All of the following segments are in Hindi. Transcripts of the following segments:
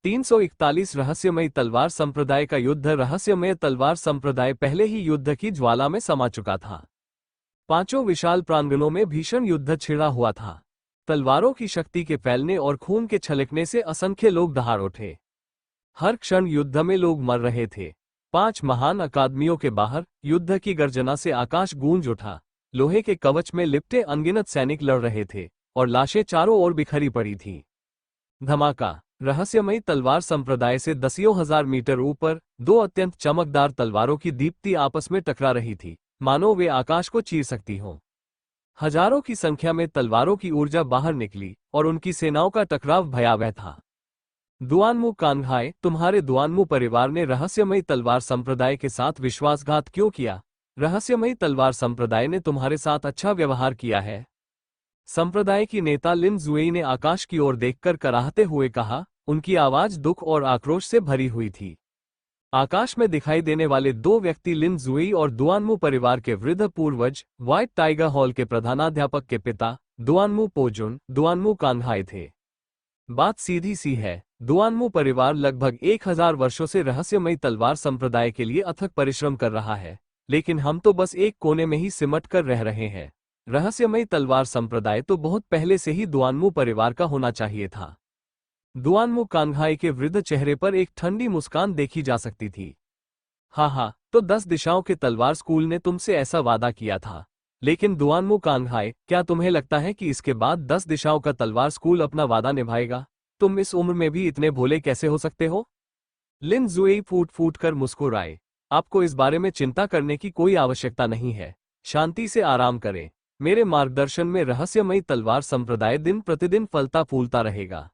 341 रहस्यमयी तलवार संप्रदाय का युद्ध। रहस्यमय तलवार संप्रदाय पहले ही युद्ध की ज्वाला में समा चुका था। पांचों विशाल प्रांगणों में भीषण युद्ध छिड़ा हुआ था। तलवारों की शक्ति के फैलने और खून के छलकने से असंख्य लोग दहाड़ उठे। हर क्षण युद्ध में लोग मर रहे थे। 5 महान अकादमियों के बाहर युद्ध की गर्जना से आकाश गूंज उठा। लोहे के कवच में लिपटे अनगिनत सैनिक लड़ रहे थे और लाशें चारों ओर बिखरी पड़ी थीं। धमाका। रहस्यमयी तलवार संप्रदाय से दसियों हजार मीटर ऊपर 2 अत्यंत चमकदार तलवारों की दीप्ति आपस में टकरा रही थी, मानो वे आकाश को चीर सकती हों। हजारों की संख्या में तलवारों की ऊर्जा बाहर निकली और उनकी सेनाओं का टकराव भयावह था। दुआनमू कांगहाई, तुम्हारे दुआनमू परिवार ने रहस्यमयी तलवार संप्रदाय के साथ विश्वासघात क्यों किया? रहस्यमयी तलवार संप्रदाय ने तुम्हारे साथ अच्छा व्यवहार किया है। संप्रदाय की नेता लिन जुएई ने आकाश की ओर देखकर कराहते हुए कहा। उनकी आवाज दुख और आक्रोश से भरी हुई थी। आकाश में दिखाई देने वाले 2 व्यक्ति लिन जुएई और दुआनमू परिवार के वृद्ध पूर्वज व्हाइट टाइगर हॉल के प्रधानाध्यापक के पिता दुआनमू पोजुन दुआनमू कांगहाई थे। बात सीधी सी है, दुआनमू परिवार लगभग 1000 वर्षों से रहस्यमयी तलवार संप्रदाय के लिए अथक परिश्रम कर रहा है, लेकिन हम तो बस एक कोने में ही सिमट कर रह रहे हैं। रहस्यमयी तलवार संप्रदाय तो बहुत पहले से ही दुआनमू परिवार का होना चाहिए था। दुआनमू कांगहाई के वृद्ध चेहरे पर एक ठंडी मुस्कान देखी जा सकती थी। हाँ, तो 10 दिशाओं के तलवार स्कूल ने तुमसे ऐसा वादा किया था। लेकिन दुआनमू कांगहाई, क्या तुम्हें लगता है कि इसके बाद 10 दिशाओं का तलवार स्कूल अपना वादा निभाएगा? तुम इस उम्र में भी इतने भोले कैसे हो सकते हो? लिन जुएई फूट फूट कर मुस्कुराए। आपको इस बारे में चिंता करने की कोई आवश्यकता नहीं है। शांति से आराम करें। मेरे मार्गदर्शन में रहस्यमयी तलवार संप्रदाय दिन प्रतिदिन फलता फूलता रहेगा।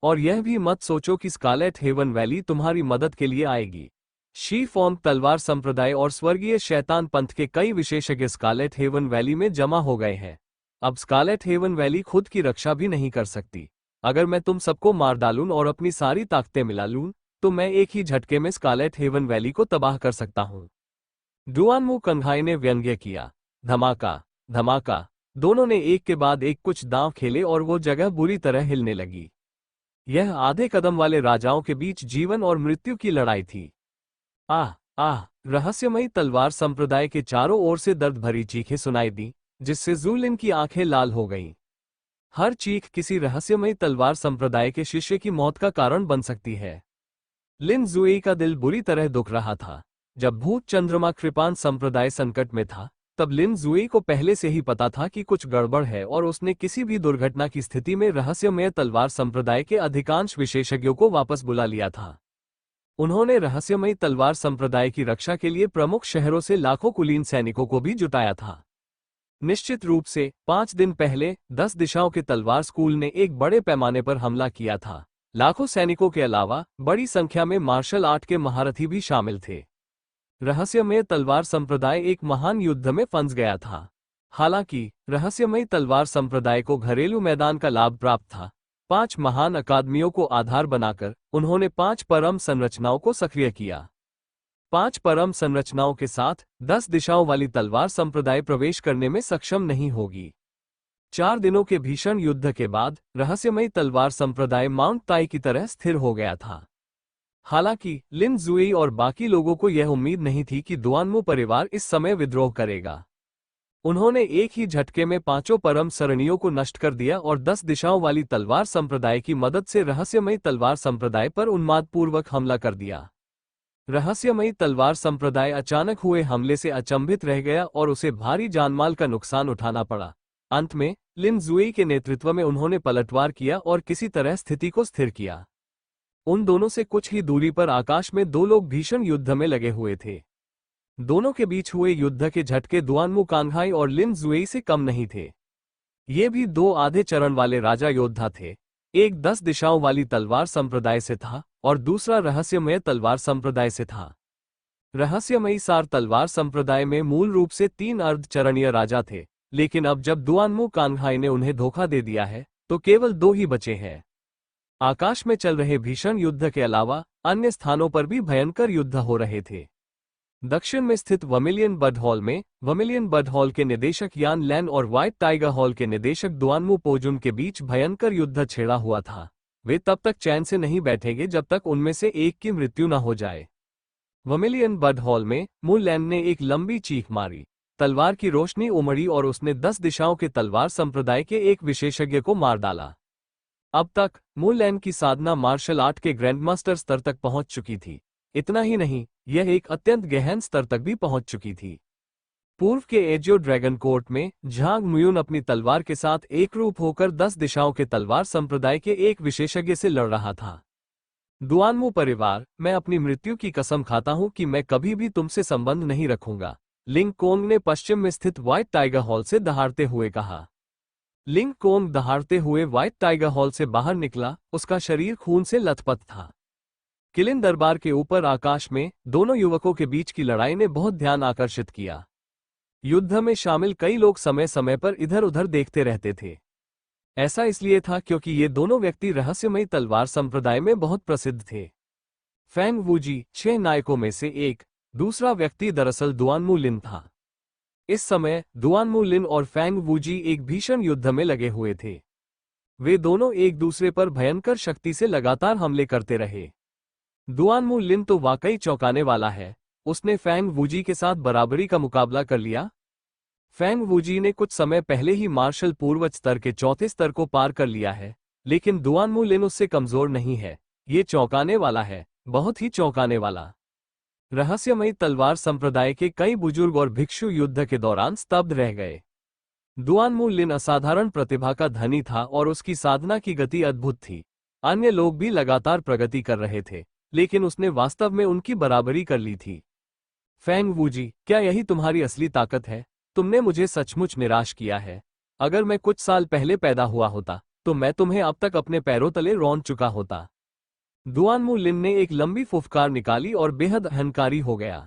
और यह भी मत सोचो कि स्कारलेट हेवन वैली तुम्हारी मदद के लिए आएगी। शी फॉन्ग तलवार संप्रदाय और स्वर्गीय शैतान पंथ के कई विशेषज्ञ स्कारलेट हेवन वैली में जमा हो गए हैं। अब स्कारलेट हेवन वैली खुद की रक्षा भी नहीं कर सकती। अगर मैं तुम सबको मार डालूं और अपनी सारी ताकतें मिला लूं, तो मैं एक ही झटके में स्कारलेट हेवन वैली को तबाह कर सकता हूं। दुआनमू कांगहाई ने व्यंग्य किया। धमाका धमाका। दोनों ने एक के बाद एक कुछ दांव खेले और वो जगह बुरी तरह हिलने लगी। यह आधे कदम वाले राजाओं के बीच जीवन और मृत्यु की लड़ाई थी। आह आह। रहस्यमयी तलवार संप्रदाय के चारों ओर से दर्द भरी चीखें सुनाई दी, जिससे ज़ूलिन की आंखें लाल हो गईं। हर चीख किसी रहस्यमयी तलवार संप्रदाय के शिष्य की मौत का कारण बन सकती है। लिन जुएई का दिल बुरी तरह दुख रहा था। जब भूत चंद्रमा कृपान संप्रदाय संकट में था, तब लिन जुएई को पहले से ही पता था कि कुछ गड़बड़ है और उसने किसी भी दुर्घटना की स्थिति में रहस्यमय तलवार संप्रदाय के अधिकांश विशेषज्ञों को वापस बुला लिया था। उन्होंने रहस्यमयी तलवार संप्रदाय की रक्षा के लिए प्रमुख शहरों से लाखों कुलीन सैनिकों को भी जुटाया था। निश्चित रूप से 5 दिन पहले 10 दिशाओं के तलवार स्कूल ने एक बड़े पैमाने पर हमला किया था। लाखों सैनिकों के अलावा बड़ी संख्या में मार्शल आर्ट के महारथी भी शामिल थे। रहस्यमय तलवार संप्रदाय एक महान युद्ध में फंस गया था। हालांकि रहस्यमयी तलवार संप्रदाय को घरेलू मैदान का लाभ प्राप्त था। 5 महान अकादमियों को आधार बनाकर उन्होंने 5 परम संरचनाओं को सक्रिय किया। 5 परम संरचनाओं के साथ 10 दिशाओं वाली तलवार संप्रदाय प्रवेश करने में सक्षम नहीं होगी। 4 दिनों के भीषण युद्ध के बाद रहस्यमयी तलवार संप्रदाय माउंट ताई की तरह स्थिर हो गया था। हालांकि लिन जुएई और बाकी लोगों को यह उम्मीद नहीं थी कि दुआनमू परिवार इस समय विद्रोह करेगा। उन्होंने एक ही झटके में 5 परम सरणियों को नष्ट कर दिया और 10 दिशाओं वाली तलवार संप्रदाय की मदद से रहस्यमयी तलवार संप्रदाय पर उन्मादपूर्वक हमला कर दिया। रहस्यमयी तलवार संप्रदाय अचानक हुए हमले से अचंभित रह गया और उसे भारी जानमाल का नुकसान उठाना पड़ा। अंत में लिन जुएई के नेतृत्व में उन्होंने पलटवार किया और किसी तरह स्थिति को स्थिर किया। उन दोनों से कुछ ही दूरी पर आकाश में 2 लोग भीषण युद्ध में लगे हुए थे। दोनों के बीच हुए युद्ध के झटके दुआनमू कांगहाई और लिन जुएई से कम नहीं थे। ये भी 2 आधे चरण वाले राजा योद्धा थे। एक 10 दिशाओं वाली तलवार संप्रदाय से था और दूसरा रहस्यमय तलवार संप्रदाय से था। रहस्यमयी सार तलवार संप्रदाय में मूल रूप से 3 अर्धचरणीय राजा थे, लेकिन अब जब दुआनमू कांगहाई ने उन्हें धोखा दे दिया है, तो केवल 2 ही बचे हैं। आकाश में चल रहे भीषण युद्ध के अलावा अन्य स्थानों पर भी भयंकर युद्ध हो रहे थे। दक्षिण में स्थित वर्मिलियन बड हॉल में वर्मिलियन बड हॉल के निदेशक यान लैन और व्हाइट टाइगर हॉल के निदेशक दुआनमू पोजुन के बीच भयंकर युद्ध छिड़ा हुआ था। वे तब तक चैन से नहीं बैठेंगे जब तक उनमें से एक की मृत्यु न हो जाए। वर्मिलियन बड हॉल में मूलैंड ने एक लंबी चीख मारी। तलवार की रोशनी उमड़ी और उसने 10 दिशाओं के तलवार संप्रदाय के एक विशेषज्ञ को मार डाला। अब तक मूलैंड की साधना मार्शल आर्ट के ग्रैंडमास्टर स्तर तक पहुंच चुकी थी। इतना ही नहीं, यह एक अत्यंत गहन स्तर तक भी पहुंच चुकी थी। पूर्व के एजियो ड्रैगन कोर्ट में झांग मुयुन अपनी तलवार के साथ एकरूप होकर 10 दिशाओं के तलवार संप्रदाय के एक विशेषज्ञ से लड़ रहा था। दुआनमू परिवार, मैं अपनी मृत्यु की कसम खाता हूं कि मैं कभी भी तुमसे संबंध नहीं रखूंगा, लिंग कोंग ने पश्चिम में स्थित व्हाइट टाइगर हॉल से दहाड़ते हुए कहा। लिंग कोंग दहाड़ते हुए व्हाइट टाइगर हॉल से बाहर निकला, उसका शरीर खून से लथपथ था। किलिन दरबार के ऊपर आकाश में दोनों युवकों के बीच की लड़ाई ने बहुत ध्यान आकर्षित किया। युद्ध में शामिल कई लोग समय समय पर इधर उधर देखते रहते थे। ऐसा इसलिए था क्योंकि ये दोनों व्यक्ति रहस्यमयी तलवार संप्रदाय में बहुत प्रसिद्ध थे। फैंग वूजी 6 नायकों में से एक, दूसरा व्यक्ति दरअसल दुआनमू लिन था। इस समय दुआनमू लिन और फैंग वूजी एक भीषण युद्ध में लगे हुए थे। वे दोनों एक दूसरे पर भयंकर शक्ति से लगातार हमले करते रहे। दुआनमू लिन तो वाकई चौंकाने वाला है, उसने फैंग वूजी के साथ बराबरी का मुकाबला कर लिया। फैंग वूजी ने कुछ समय पहले ही मार्शल पूर्वज स्तर के चौथे स्तर को पार कर लिया है, लेकिन दुआनमू लिन उससे कमजोर नहीं है। ये चौंकाने वाला है, बहुत ही चौंकाने वाला। रहस्यमयी तलवार संप्रदाय के कई बुजुर्ग और भिक्षु युद्ध के दौरान स्तब्ध रह गए। दुआनमू लिन असाधारण प्रतिभा का धनी था और उसकी साधना की गति अद्भुत थी। अन्य लोग भी लगातार प्रगति कर रहे थे, लेकिन उसने वास्तव में उनकी बराबरी कर ली थी। फैंग वूजी, क्या यही तुम्हारी असली ताकत है? तुमने मुझे सचमुच निराश किया है। अगर मैं कुछ साल पहले पैदा हुआ होता तो मैं तुम्हें अब तक अपने पैरों तले रौंद चुका होता। दुआनमू लिन ने एक लंबी फुफकार निकाली और बेहद अहंकारी हो गया।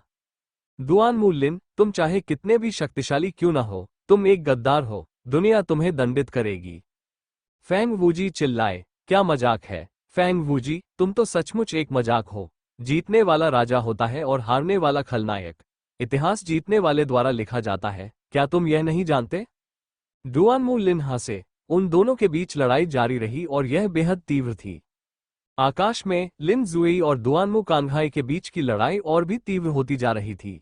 दुआनमू लिन, तुम चाहे कितने भी शक्तिशाली क्यों न हो, तुम एक गद्दार हो, दुनिया तुम्हें दंडित करेगी। फैंग वूजी चिल्लाए, क्या मजाक है? फैंग वूजी, तुम तो सचमुच एक मजाक हो। जीतने वाला राजा होता है और हारने वाला खलनायक। इतिहास जीतने वाले द्वारा लिखा जाता है, क्या तुम यह नहीं जानते? दुआनमू लिन हंसे। उन दोनों के बीच लड़ाई जारी रही और यह बेहद तीव्र थी। आकाश में लिन जुई और दुआनमू कांगहाई के बीच की लड़ाई और भी तीव्र होती जा रही थी।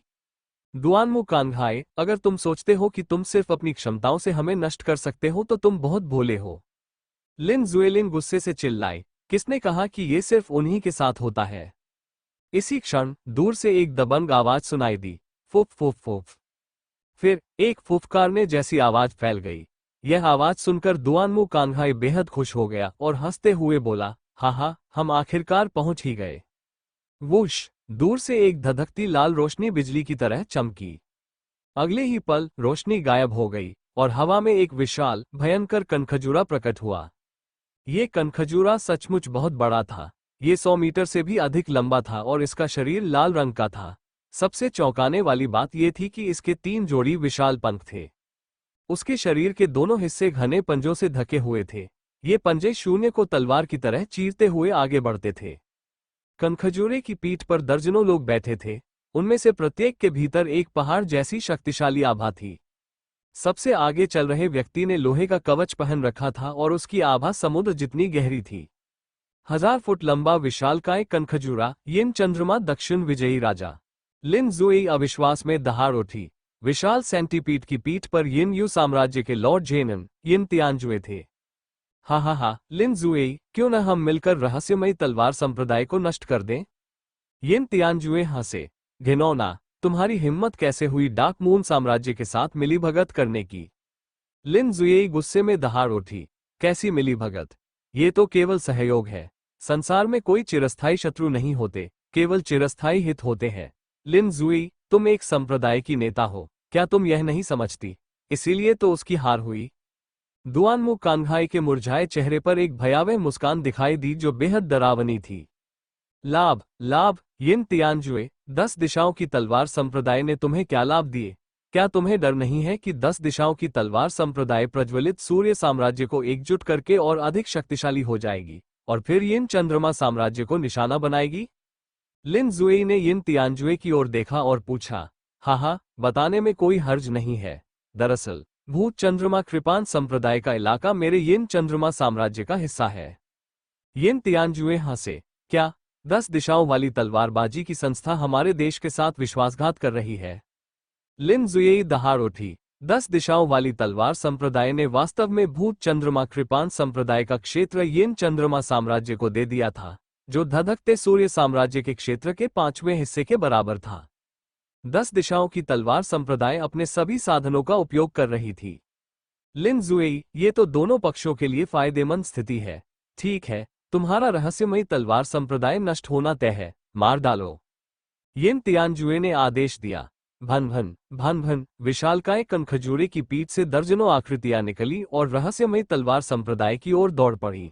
दुआनमू कांगहाई, अगर तुम सोचते हो कि तुम सिर्फ अपनी क्षमताओं से हमें नष्ट कर सकते हो तो तुम बहुत भोले हो। लिन जुएलिन गुस्से से चिल्लाई, किसने कहा कि यह सिर्फ उन्हीं के साथ होता है? इसी क्षण दूर से एक दबंग आवाज सुनाई दी, फुफ फुफ फुफ। फिर एक फुफकारने जैसी आवाज फैल गई। यह आवाज सुनकर दुआनमू कांगहाई बेहद खुश हो गया और हंसते हुए बोला, हा, हम आखिरकार पहुंच ही गए। वुश, दूर से एक धधकती लाल रोशनी बिजली की तरह चमकी। अगले ही पल रोशनी गायब हो गई और हवा में एक विशाल भयंकर कनखजूरा प्रकट हुआ। ये कनखजूरा सचमुच बहुत बड़ा था। ये 100 मीटर से भी अधिक लंबा था और इसका शरीर लाल रंग का था। सबसे चौंकाने वाली बात यह थी कि इसके 3 जोड़ी विशाल पंख थे। उसके शरीर के दोनों हिस्से घने पंजों से ढके हुए थे। ये पंजे शून्य को तलवार की तरह चीरते हुए आगे बढ़ते थे। कनखजूरे की पीठ पर दर्जनों लोग बैठे थे। उनमें से प्रत्येक के भीतर एक पहाड़ जैसी शक्तिशाली आभा थी। सबसे आगे चल रहे व्यक्ति ने लोहे का कवच पहन रखा था और उसकी आभा समुद्र जितनी गहरी थी। 1000 फुट लंबा विशालकाय कनखजूरा, यिन चंद्रमा दक्षिण विजयी राजा। लिन जुई अविश्वास में दहाड़ उठी। विशाल सेंटीपीड की पीठ पर यिन यू साम्राज्य के लॉर्ड जेनन, यिन तियानजुए थे। हा, लिन जुई, क्यों न हम मिलकर रहस्यमयी तलवार संप्रदाय को नष्ट कर दें? यिन तियानजुए हंसे, घिनौना, तुम्हारी हिम्मत कैसे हुई डार्क मून साम्राज्य के साथ मिलीभगत करने की? लिन जुई गुस्से में दहाड़ उठी, कैसी मिलीभगत? ये तो केवल सहयोग है। संसार में कोई चिरस्थायी शत्रु नहीं होते, केवल चिरस्थायी हित होते हैं। लिन जुई, तुम एक संप्रदाय की नेता हो, क्या तुम यह नहीं समझती? इसीलिए तो उसकी हार हुई। दुआनमू कांगहाई के मुरझाए चेहरे पर एक भयावह मुस्कान दिखाई दी जो बेहद डरावनी थी। लाभ, यिन तियानजुए, 10 दिशाओं की तलवार संप्रदाय ने तुम्हें क्या लाभ दिए? क्या तुम्हें डर नहीं है कि 10 दिशाओं की तलवार संप्रदाय प्रज्वलित सूर्य साम्राज्य को एकजुट करके और अधिक शक्तिशाली हो जाएगी और फिर यिन चंद्रमा साम्राज्य को निशाना बनाएगी? लिन जुई ने यिन तियानजुए की ओर देखा और पूछा, हाँ, बताने में कोई हर्ज नहीं है। दरअसल भूत चंद्रमा कृपान संप्रदाय का इलाका मेरे यिन चंद्रमा साम्राज्य का हिस्सा है। यिन तियानजुए हंसे। क्या 10 दिशाओं वाली तलवारबाजी की संस्था हमारे देश के साथ विश्वासघात कर रही है? लिन जुएई दहाड़ उठी। 10 दिशाओं वाली तलवार संप्रदाय ने वास्तव में भूत चंद्रमा कृपान संप्रदाय का क्षेत्र यिन चंद्रमा साम्राज्य को दे दिया था, जो धधकते सूर्य साम्राज्य के क्षेत्र के 5वें हिस्से के बराबर था। 10 दिशाओं की तलवार संप्रदाय अपने सभी साधनों का उपयोग कर रही थी। लिन जुएई, ये तो दोनों पक्षों के लिए फायदेमंद स्थिति है। ठीक है, तुम्हारा रहस्यमयी तलवार संप्रदाय नष्ट होना तय है, मार डालो। यिन तियानजुए ने आदेश दिया। भन भन भन भन, विशालकाय कनखजूरे की पीठ से दर्जनों आकृतियां निकली और रहस्यमयी तलवार संप्रदाय की ओर दौड़ पड़ी।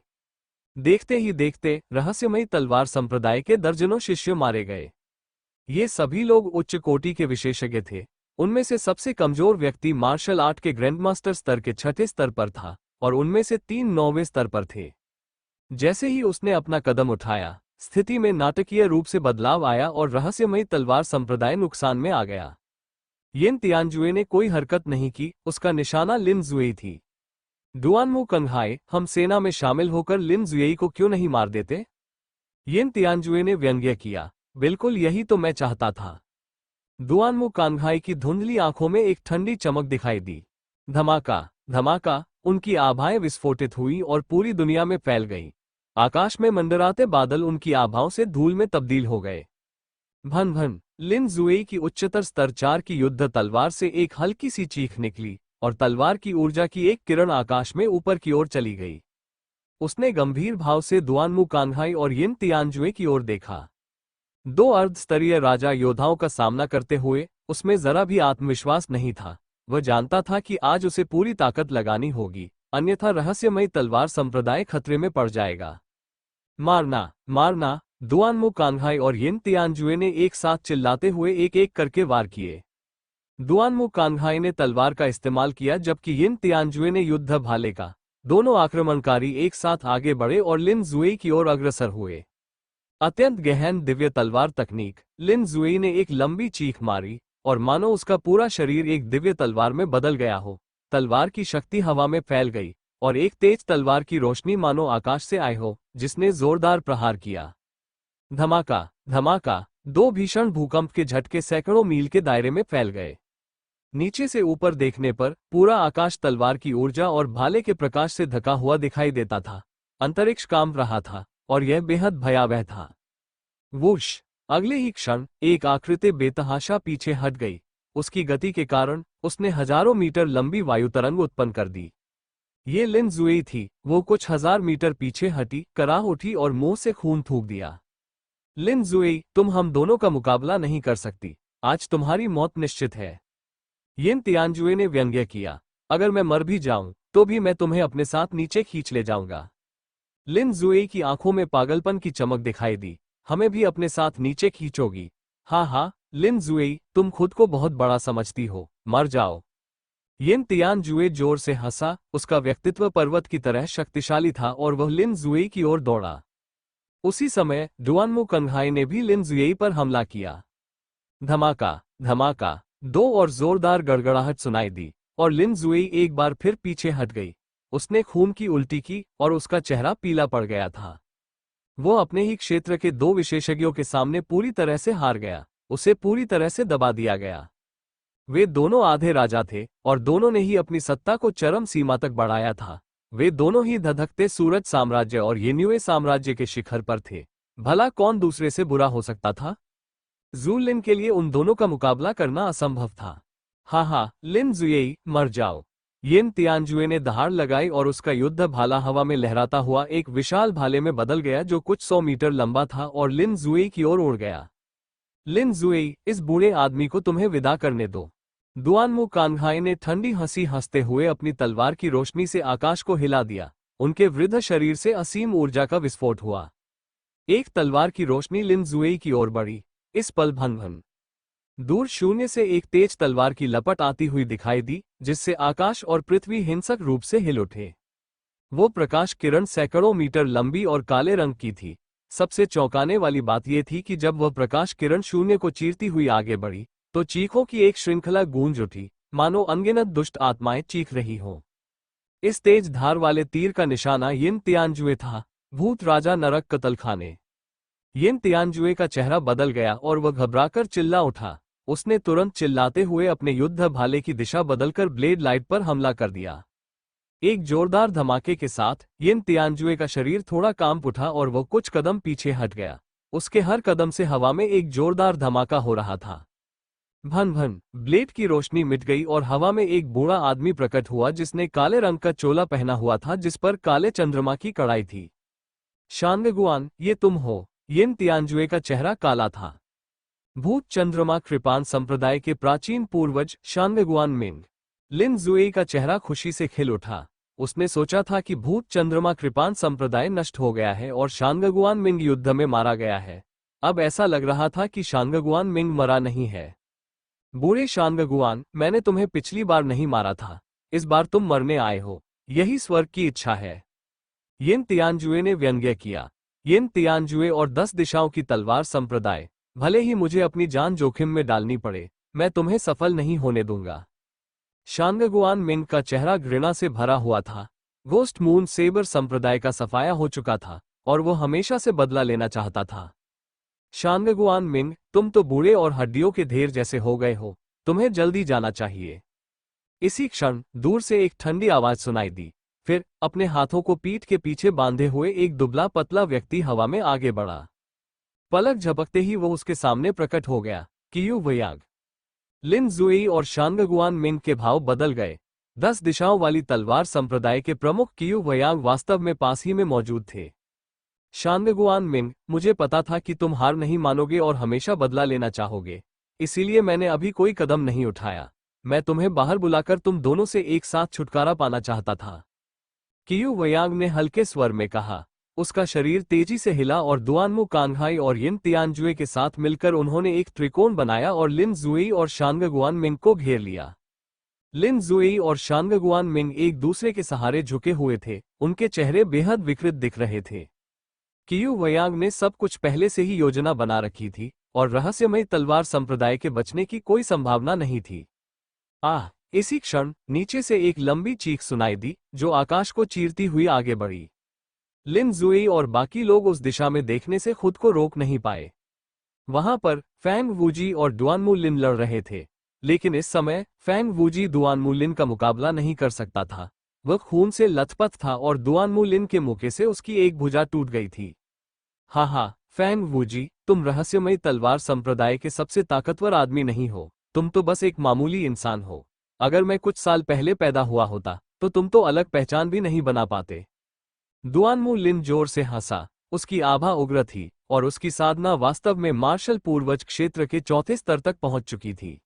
देखते ही देखते रहस्यमयी तलवार संप्रदाय के दर्जनों शिष्य मारे गए। ये सभी लोग उच्च कोटि के विशेषज्ञ थे। उनमें से सबसे कमजोर व्यक्ति मार्शल आर्ट के ग्रैंडमास्टर स्तर के 6ठे स्तर पर था और उनमें से 3 9वें स्तर पर थे। जैसे ही उसने अपना कदम उठाया, स्थिति में नाटकीय रूप से बदलाव आया और रहस्यमयी तलवार संप्रदाय नुकसान में आ गया। यिन तियानजुए ने कोई हरकत नहीं की, उसका निशाना लिन जुएई थी। डुआनमू कंघाई, हम सेना में शामिल होकर लिन जुएई को क्यों नहीं मार देते? यिन तियानजुए ने व्यंग्य किया। बिल्कुल यही तो मैं चाहता था। डुआनमू कांघाई की धुंधली आंखों में एक ठंडी चमक दिखाई दी। धमाका धमाका, उनकी आभाएं विस्फोटित हुई और पूरी दुनिया में फैल गईं। आकाश में मंडराते बादल उनकी आभाओं से धूल में तब्दील हो गए। भन भन, लिन जुएई की उच्चतर स्तर 4 की युद्ध तलवार से एक हल्की सी चीख निकली और तलवार की ऊर्जा की एक किरण आकाश में ऊपर की ओर चली गई। उसने गंभीर भाव से डुआनमू कांघाई और यिन तियानजुए की ओर देखा। 2 अर्धस्तरीय राजा योद्धाओं का सामना करते हुए उसमें जरा भी आत्मविश्वास नहीं था। वह जानता था कि आज उसे पूरी ताकत लगानी होगी, अन्यथा रहस्यमयी तलवार संप्रदाय खतरे में पड़ जाएगा। मारना मारना, डुआनमू कांघाई और यिन तियानजुए ने एक साथ चिल्लाते हुए एक एक करके वार किए। डुआनमू कांघाई ने तलवार का इस्तेमाल किया जबकि यिन तियानजुए ने युद्ध भाले का। दोनों आक्रमणकारी एक साथ आगे बढ़े और लिन जुएई की ओर अग्रसर हुए। अत्यंत गहन दिव्य तलवार तकनीक। लिन जुएई ने एक लंबी चीख मारी और मानो उसका पूरा शरीर एक दिव्य तलवार में बदल गया हो। तलवार की शक्ति हवा में फैल गई और एक तेज तलवार की रोशनी मानो आकाश से आई हो, जिसने जोरदार प्रहार किया। धमाका धमाका, 2 भीषण भूकंप के झटके सैकड़ों मील के दायरे में फैल गए। नीचे से ऊपर देखने पर पूरा आकाश तलवार की ऊर्जा और भाले के प्रकाश से ढका हुआ दिखाई देता था। अंतरिक्ष कांप रहा था और यह बेहद भयावह था। वुश, अगले ही क्षण एक आकृति बेतहाशा पीछे हट गई। उसकी गति के कारण उसने हजारों मीटर लंबी वायु तरंग उत्पन्न कर दी। ये लिन जुएई थी। वो कुछ हजार मीटर पीछे हटी, कराह उठी और मुंह से खून थूक दिया। लिन जुएई, तुम हम दोनों का मुकाबला नहीं कर सकती। आज तुम्हारी मौत निश्चित है। यिन तियानजुए ने व्यंग्य किया। अगर मैं मर भी जाऊं तो भी मैं तुम्हें अपने साथ नीचे खींच ले जाऊंगा। लिन जुएई की आंखों में पागलपन की चमक दिखाई दी। हमें भी अपने साथ नीचे खींचोगी? हाँ हाँ, लिन जुएई, तुम खुद को बहुत बड़ा समझती हो, मर जाओ। यिन तियानजुए जोर से हंसा। उसका व्यक्तित्व पर्वत की तरह शक्तिशाली था और वह लिन जुएई की ओर दौड़ा। उसी समय डुआनमू कांघाई ने भी लिन जुएई पर हमला किया। धमाका धमाका, 2 और जोरदार गड़गड़ाहट सुनाई दी और लिन जुएई एक बार फिर पीछे हट गई। उसने खून की उल्टी की और उसका चेहरा पीला पड़ गया था। वो अपने ही क्षेत्र के 2 विशेषज्ञों के सामने पूरी तरह से हार गया। उसे पूरी तरह से दबा दिया गया। वे दोनों आधे राजा थे और दोनों ने ही अपनी सत्ता को चरम सीमा तक बढ़ाया था। वे दोनों ही धधकते सूरज साम्राज्य और येन्युए साम्राज्य के शिखर पर थे। भला कौन दूसरे से बुरा हो सकता था? जू लिन के लिए उन दोनों का मुकाबला करना असंभव था। हाँ हाँ, लिन जुएई, मर जाओ। यिन तियानजुए ने दहाड़ लगाई और उसका युद्ध भाला हवा में लहराता हुआ एक विशाल भाले में बदल गया जो कुछ 100 मीटर लंबा था और लिन जुएई की ओर उड़ गया। लिन जुएई, इस बूढ़े आदमी को तुम्हें विदा करने दो। डुआनमू कांघाई ने ठंडी हंसी हंसते हुए अपनी तलवार की रोशनी से आकाश को हिला दिया। उनके वृद्ध शरीर से असीम ऊर्जा का विस्फोट हुआ। एक तलवार की रोशनी लिन जुएई की ओर बढ़ी। इस पल भन भन, दूर शून्य से एक तेज तलवार की लपट आती हुई दिखाई दी, जिससे आकाश और पृथ्वी हिंसक रूप से हिल उठे। वो प्रकाश किरण सैकड़ों मीटर लंबी और काले रंग की थी। सबसे चौंकाने वाली बात यह थी कि जब वह प्रकाश किरण शून्य को चीरती हुई आगे बढ़ी तो चीखों की एक श्रृंखला गूंज उठी, मानो अनगिनत दुष्ट आत्माएं चीख रही हों। इस तेज धार वाले तीर का निशाना यिन तियानजुए था। भूत राजा नरक कत्लखाने। यिन तियानजुए का चेहरा बदल गया और वह घबराकर चिल्ला उठा। उसने तुरंत चिल्लाते हुए अपने युद्ध भाले की दिशा बदलकर ब्लेड लाइट पर हमला कर दिया। एक जोरदार धमाके के साथ यिन तियानजुए का शरीर थोड़ा कांप उठा और वह कुछ कदम पीछे हट गया। उसके हर कदम से हवा में एक जोरदार धमाका हो रहा था। भन भन, ब्लेड की रोशनी मिट गई और हवा में एक बूढ़ा आदमी प्रकट हुआ जिसने काले रंग का चोला पहना हुआ था जिस पर काले चंद्रमा की कड़ाई थी। शांगगुआन, ये तुम हो? यिन तियानजुए का चेहरा काला था। भूत चंद्रमा कृपान संप्रदाय के प्राचीन पूर्वज शांगगुआन मिंग। लिन जुएई का चेहरा खुशी से खिल उठा। उसने सोचा था कि भूत चंद्रमा कृपान संप्रदाय नष्ट हो गया है और शांगगुआन मिंग युद्ध में मारा गया है। अब ऐसा लग रहा था कि शांगगुआन मिंग मरा नहीं है। बूढ़े शांगगुआन, मैंने तुम्हें पिछली बार नहीं मारा था, इस बार तुम मरने आए हो। यही स्वर्ग की इच्छा है। यिन तियानजुए ने व्यंग्य किया। यिन तियानजुए और 10 दिशाओं की तलवार संप्रदाय, भले ही मुझे अपनी जान जोखिम में डालनी पड़े, मैं तुम्हें सफल नहीं होने दूंगा। शांगगुआन मिंग का चेहरा घृणा से भरा हुआ था। गोस्ट मून सेबर संप्रदाय का सफाया हो चुका था और वो हमेशा से बदला लेना चाहता था। शांगगुआन मिंग, तुम तो बूढ़े और हड्डियों के ढेर जैसे हो गए हो, तुम्हें जल्दी जाना चाहिए। इसी क्षण दूर से एक ठंडी आवाज सुनाई दी। फिर अपने हाथों को पीठ के पीछे बांधे हुए एक दुबला पतला व्यक्ति हवा में आगे बढ़ा। पलक झपकते ही वो उसके सामने प्रकट हो गया। कियू वयाग। लिन जुएई और शांगगुआन मिंग के भाव बदल गए। 10 दिशाओं वाली तलवार संप्रदाय के प्रमुख कियू वयाग वास्तव में पास ही में मौजूद थे। शांगगुआन मिंग, मुझे पता था कि तुम हार नहीं मानोगे और हमेशा बदला लेना चाहोगे, इसीलिए मैंने अभी कोई कदम नहीं उठाया। मैं तुम्हें बाहर बुलाकर तुम दोनों से एक साथ छुटकारा पाना चाहता था। कियू वयाग ने हल्के स्वर में कहा। उसका शरीर तेजी से हिला और दुआनमू कांगहाई और यिन तियानजुए के साथ मिलकर उन्होंने एक त्रिकोण बनाया और लिन जुएई और शांगगुआन मिंग को घेर लिया। लिन जुएई और शांगगुआन मिंग एक दूसरे के सहारे झुके हुए थे, उनके चेहरे बेहद विकृत दिख रहे थे। कियू वयाग ने सब कुछ पहले से ही योजना बना रखी थी और रहस्यमय तलवार संप्रदाय के बचने की कोई संभावना नहीं थी। इसी क्षण नीचे से एक लंबी चीख सुनाई दी जो आकाश को चीरती हुई आगे बढ़ी। लिन जुएई और बाकी लोग उस दिशा में देखने से खुद को रोक नहीं पाए। वहां पर फैंग वूजी और दुआनमू लिन लड़ रहे थे, लेकिन इस समय फैंग वूजी दुआनमू लिन का मुकाबला नहीं कर सकता था। वह खून से लथपथ था और दुआनमू लिन के मुके से उसकी एक भुजा टूट गई थी। हाँ, फैंग वूजी, तुम रहस्यमय तलवार संप्रदाय के सबसे ताकतवर आदमी नहीं हो, तुम तो बस एक मामूली इंसान हो। अगर मैं कुछ साल पहले पैदा हुआ होता तो तुम तो अलग पहचान भी नहीं बना पाते। दुआनमू लिन जोर से हंसा। उसकी आभा उग्र थी और उसकी साधना वास्तव में मार्शल पूर्वज क्षेत्र के चौथे स्तर तक पहुंच चुकी थी।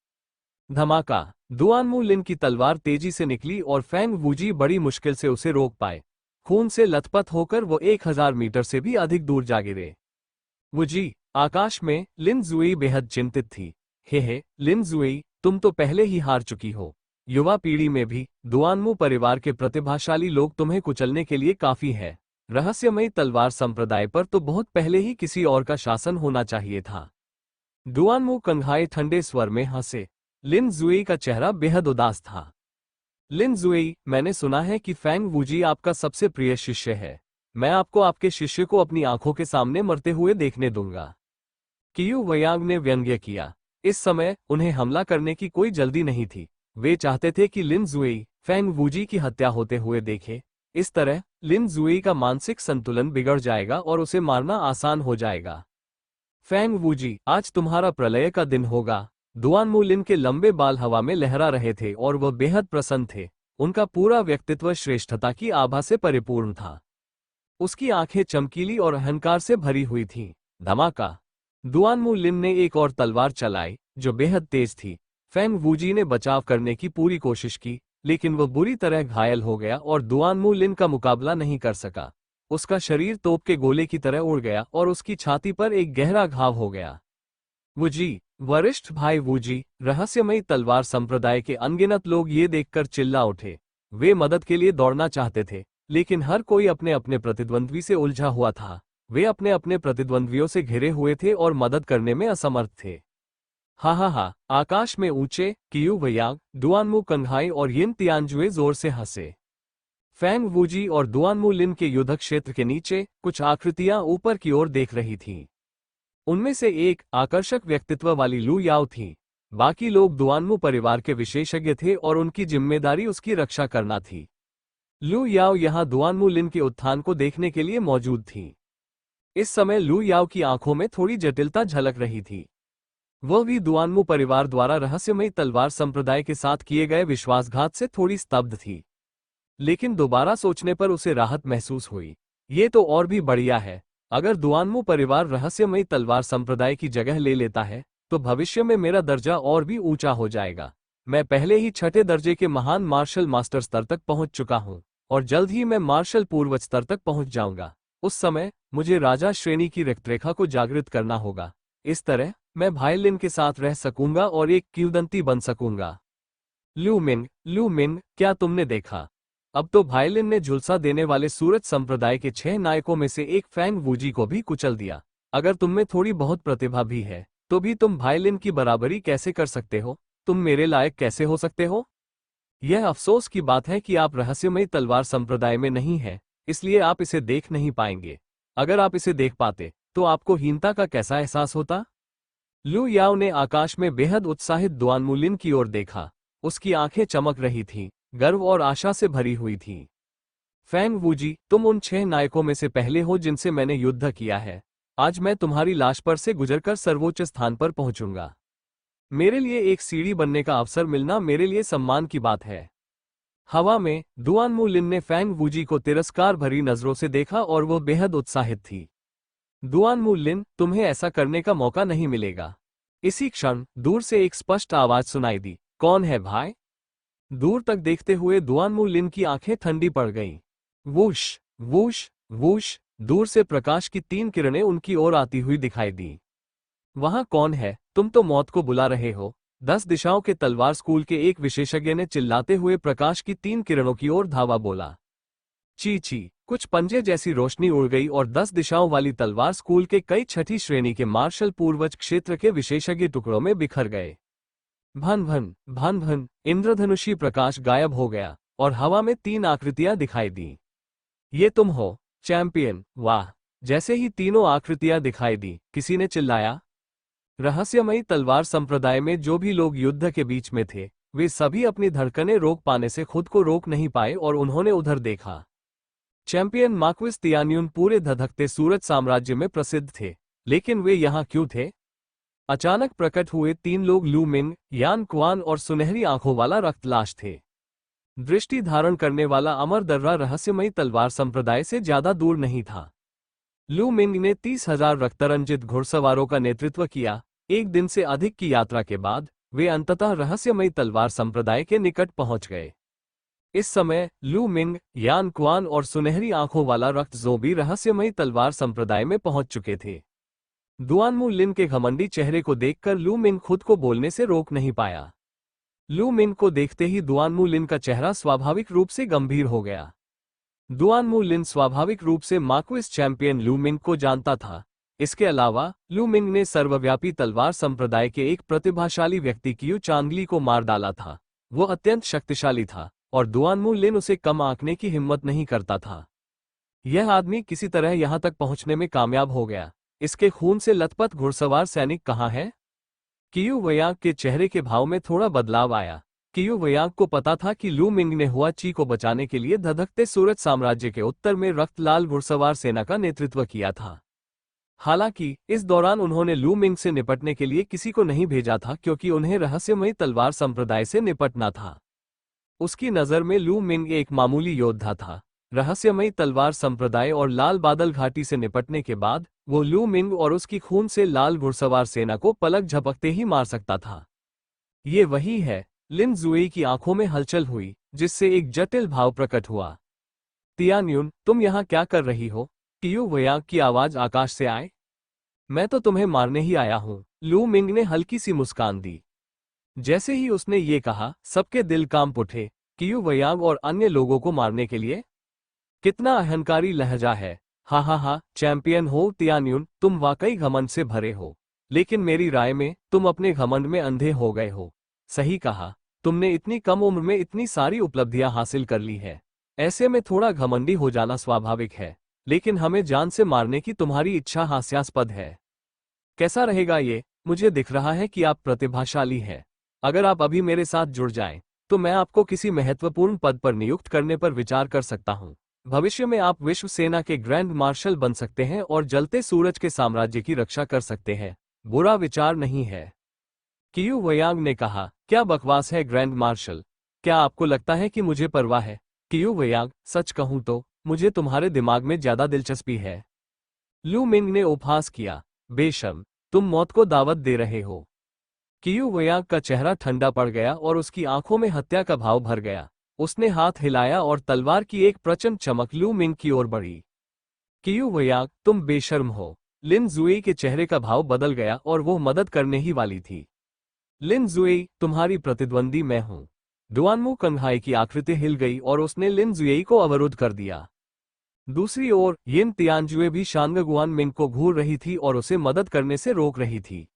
धमाका। दुआनमू लिन की तलवार तेजी से निकली और फैंग वूजी बड़ी मुश्किल से उसे रोक पाए। खून से लथपथ होकर वो 1000 मीटर से भी अधिक दूर जा गिरे। वूजी, आकाश में लिन जुएई बेहद चिंतित थी। हे लिन जुएई, तुम तो पहले ही हार चुकी हो। युवा पीढ़ी में भी दुआनमू परिवार के प्रतिभाशाली लोग तुम्हें कुचलने के लिए काफी है। रहस्यमयी तलवार संप्रदाय पर तो बहुत पहले ही किसी और का शासन होना चाहिए था। दुआनमू कंघाए ठंडे स्वर में हंसे। लिन जुएई का चेहरा बेहद उदास था। लिन जुएई, मैंने सुना है कि फैंग वूजी आपका सबसे प्रिय शिष्य है। मैं आपको आपके शिष्य को अपनी आंखों के सामने मरते हुए देखने दूंगा। कियू वयाग ने व्यंग्य किया। इस समय उन्हें हमला करने की कोई जल्दी नहीं थी। वे चाहते थे कि लिन जुएई फैंग वूजी की हत्या होते हुए देखे। इस तरह लिन जुएई का मानसिक संतुलन बिगड़ जाएगा और उसे मारना आसान हो जाएगा। फैंग वूजी, आज तुम्हारा प्रलय का दिन होगा। दुआनमू लिन के लंबे बाल हवा में लहरा रहे थे और वह बेहद प्रसन्न थे। उनका पूरा व्यक्तित्व श्रेष्ठता की आभा से परिपूर्ण था। उसकी आंखें चमकीली और अहंकार से भरी हुई थीं। धमाका। दुआनमू लिन ने एक और तलवार चलाई जो बेहद तेज थी। फैंग वूजी ने बचाव करने की पूरी कोशिश की, लेकिन वह बुरी तरह घायल हो गया और दुआनमू लिन का मुकाबला नहीं कर सका। उसका शरीर तोप के गोले की तरह उड़ गया और उसकी छाती पर एक गहरा घाव हो गया। वूजी, वरिष्ठ भाई वूजी, रहस्यमयी तलवार संप्रदाय के अनगिनत लोग ये देखकर चिल्ला उठे। वे मदद के लिए दौड़ना चाहते थे, लेकिन हर कोई अपने अपने प्रतिद्वंद्वी से उलझा हुआ था। वे अपने अपने प्रतिद्वंद्वियों से घिरे हुए थे और मदद करने में असमर्थ थे। हा, आकाश में ऊंचे कियू वयाग, दुआनमू कंघाई और यिन तियानजुए जोर से हंसे। फैंग वूजी और दुआनमू लिन के युद्ध क्षेत्र के नीचे कुछ आकृतियां ऊपर की ओर देख रही थीं। उनमें से एक आकर्षक व्यक्तित्व वाली लू याओ थी। बाकी लोग दुआनमू परिवार के विशेषज्ञ थे और उनकी जिम्मेदारी उसकी रक्षा करना थी। लू याओ यहां दुआनमू लिन के उत्थान को देखने के लिए मौजूद थी। इस समय लू याओ की आंखों में थोड़ी जटिलता झलक रही थी। वह भी दुआनमू परिवार द्वारा रहस्यमयी तलवार संप्रदाय के साथ किए गए विश्वासघात से थोड़ी स्तब्ध थी। लेकिन दोबारा सोचने पर उसे राहत महसूस हुई। ये तो और भी बढ़िया है। अगर दुआनमू परिवार रहस्यमयी तलवार संप्रदाय की जगह ले लेता है तो भविष्य में मेरा दर्जा और भी ऊंचा हो जाएगा। मैं पहले ही 6ठे दर्जे के महान मार्शल मास्टर स्तर तक पहुंच चुका हूं और जल्द ही मैं मार्शल पूर्वज स्तर तक पहुंच जाऊंगा। उस समय मुझे राजा श्रेणी की रक्तरेखा को जागृत करना होगा। इस तरह मैं भाई लिन के साथ रह सकूंगा और एक किंवदंती बन सकूंगा। लू मिंग, क्या तुमने देखा? अब तो भाई लिन ने झुलसा देने वाले सूरज संप्रदाय के 6 नायकों में से एक फैंग वूजी को भी कुचल दिया। अगर तुममें थोड़ी बहुत प्रतिभा भी है तो भी तुम भाई लिन की बराबरी कैसे कर सकते हो? तुम मेरे लायक कैसे हो सकते हो? यह अफसोस की बात है कि आप रहस्यमयी तलवार संप्रदाय में नहीं हैं, इसलिए आप इसे देख नहीं पाएंगे। अगर आप इसे देख पाते तो आपको हीनता का कैसा एहसास होता? लू याओ ने आकाश में बेहद उत्साहित दुआनमू लिन की ओर देखा। उसकी आंखें चमक रही थीं, गर्व और आशा से भरी हुई थीं। फैंग वूजी, तुम उन 6 नायकों में से पहले हो जिनसे मैंने युद्ध किया है। आज मैं तुम्हारी लाश पर से गुजरकर सर्वोच्च स्थान पर पहुंचूंगा। मेरे लिए एक सीढ़ी बनने का अवसर मिलना मेरे लिए सम्मान की बात है। हवा में दुआनमू लिन ने फैंग वूजी को तिरस्कार भरी नजरों से देखा और वो बेहद उत्साहित थी। दुआनमू लिन, तुम्हें ऐसा करने का मौका नहीं मिलेगा। इसी क्षण दूर से एक स्पष्ट आवाज सुनाई दी, कौन है भाई? दूर तक देखते हुए दुआनमू लिन की आंखें ठंडी पड़ गईं। वूश वूश वूश, दूर से प्रकाश की 3 किरणें उनकी ओर आती हुई दिखाई दी। वहां कौन है? तुम तो मौत को बुला रहे हो। 10 दिशाओं के तलवार स्कूल के एक विशेषज्ञ ने चिल्लाते हुए प्रकाश की 3 किरणों की ओर धावा बोला। ची, कुछ पंजे जैसी रोशनी उड़ गई और 10 दिशाओं वाली तलवार स्कूल के कई 6ठी श्रेणी के मार्शल पूर्वज क्षेत्र के विशेषज्ञ टुकड़ों में बिखर गए। भन, इंद्रधनुषी प्रकाश गायब हो गया और हवा में 3 आकृतियां दिखाई दी। ये तुम हो, चैंपियन। वाह! जैसे ही तीनों आकृतियां दिखाई दी, किसी ने चिल्लाया। रहस्यमयी तलवार संप्रदाय में जो भी लोग युद्ध के बीच में थे, वे सभी अपनी धड़कनें रोक पाने से खुद को रोक नहीं पाए और उन्होंने उधर देखा। चैंपियन मार्क्विस तियान्यून पूरे धधकते सूरज साम्राज्य में प्रसिद्ध थे, लेकिन वे यहाँ क्यों थे? अचानक प्रकट हुए 3 लोग लू मिंग, यान क्वान और सुनहरी आंखों वाला रक्तलाश थे। दृष्टि धारण करने वाला अमर दर्रा रहस्यमयी तलवार संप्रदाय से ज्यादा दूर नहीं था। लू मिंग ने 30,000 रक्तरंजित घुड़सवारों का नेतृत्व किया। एक दिन से अधिक की यात्रा के बाद वे अंततः रहस्यमयी तलवार संप्रदाय के निकट पहुंच गए। इस समय लू मिंग, यान क्वान और सुनहरी आंखों वाला रक्तजो भी रहस्यमयी तलवार संप्रदाय में पहुंच चुके थे। दुआनमू लिन के घमंडी चेहरे को देखकर लू मिंग खुद को बोलने से रोक नहीं पाया। लू मिंग को देखते ही दुआनमू लिन का चेहरा स्वाभाविक रूप से गंभीर हो गया। दुआनमू लिन स्वाभाविक रूप से मार्क्विस चैंपियन लू मिंग को जानता था। इसके अलावा लू मिंग ने सर्वव्यापी तलवार संप्रदाय के एक प्रतिभाशाली व्यक्ति कियू चांगली को मार डाला था। वो अत्यंत शक्तिशाली था और दुआनमू लिन उसे कम आंकने की हिम्मत नहीं करता था। यह आदमी किसी तरह यहां तक पहुंचने में कामयाब हो गया। इसके खून से लथपथ घुड़सवार सैनिक कहाँ है? कियू वयांग के चेहरे के भाव में थोड़ा बदलाव आया। कियू वयांग को पता था कि लू मिंग ने हुआ ची को बचाने के लिए धधकते सूरज साम्राज्य के उत्तर में रक्तलाल घुड़सवार सेना का नेतृत्व किया था। हालांकि इस दौरान उन्होंने लू मिंग से निपटने के लिए किसी को नहीं भेजा था, क्योंकि उन्हें रहस्यमयी तलवार संप्रदाय से निपटना था। उसकी नज़र में लू मिंग एक मामूली योद्धा था। रहस्यमयी तलवार संप्रदाय और लाल बादल घाटी से निपटने के बाद वो लू मिंग और उसकी खून से लाल घुड़सवार सेना को पलक झपकते ही मार सकता था। ये वही है। लिन जुई की आंखों में हलचल हुई, जिससे एक जटिल भाव प्रकट हुआ। तियान्यून, तुम यहाँ क्या कर रही हो? कियू वयांग की आवाज आकाश से आए। मैं तो तुम्हें मारने ही आया हूँ। लू मिंग ने हल्की सी मुस्कान दी। जैसे ही उसने ये कहा, सबके दिल कांप उठे। कियू वयांग और अन्य लोगों को मारने के लिए? कितना अहंकारी लहजा है। हा, चैंपियन हो तियान्यून, तुम वाकई घमंड से भरे हो। लेकिन मेरी राय में तुम अपने घमंड में अंधे हो गए हो। सही कहा, तुमने इतनी कम उम्र में इतनी सारी उपलब्धियां हासिल कर ली है। ऐसे में थोड़ा घमंडी हो जाना स्वाभाविक है, लेकिन हमें जान से मारने की तुम्हारी इच्छा हास्यास्पद है। कैसा रहेगा ये? मुझे दिख रहा है कि आप प्रतिभाशाली हैं। अगर आप अभी मेरे साथ जुड़ जाएं, तो मैं आपको किसी महत्वपूर्ण पद पर नियुक्त करने पर विचार कर सकता हूं। भविष्य में आप विश्व सेना के ग्रैंड मार्शल बन सकते हैं और जलते सूरज के साम्राज्य की रक्षा कर सकते हैं। बुरा विचार नहीं है। कियू वयांग ने कहा, क्या बकवास है ग्रैंड मार्शल? क्या आपको लगता है कि मुझे परवाह है? कियू वयांग, सच कहूं तो मुझे तुम्हारे दिमाग में ज्यादा दिलचस्पी है। लू मिंग ने उपहास किया, बेशर्म, तुम मौत को दावत दे रहे हो। कियू वयांग का चेहरा ठंडा पड़ गया और उसकी आंखों में हत्या का भाव भर गया। उसने हाथ हिलाया और तलवार की एक प्रचंड चमक लू मिंग की ओर बढ़ी। कियू वयांग, तुम बेशर्म हो। लिन जुई के चेहरे का भाव बदल गया और वो मदद करने ही वाली थी। लिन जुई, तुम्हारी प्रतिद्वंदी मैं हूं। डुआनमू कंघाई की आकृति हिल गई और उसने लिन जुई को अवरुद्ध कर दिया। दूसरी ओर यिन तियानजुए भी शांगगुआन मिंग को घूर रही थी और उसे मदद करने से रोक रही थी।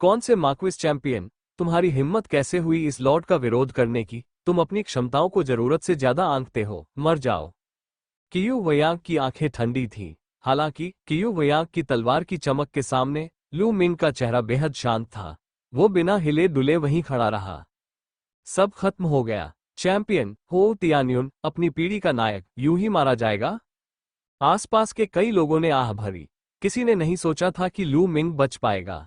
कौन से मार्क्विस चैंपियन, तुम्हारी हिम्मत कैसे हुई इस लॉर्ड का विरोध करने की? तुम अपनी क्षमताओं को जरूरत से ज्यादा आंकते हो, मर जाओ। कियू वयांग की आंखें ठंडी थीं। हालांकि कियू वयांग की तलवार की चमक के सामने लू मिंग का चेहरा बेहद शांत था। वो बिना हिले डुले वहीं खड़ा रहा। सब खत्म हो गया। चैंपियन हो तियान्युन, अपनी पीढ़ी का नायक, यूं ही मारा जाएगा? आसपास के कई लोगों ने आह भरी। किसी ने नहीं सोचा था कि लू मिंग बच पाएगा।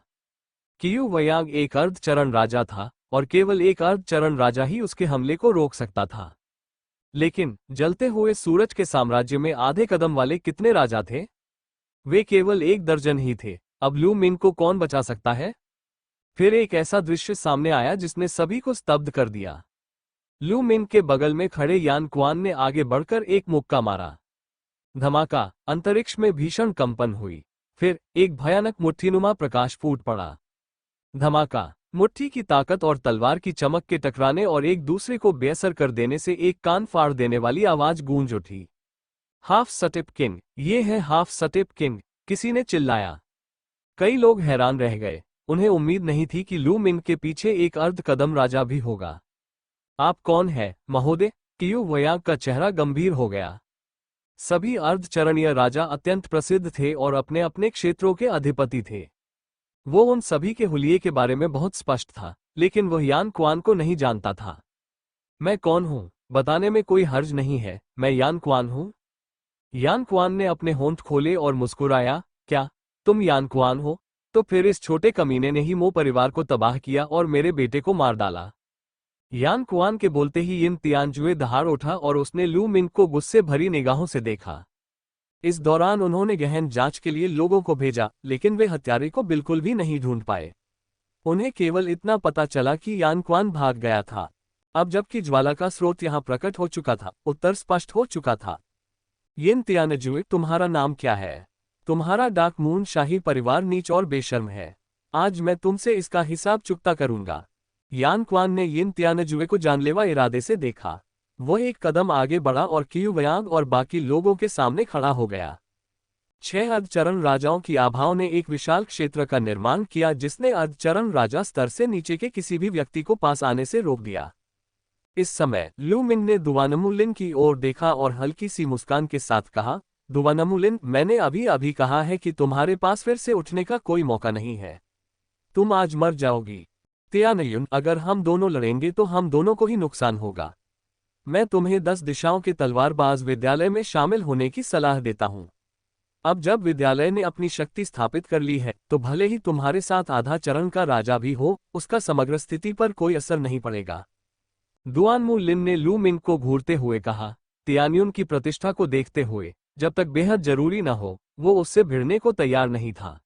कियू वयांग एक अर्धचरण राजा था और केवल एक अर्धचरण राजा ही उसके हमले को रोक सकता था। लेकिन जलते हुए सूरज के साम्राज्य में आधे कदम वाले कितने राजा थे? वे केवल 1 दर्जन ही थे। अब लू मिंग को कौन बचा सकता है? फिर एक ऐसा दृश्य सामने आया जिसने सभी को स्तब्ध कर दिया। लू मिंग के बगल में खड़े यान कुआन ने आगे बढ़कर एक मुक्का मारा। धमाका, अंतरिक्ष में भीषण कंपन हुई। फिर एक भयानक मुट्ठीनुमा प्रकाश फूट पड़ा। धमाका, मुट्ठी की ताकत और तलवार की चमक के टकराने और एक दूसरे को बेअसर कर देने से एक कान फाड़ देने वाली आवाज गूंज उठी। हाफ स्टेप किंग, ये है हाफ स्टेप किंग, किसी ने चिल्लाया। कई लोग हैरान रह गए। उन्हें उम्मीद नहीं थी कि लू मिंग के पीछे एक अर्ध कदम राजा भी होगा। आप कौन है, महोदय? कियू वयांग का चेहरा गंभीर हो गया। सभी अर्धचरणीय राजा अत्यंत प्रसिद्ध थे और अपने अपने क्षेत्रों के अधिपति थे। वो उन सभी के हुलिये के बारे में बहुत स्पष्ट था, लेकिन वह यान कुआन को नहीं जानता था। मैं कौन हूं, बताने में कोई हर्ज नहीं है, मैं यान कुआन हूं। यान कुआन ने अपने होंठ खोले और मुस्कुराया, क्या तुम यान कुआन हो? तो फिर इस छोटे कमीने ने ही मो परिवार को तबाह किया और मेरे बेटे को मार डाला। यान कुआन के बोलते ही यिन तियानजुए दहाड़ उठा और उसने लू मिंग को गुस्से भरी निगाहों से देखा। इस दौरान उन्होंने गहन जांच के लिए लोगों को भेजा, लेकिन वे हत्यारे को बिल्कुल भी नहीं ढूंढ पाए। उन्हें केवल इतना पता चला कि यान कुआन भाग गया था। अब जबकि ज्वाला का स्रोत यहां प्रकट हो चुका था, उत्तर स्पष्ट हो चुका था। यिन तियानजुए, तुम्हारा नाम क्या है? तुम्हारा डाक मून शाही परिवार नीच और बेशर्म है। आज मैं तुमसे इसका हिसाब चुकता करूंगा। यान कुआन ने यिन तियानजुए को जानलेवा इरादे से देखा। वह एक कदम आगे बढ़ा और कियू वयांग और बाकी लोगों के सामने खड़ा हो गया। 6 अर्धचरण राजाओं की आभाओं ने एक विशाल क्षेत्र का निर्माण किया जिसने अर्धचरण राजा स्तर से नीचे के किसी भी व्यक्ति को पास आने से रोक दिया। इस समय लू मिंग ने दुवानमुलिन की ओर देखा और हल्की सी मुस्कान के साथ कहा, दुवानमुलिन, मैंने अभी अभी कहा है कि तुम्हारे पास फिर से उठने का कोई मौका नहीं है। तुम आज मर जाओगी। तियानयुन, अगर हम दोनों लड़ेंगे तो हम दोनों को ही नुकसान होगा। मैं तुम्हें 10 दिशाओं के तलवारबाज विद्यालय में शामिल होने की सलाह देता हूं। अब जब विद्यालय ने अपनी शक्ति स्थापित कर ली है, तो भले ही तुम्हारे साथ आधा चरण का राजा भी हो, उसका समग्र स्थिति पर कोई असर नहीं पड़ेगा। दुआनमू लिन ने लू मिंग को घूरते हुए कहा, तियान्युन की प्रतिष्ठा को देखते हुए, जब तक बेहद जरूरी न हो, वो उससे भिड़ने को तैयार नहीं था।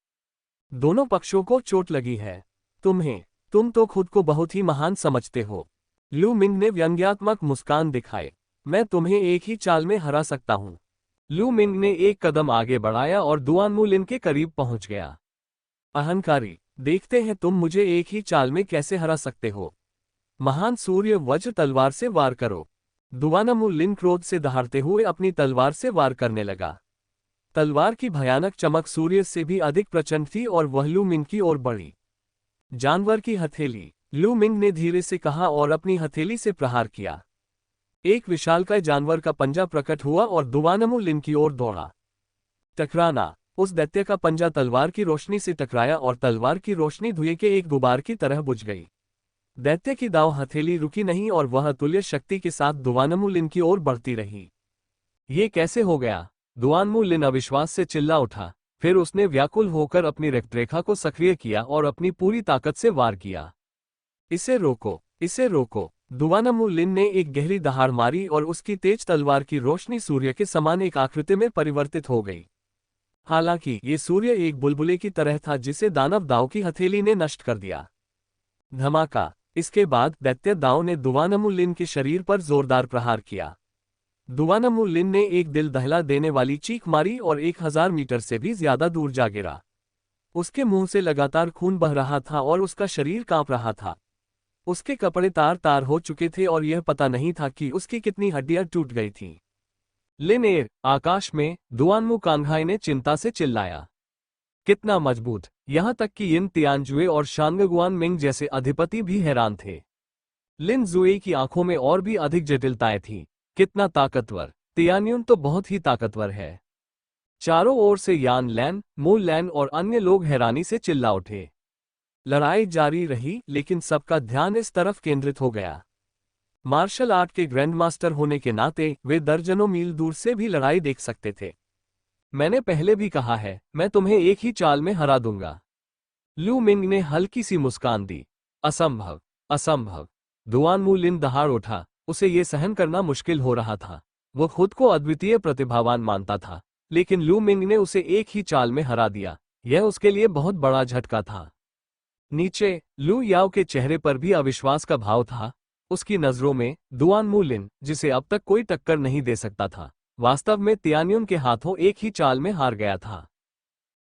दोनों पक्षों को चोट लगी है। तुम तो खुद को बहुत ही महान समझते हो। लू मिंग ने व्यंग्यात्मक मुस्कान दिखाए। मैं तुम्हें एक ही चाल में हरा सकता हूं। लू मिंग ने एक कदम आगे बढ़ाया और दुआनमू लिन के करीब पहुंच गया। अहंकारी, देखते हैं तुम मुझे एक ही चाल में कैसे हरा सकते हो। महान सूर्य वज्र तलवार से वार करो। दुआनमू लिन क्रोध से दहाड़ते हुए अपनी तलवार से वार करने लगा। तलवार की भयानक चमक सूर्य से भी अधिक प्रचंड थी और वह लू मिंग की ओर बढ़ी। जानवर की हथेली, लू मिंग ने धीरे से कहा और अपनी हथेली से प्रहार किया। एक विशालकाय जानवर का पंजा प्रकट हुआ और दुवानमू लिन की ओर दौड़ा। टकराना। उस दैत्य का पंजा तलवार की रोशनी से टकराया और तलवार की रोशनी धुएं के एक गुबार की तरह बुझ गई। दैत्य की दाव हथेली रुकी नहीं और वह अतुल्य शक्ति के साथ दुवानमू लिन की ओर बढ़ती रही। ये कैसे हो गया? दुवानमू लिन अविश्वास से चिल्ला उठा। फिर उसने व्याकुल होकर अपनी रक्तरेखा को सक्रिय किया और अपनी पूरी ताकत से वार किया। इसे रोको, इसे रोको। दुवानमू लिन ने एक गहरी दहाड़ मारी और उसकी तेज तलवार की रोशनी सूर्य के समान एक आकृति में परिवर्तित हो गई। हालांकि ये सूर्य एक बुलबुले की तरह था जिसे दानव दाव की हथेली ने नष्ट कर दिया। धमाका। इसके बाद दैत्य दाव ने दुवानमू लिन के शरीर पर जोरदार प्रहार किया। दुवानमू लिन ने एक दिल दहला देने वाली चीख मारी और 1000 मीटर से भी ज्यादा दूर जा गिरा। उसके मुंह से लगातार खून बह रहा था और उसका शरीर कांप रहा था। उसके कपड़े तार तार हो चुके थे और यह पता नहीं था कि उसकी कितनी हड्डियां टूट गई थीं। लिन एयर, आकाश में, दुआनमू कांघाई ने चिंता से चिल्लाया। कितना मजबूत! यहां तक कि यिन तियानजुए और शांगगुआन मिंग जैसे अधिपति भी हैरान थे। लिन जुए की आंखों में और भी अधिक जटिलताएं थीं। कितना ताकतवर! तियान्युन तो बहुत ही ताकतवर है। चारों ओर से यान लैन, मू लैन और अन्य लोग हैरानी से चिल्ला उठे। लड़ाई जारी रही लेकिन सबका ध्यान इस तरफ केंद्रित हो गया। मार्शल आर्ट के ग्रैंडमास्टर होने के नाते वे दर्जनों मील दूर से भी लड़ाई देख सकते थे। मैंने पहले भी कहा है, मैं तुम्हें एक ही चाल में हरा दूंगा। लू मिंग ने हल्की सी मुस्कान दी। असंभव, असंभव। दुआनमू लिन दहाड़ उठा। उसे ये सहन करना मुश्किल हो रहा था। वो खुद को अद्वितीय प्रतिभावान मानता था, लेकिन लू मिंग ने उसे एक ही चाल में हरा दिया। यह उसके लिए बहुत बड़ा झटका था। नीचे, लू याओ के चेहरे पर भी अविश्वास का भाव था। उसकी नजरों में दुआनमू लिन, जिसे अब तक कोई टक्कर नहीं दे सकता था, वास्तव में तियान्युन के हाथों एक ही चाल में हार गया था।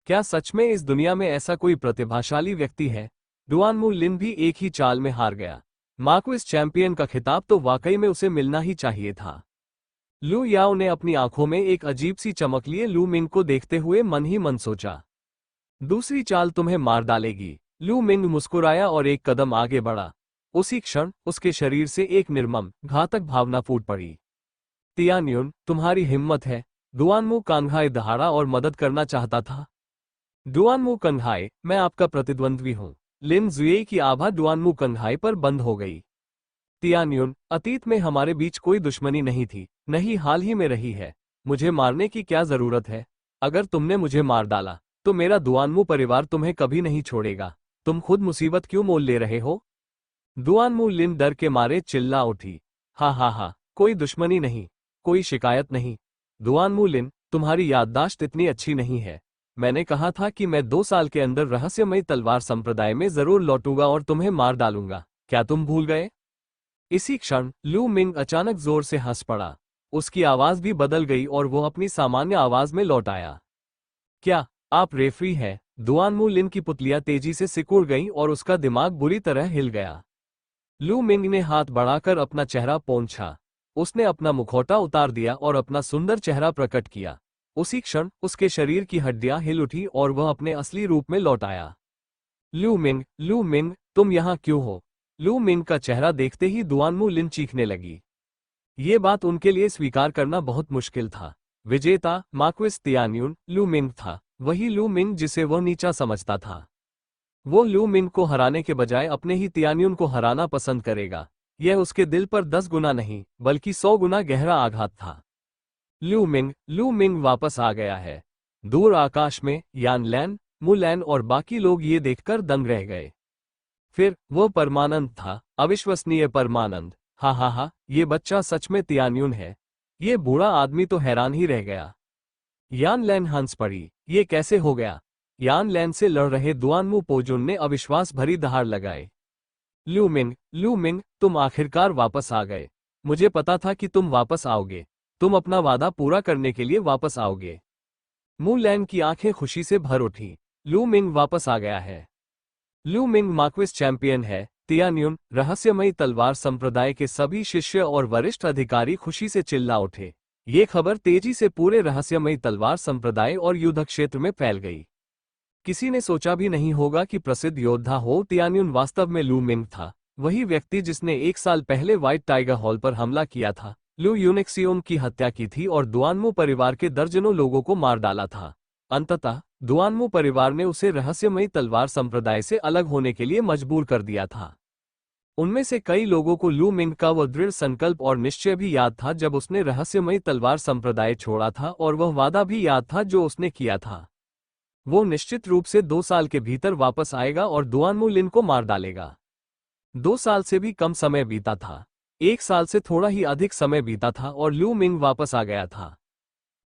क्या सच में इस दुनिया में ऐसा कोई प्रतिभाशाली व्यक्ति है? दुआनमू लिन भी एक ही चाल में हार गया। मार्क्विस चैंपियन का खिताब तो वाकई में उसे मिलना ही चाहिए था। लू याओ ने अपनी आंखों में एक अजीब सी चमक लिए लू मिंग को देखते हुए मन ही मन सोचा। दूसरी चाल तुम्हें मार डालेगी। लू मिंग मुस्कुराया और एक कदम आगे बढ़ा। उसी क्षण उसके शरीर से एक निर्मम, घातक भावना फूट पड़ी। तियान्युन, तुम्हारी हिम्मत है। दुआनमू कांघाई दहाड़ा और मदद करना चाहता था। दुआनमू कांघाई, मैं आपका प्रतिद्वंद्वी हूं। लिन जुए की आभा दुआनमू कांघाई पर बंद हो गई। तियान्युन, अतीत में हमारे बीच कोई दुश्मनी नहीं थी, नहीं हाल ही में रही है। मुझे मारने की क्या जरूरत है? अगर तुमने मुझे मार डाला तो मेरा दुआनमू परिवार तुम्हें कभी नहीं छोड़ेगा। तुम खुद मुसीबत क्यों मोल ले रहे हो? दुआनमू लिन डर के मारे चिल्ला उठी। हा, कोई दुश्मनी नहीं, कोई शिकायत नहीं। दुआनमू लिन, तुम्हारी याददाश्त इतनी अच्छी नहीं है। मैंने कहा था कि मैं 2 साल के अंदर रहस्यमयी तलवार संप्रदाय में जरूर लौटूंगा और तुम्हें मार डालूंगा। क्या तुम भूल गए? इसी क्षण लू मिंग अचानक जोर से हंस पड़ा। उसकी आवाज भी बदल गई और वो अपनी सामान्य आवाज में लौट आया। क्या आप रेफरी हैं? दुआनमू लिन की पुतलियां तेजी से सिकुड़ गईं और उसका दिमाग बुरी तरह हिल गया। लू मिंग ने हाथ बढ़ाकर अपना चेहरा पोंछा। उसने अपना मुखौटा उतार दिया और अपना सुंदर चेहरा प्रकट किया। उसी क्षण उसके शरीर की हड्डियां हिल उठी और वह अपने असली रूप में लौट आया। लू मिंग, तुम यहाँ क्यों हो? लू मिंग का चेहरा देखते ही दुआनमू लिन चीखने लगी। ये बात उनके लिए स्वीकार करना बहुत मुश्किल था। विजेता मार्क्विस तियान्युन लू मिंग था, वही लू मिंग जिसे वह नीचा समझता था। वो लू मिंग को हराने के बजाय अपने ही तियान्युन को हराना पसंद करेगा। यह उसके दिल पर 10 गुना नहीं बल्कि 100 गुना गहरा आघात था। लू मिंग वापस आ गया है। दूर आकाश में यान लैन, मू लैन और बाकी लोग ये देखकर दंग रह गए। फिर वो परमानंद था, अविश्वसनीय परमानंद। हा, ये बच्चा सच में तियान्युन है। ये बूढ़ा आदमी तो हैरान ही रह गया। यान लैन हंस पड़ी। ये कैसे हो गया? यान लैन से लड़ रहे दुआनमू पोजुन ने अविश्वास भरी दहाड़ लगाए। लू मिंग, तुम आखिरकार वापस आ गए। मुझे पता था कि तुम वापस आओगे। तुम अपना वादा पूरा करने के लिए वापस आओगे। मू लैन की आंखें खुशी से भर उठी। लू मिंग वापस आ गया है। लू मिंग मार्क्विस चैंपियन है। तियान्युन, रहस्यमयी तलवार संप्रदाय के सभी शिष्य और वरिष्ठ अधिकारी खुशी से चिल्ला उठे। ये खबर तेजी से पूरे रहस्यमयी तलवार संप्रदाय और युद्ध क्षेत्र में फैल गई। किसी ने सोचा भी नहीं होगा कि प्रसिद्ध योद्धा हो तियान्युन वास्तव में लू मिंग था, वही व्यक्ति जिसने 1 साल पहले व्हाइट टाइगर हॉल पर हमला किया था। लू यूनिक्सियोन की हत्या की थी और दुआनमू परिवार के दर्जनों लोगों को मार डाला था। अंततः दुआनमू परिवार ने उसे रहस्यमयी तलवार संप्रदाय से अलग होने के लिए मजबूर कर दिया था। उनमें से कई लोगों को लू मिंग का वह दृढ़ संकल्प और निश्चय भी याद था जब उसने रहस्यमयी तलवार संप्रदाय छोड़ा था, और वह वादा भी याद था जो उसने किया था। वो निश्चित रूप से 2 साल के भीतर वापस आएगा और दुआनमू लिन को मार डालेगा। 2 साल से भी कम समय बीता था। 1 साल से थोड़ा ही अधिक समय बीता था और लू मिंग वापस आ गया था।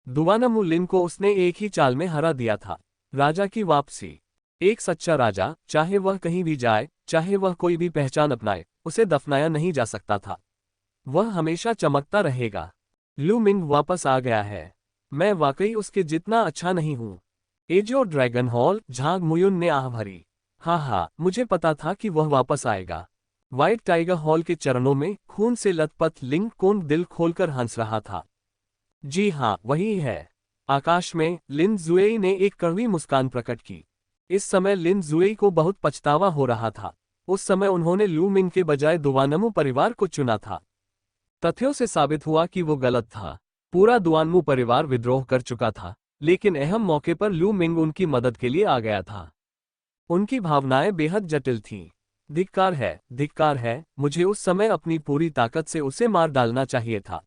दुआनमू लिन को उसने एक ही चाल में हरा दिया था। राजा की वापसी। एक सच्चा राजा, चाहे वह कहीं भी जाए, चाहे वह कोई भी पहचान अपनाए, उसे दफनाया नहीं जा सकता था। वह हमेशा चमकता रहेगा। लू मिंग वापस आ गया है। मैं वाकई उसके जितना अच्छा नहीं हूँ। एजो ड्रैगन हॉल, झांग मुयुन ने आह भरी। हाँ, मुझे पता था कि वह वापस आएगा। व्हाइट टाइगर हॉल के चरणों में खून से लथपथ लिंग कोन दिल खोलकर हंस रहा था। जी हाँ, वही है। आकाश में लिन जुएई ने एक कड़वी मुस्कान प्रकट की। इस समय लिन जुएई को बहुत पछतावा हो रहा था। उस समय उन्होंने लू मिंग के बजाय दुआनमू परिवार को चुना था। तथ्यों से साबित हुआ कि वो गलत था। पूरा दुआनमू परिवार विद्रोह कर चुका था, लेकिन अहम मौके पर लू मिंग उनकी मदद के लिए आ गया था। उनकी भावनाएं बेहद जटिल थीं। धिक्कार है, मुझे उस समय अपनी पूरी ताकत से उसे मार डालना चाहिए था।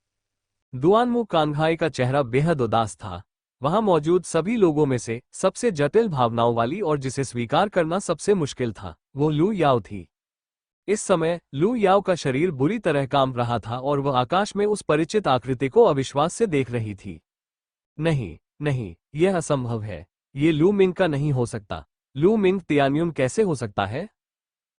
दुआनमू कांगहाई का चेहरा बेहद उदास था। वहां मौजूद सभी लोगों में से सबसे जटिल भावनाओं वाली और जिसे स्वीकार करना सबसे मुश्किल था, वो लू याओ थी। इस समय लू याओ का शरीर बुरी तरह कांप रहा था और वह आकाश में उस परिचित आकृति को अविश्वास से देख रही थी। नहीं, यह असंभव है। ये लू मिंग का नहीं हो सकता। लू मिंग तियान्युन कैसे हो सकता है?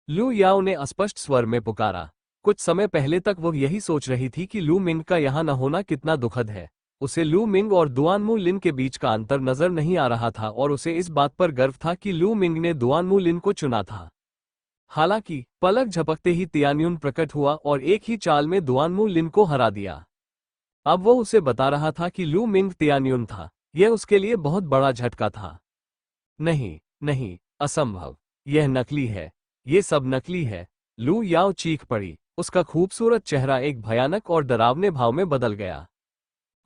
लू याओ ने अस्पष्ट स्वर में पुकारा। कुछ समय पहले तक वह यही सोच रही थी कि लू मिंग का यहां न होना कितना दुखद है। उसे लू मिंग और दुआनमू लिन के बीच का अंतर नजर नहीं आ रहा था और उसे इस बात पर गर्व था कि लू मिंग ने दुआनमू लिन को चुना था। हालांकि पलक झपकते ही तियान्युन प्रकट हुआ और एक ही चाल में दुआनमू लिन को हरा दिया। अब वो उसे बता रहा था कि लू मिंग तियान्युन था। यह उसके लिए बहुत बड़ा झटका था। नहीं, असंभव। यह नकली है। ये सब नकली है। लू याओ चीख पड़ी। उसका खूबसूरत चेहरा एक भयानक और डरावने भाव में बदल गया।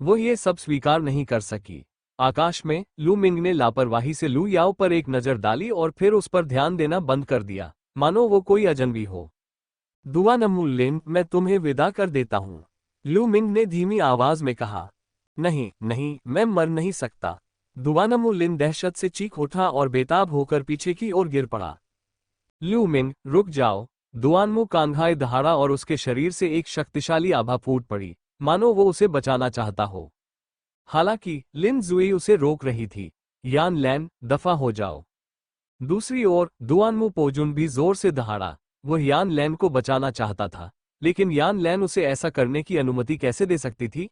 वो ये सब स्वीकार नहीं कर सकी। आकाश में लू मिंग ने लापरवाही से लू याओ पर एक नजर डाली और फिर उस पर ध्यान देना बंद कर दिया, मानो वो कोई अजनबी हो। दुआनमू लिन, मैं तुम्हें विदा कर देता हूँ, लू मिंग ने धीमी आवाज में कहा। नहीं, मैं मर नहीं सकता। दुआनमू लिन दहशत से चीख उठा और बेताब होकर पीछे की ओर गिर पड़ा। लू मिंग, रुक जाओ। दुआनमू कांगहाई दहाड़ा और उसके शरीर से एक शक्तिशाली आभा फूट पड़ी, मानो वो उसे बचाना चाहता हो। हालांकि लिन जुई उसे रोक रही थी। यान लैन, दफा हो जाओ। दूसरी ओर दुआनमू पोजुन भी जोर से दहाड़ा। वह यान लैन को बचाना चाहता था, लेकिन यान लैन उसे ऐसा करने की अनुमति कैसे दे सकती थी?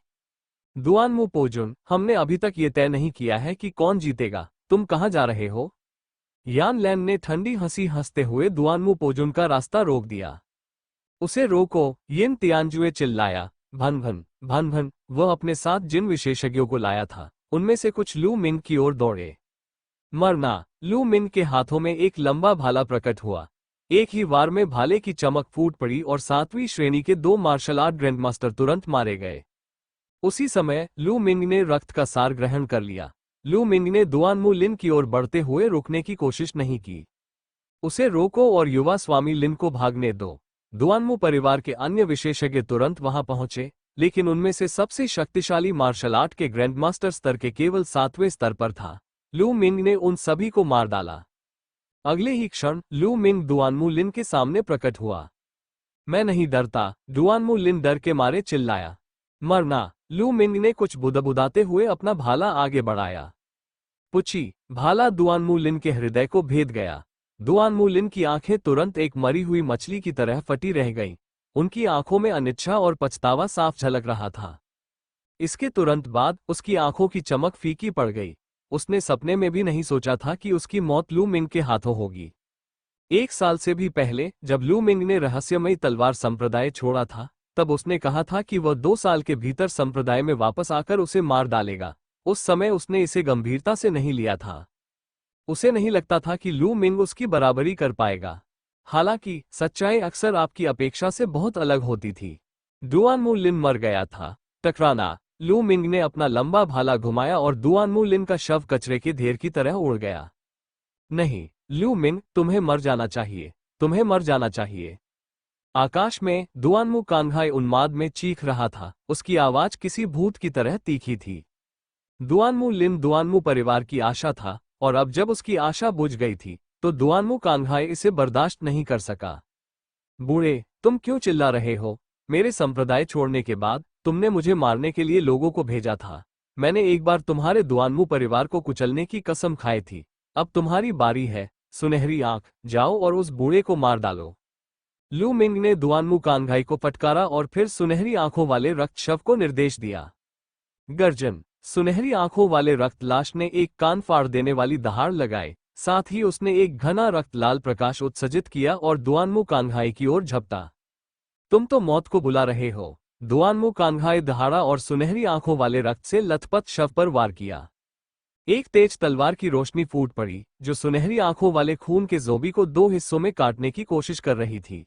दुआनमू पोजुन, हमने अभी तक ये तय नहीं किया है कि कौन जीतेगा। तुम कहाँ जा रहे हो? यान लैन ने ठंडी हंसी हंसते हुए दुआनमू पोजुन का रास्ता रोक दिया। उसे रोको, यिन तियानजुए चिल्लाया। भन भन, वह अपने साथ जिन विशेषज्ञों को लाया था उनमें से कुछ लू मिंग की ओर दौड़े। मरना। लू मिंग के हाथों में एक लंबा भाला प्रकट हुआ। एक ही वार में भाले की चमक फूट पड़ी और 7वीं श्रेणी के 2 मार्शल आर्ट ग्रैंडमास्टर तुरंत मारे गए। उसी समय लू मिंग ने रक्त का सार ग्रहण कर लिया। लू मिंग ने दुआनमू लिन की ओर बढ़ते हुए रुकने की कोशिश नहीं की। उसे रोको और युवा स्वामी लिन को भागने दो। दुआनमू परिवार के अन्य विशेषज्ञ तुरंत वहां पहुंचे, लेकिन उनमें से सबसे शक्तिशाली मार्शल आर्ट के ग्रैंडमास्टर स्तर के केवल 7वें स्तर पर था। लू मिंग ने उन सभी को मार डाला। अगले ही क्षण लू मिंग दुआनमू लिन के सामने प्रकट हुआ। मैं नहीं डरता, दुआनमू लिन डर के मारे चिल्लाया। मरना। लू मिंग ने कुछ बुदबुदाते हुए अपना भाला आगे बढ़ाया। पुची। भाला दुआनमू लिन के हृदय को भेद गया। दुआनमू लिन की आंखें तुरंत एक मरी हुई मछली की तरह फटी रह गईं। उनकी आंखों में अनिच्छा और पछतावा साफ झलक रहा था। इसके तुरंत बाद उसकी आंखों की चमक फीकी पड़ गई। उसने सपने में भी नहीं सोचा था कि उसकी मौत लू मिंग के हाथों होगी। 1 साल से भी पहले जब लू मिंग ने रहस्यमयी तलवार संप्रदाय छोड़ा था, तब उसने कहा था कि वह 2 साल के भीतर संप्रदाय में वापस आकर उसे मार डालेगा। उस समय उसने इसे गंभीरता से नहीं लिया था। उसे नहीं लगता था कि लू मिंग उसकी बराबरी कर पाएगा। हालांकि सच्चाई अक्सर आपकी अपेक्षा से बहुत अलग होती थी। दुआनमू लिन मर गया था। टकराना। लू मिंग ने अपना लंबा भाला घुमाया और दुआनमू लिन का शव कचरे के ढेर की तरह उड़ गया। नहीं, लू मिंग, तुम्हें मर जाना चाहिए, तुम्हें मर जाना चाहिए। आकाश में दुआनमू कांघाई उन्माद में चीख रहा था, उसकी आवाज किसी भूत की तरह तीखी थी। दुआनमू लिन दुआनमू परिवार की आशा था, और अब जब उसकी आशा बुझ गई थी, तो दुआनमू कांघाई इसे बर्दाश्त नहीं कर सका। बूढ़े, तुम क्यों चिल्ला रहे हो? मेरे संप्रदाय छोड़ने के बाद तुमने मुझे मारने के लिए लोगों को भेजा था। मैंने एक बार तुम्हारे दुआनमू परिवार को कुचलने की कसम खाई थी। अब तुम्हारी बारी है, सुनहरी आंख, जाओ और उस बूढ़े को मार डालो। लू मिंग ने दुआनमू कांघाई को फटकारा और फिर सुनहरी आंखों वाले रक्त शव को निर्देश दिया। गर्जन। सुनहरी आंखों वाले रक्त लाश ने एक कान फाड़ देने वाली दहाड़ लगाई, साथ ही उसने एक घना रक्त लाल प्रकाश उत्सर्जित किया और दुआनमू कांघाई की ओर झपटा। तुम तो मौत को बुला रहे हो। दुआनमू कांघाई दहाड़ा और सुनहरी आंखों वाले रक्त से लथपथ शव पर वार किया। एक तेज तलवार की रोशनी फूट पड़ी, जो सुनहरी आंखों वाले खून के जोबी को दो हिस्सों में काटने की कोशिश कर रही थी।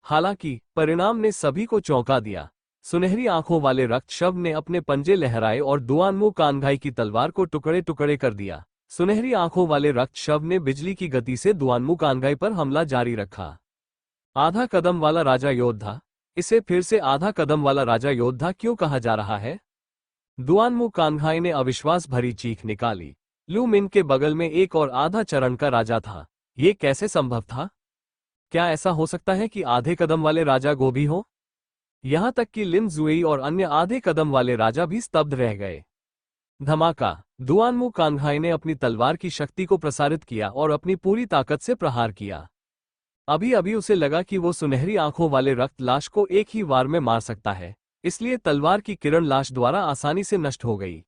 हालांकि परिणाम ने सभी को चौंका दिया। सुनहरी आंखों वाले रक्त शव ने अपने पंजे लहराए और दुआनमू कांघाई की तलवार को टुकड़े टुकड़े कर दिया। सुनहरी आंखों वाले रक्त शव ने बिजली की गति से दुआनमू कांघाई पर हमला जारी रखा। आधा कदम वाला राजा योद्धा। इसे फिर से आधा कदम वाला राजा योद्धा क्यों कहा जा रहा है? दुआनमू कांघाई ने अविश्वास भरी चीख निकाली। लू मिन के बगल में एक और आधा चरण का राजा था। ये कैसे संभव था? क्या ऐसा हो सकता है कि आधे कदम वाले राजा गोभी हो? यहां तक कि लिन जुई और अन्य आधे कदम वाले राजा भी स्तब्ध रह गए। धमाका। दुआनमू कांघाई ने अपनी तलवार की शक्ति को प्रसारित किया और अपनी पूरी ताकत से प्रहार किया। अभी अभी उसे लगा कि वो सुनहरी आंखों वाले रक्त लाश को एक ही वार में मार सकता है, इसलिए तलवार की किरण लाश द्वारा आसानी से नष्ट हो गई।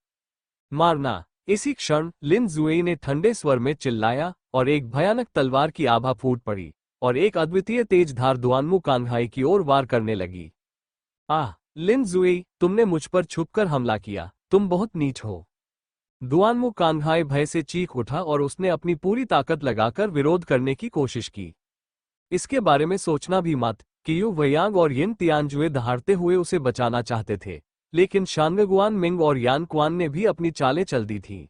मारना। इसी क्षण लिन जुई ने ठंडे स्वर में चिल्लाया और एक भयानक तलवार की आभा फूट पड़ी और एक अद्वितीय तेज धार दुआनमू कांघाई की ओर वार करने लगी। आह, लिन जुई, तुमने मुझ पर छुपकर हमला किया, तुम बहुत नीच हो। दुआनमू कांघाई भय से चीख उठा और उसने अपनी पूरी ताकत लगाकर विरोध करने की कोशिश की। इसके बारे में सोचना भी मत कि यू वयांग और यिन तियानजुए दहाड़ते हुए उसे बचाना चाहते थे, लेकिन शांगगुआन मिंग और यान क्वान ने भी अपनी चालें चल दी थी।